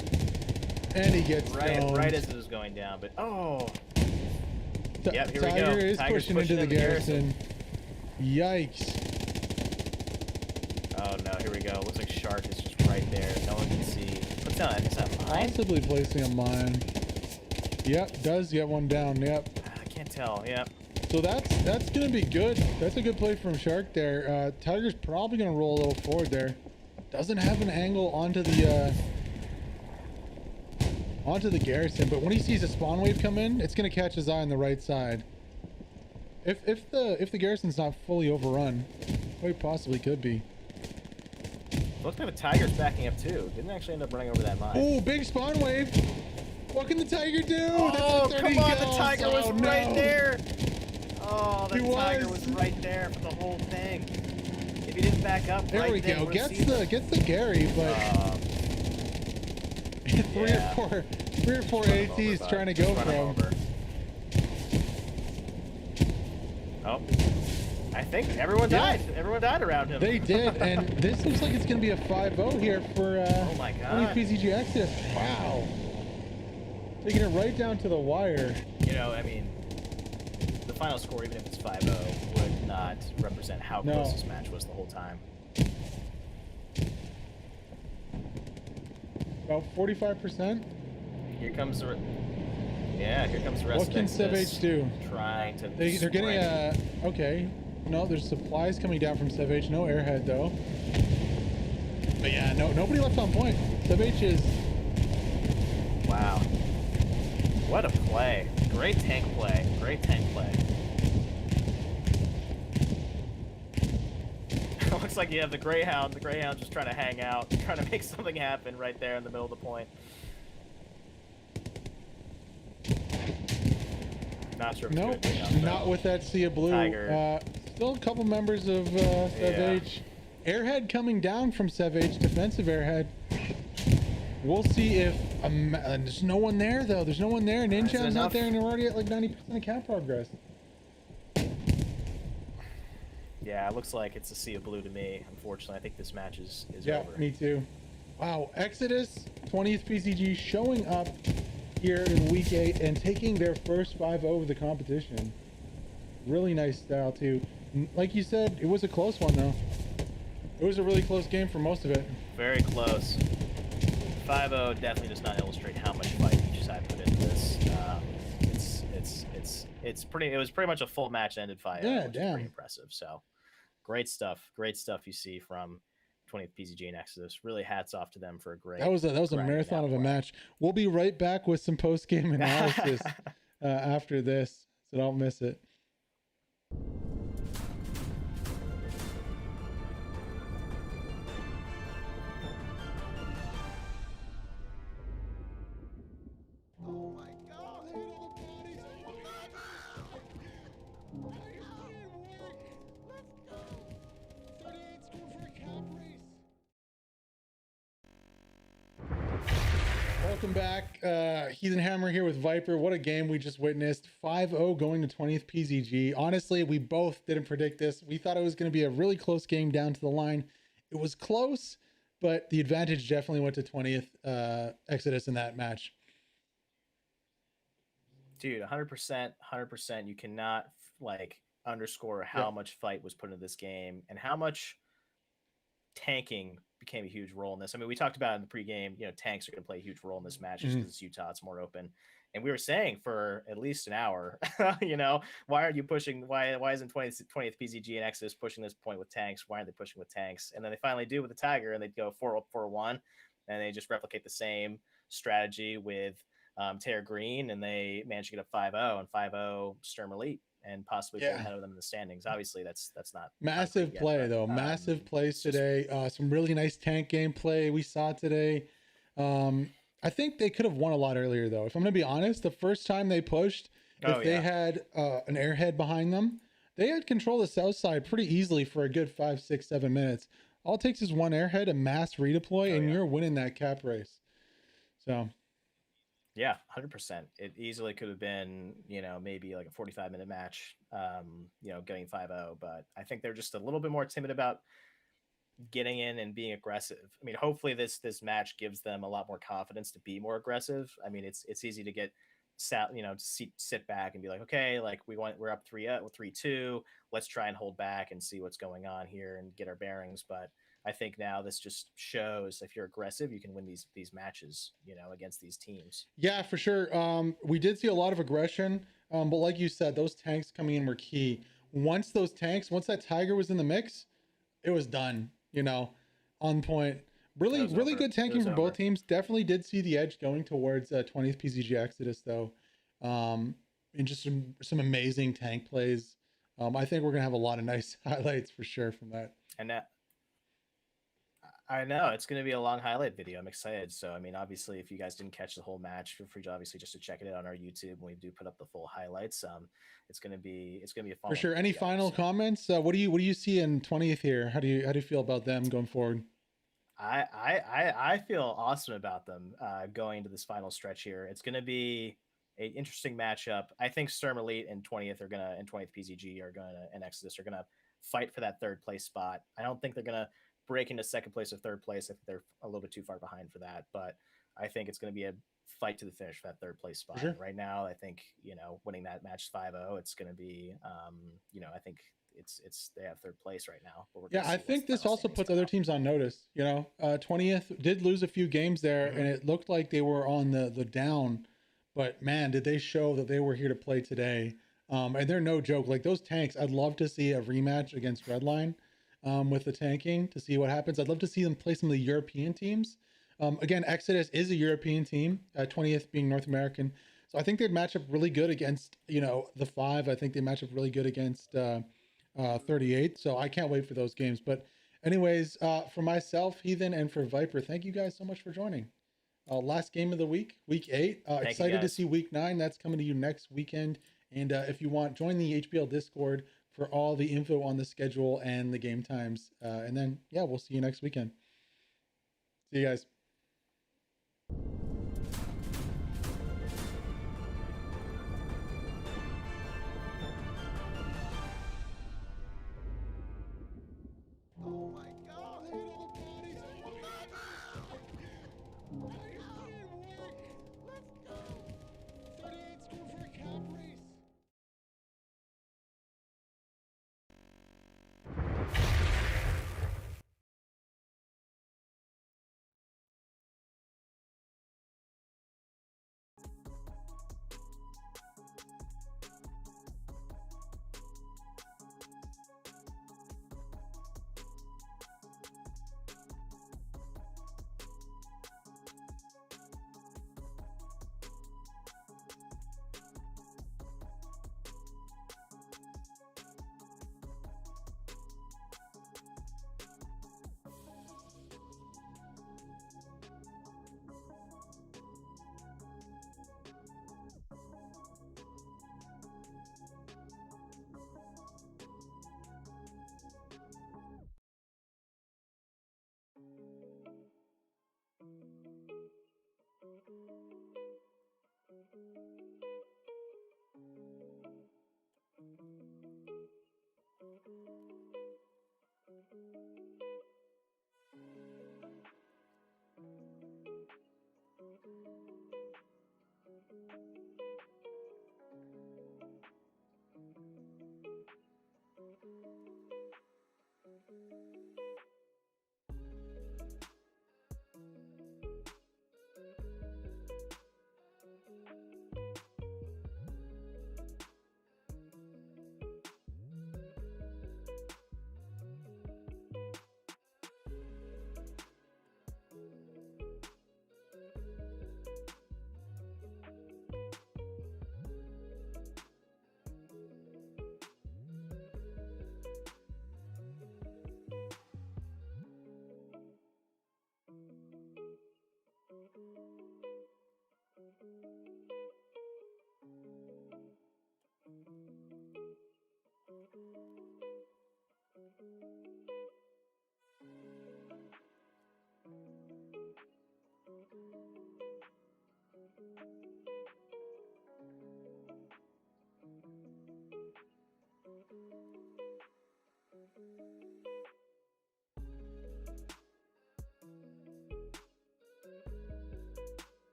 Speaker 1: And he gets
Speaker 2: right as it was going down. But yep, here we
Speaker 1: Tiger
Speaker 2: go.
Speaker 1: is pushing into the Garrison. Yikes.
Speaker 2: Oh no, here we go. Looks like Shark is just right there. No one can see. What's that? Is that a mine?
Speaker 1: Possibly placing a mine. Yep, does get one down. Yep.
Speaker 2: I can't tell. Yep.
Speaker 1: So that's gonna be good. That's a good play from Shark there. Tiger's probably gonna roll a little forward there. Doesn't have an angle onto the Garrison, but when he sees a spawn wave come in, it's gonna catch his eye on the right side. If the Garrison's not fully overrun, quite possibly could be.
Speaker 2: Looks like the Tiger's backing up too. Didn't actually end up running over that mine.
Speaker 1: Oh, big spawn wave! What can the Tiger do?
Speaker 2: Oh,
Speaker 1: that's
Speaker 2: come on, the Tiger was right there. Oh, the Tiger was right there for the whole thing. If he didn't back up,
Speaker 1: there we go. Gets the Gary, but three or four ATs trying to go for him.
Speaker 2: Oh, I think everyone died. Everyone died around him.
Speaker 1: They did, and this looks like it's going to be a 5-0 here for
Speaker 2: oh my God.
Speaker 1: 20THPZG Exodus. Wow. Taking it right down to the wire.
Speaker 2: You know, I mean, the final score, even if it's 5-0, would not represent how close this match was the whole time.
Speaker 1: About 45%.
Speaker 2: Here comes the here comes the rest
Speaker 1: what
Speaker 2: of
Speaker 1: can SevH do?
Speaker 2: Trying to
Speaker 1: they're getting okay. No, there's supplies coming down from SevH. No airhead though. But yeah, nobody left on point. SevH is.
Speaker 2: Wow. What a play. Great tank play. Great tank play. Looks like you have the Greyhound. The Greyhound just trying to hang out, trying to make something happen right there in the middle of the point. Not sure if
Speaker 1: nope,
Speaker 2: it's good enough,
Speaker 1: not with that sea of blue.
Speaker 2: Tiger.
Speaker 1: Still a couple members of SevH. Airhead coming down from SevH, defensive airhead. We'll see if there's no one there though. There's no one there. Ninja's not there, and they're already at like 90% of cap progress.
Speaker 2: Yeah, it looks like it's a sea of blue to me. Unfortunately, I think this match is over.
Speaker 1: Yeah, me too. Wow, Exodus 20THPZG showing up here in week 8 and taking their first 5-0 of the competition. Really nice style too. Like you said, it was a close one though. It was a really close game for most of it.
Speaker 2: Very close. 5-0 definitely does not illustrate how much fight each side put into this. It was pretty much a full match ended 5-0, which is pretty impressive. So great stuff you see from 20THPZG and Exodus. Really hats off to them for a great.
Speaker 1: That was a marathon of a match. We'll be right back with some post game analysis after this, so don't miss it. Welcome back. Heathen Hammer here with Viper. What a game we just witnessed. 5-0 going to 20THPZG. Honestly, we both didn't predict this. We thought it was going to be a really close game down to the line. It was close, but the advantage definitely went to 20th Exodus in that match.
Speaker 2: Dude, 100%. You cannot underscore how much fight was put into this game and how much tanking became a huge role in this. I mean, we talked about in the pregame, tanks are going to play a huge role in this match just because it's Utah, it's more open. And we were saying for at least an hour, you know, why aren't you pushing? Why isn't 20th PZG and Exodus pushing this point with tanks? Why aren't they pushing with tanks? And then they finally do with the Tiger, and they go 4-1, and they just replicate the same strategy with Terra Green, and they manage to get a 5-0 and 5-0 STURM Elite, and possibly pull ahead of them in the standings. Obviously, that's not
Speaker 1: massive
Speaker 2: yet,
Speaker 1: play
Speaker 2: but,
Speaker 1: though. Massive plays
Speaker 2: just
Speaker 1: today. Some really nice tank gameplay we saw today. I think they could have won a lot earlier though. If I'm gonna be honest, the first time they pushed, if they had an airhead behind them, they had control of the south side pretty easily for a good 5, 6, 7 minutes. All it takes is one airhead, a mass redeploy, and you're winning that cap race. So
Speaker 2: yeah, 100%. It easily could have been, you know, maybe like a 45-minute match, you know, getting 5-0, but I think they're just a little bit more timid about getting in and being aggressive. I mean, hopefully this match gives them a lot more confidence to be more aggressive. I mean, it's easy to get you know, to sit back and be like, okay, like we're up 3-2, let's try and hold back and see what's going on here and get our bearings. But I think now this just shows if you're aggressive, you can win these matches, you know, against these teams.
Speaker 1: Yeah, for sure. We did see a lot of aggression, but like you said, those tanks coming in were key. Once that Tiger was in the mix, it was done. You know, on point. Really good tanking from both teams. Definitely did see the edge going towards 20th PZG Exodus though, and just some amazing tank plays. I think we're gonna have a lot of nice highlights for sure from that.
Speaker 2: And that, I know it's going to be a long highlight video. I'm excited. So, I mean, obviously, if you guys didn't catch the whole match, feel free to obviously just to check it out on our YouTube when we do put up the full highlights. It's going to be a fun
Speaker 1: for sure. Any final comments? What do you see in 20th here? How do you feel about them going forward?
Speaker 2: I feel awesome about them going to this final stretch here. It's going to be an interesting matchup. I think STURM Elite and 20th and 20th PZG and Exodus are gonna fight for that third place spot. I don't think they're gonna break into second place or third place if they're a little bit too far behind for that. But I think it's going to be a fight to the finish for that third place spot.
Speaker 1: Sure.
Speaker 2: Right now, I think, you know, winning that match 5-0, it's going to be, you know, I think they have third place right now. But
Speaker 1: yeah, I think this also puts other teams on notice. You know, 20th did lose a few games there, and it looked like they were on the down. But man, did they show that they were here to play today. And they're no joke. Like those tanks, I'd love to see a rematch against Redline. With the tanking to see what happens. I'd love to see them play some of the European teams. Again, Exodus is a European team, 20th being North American. So I think they'd match up really good against, you know, the 5. I think they match up really good against 38. So I can't wait for those games. But anyways, for myself, Heathen, and for Viper, thank you guys so much for joining. Last game of the week, week 8. Excited to see week 9. That's coming to you next weekend. And if you want, join the HPL Discord for all the info on the schedule and the game times. And then, yeah, we'll see you next weekend. See you guys. Oh my God, look at all the bodies. Let's go. 38 score for a cap race.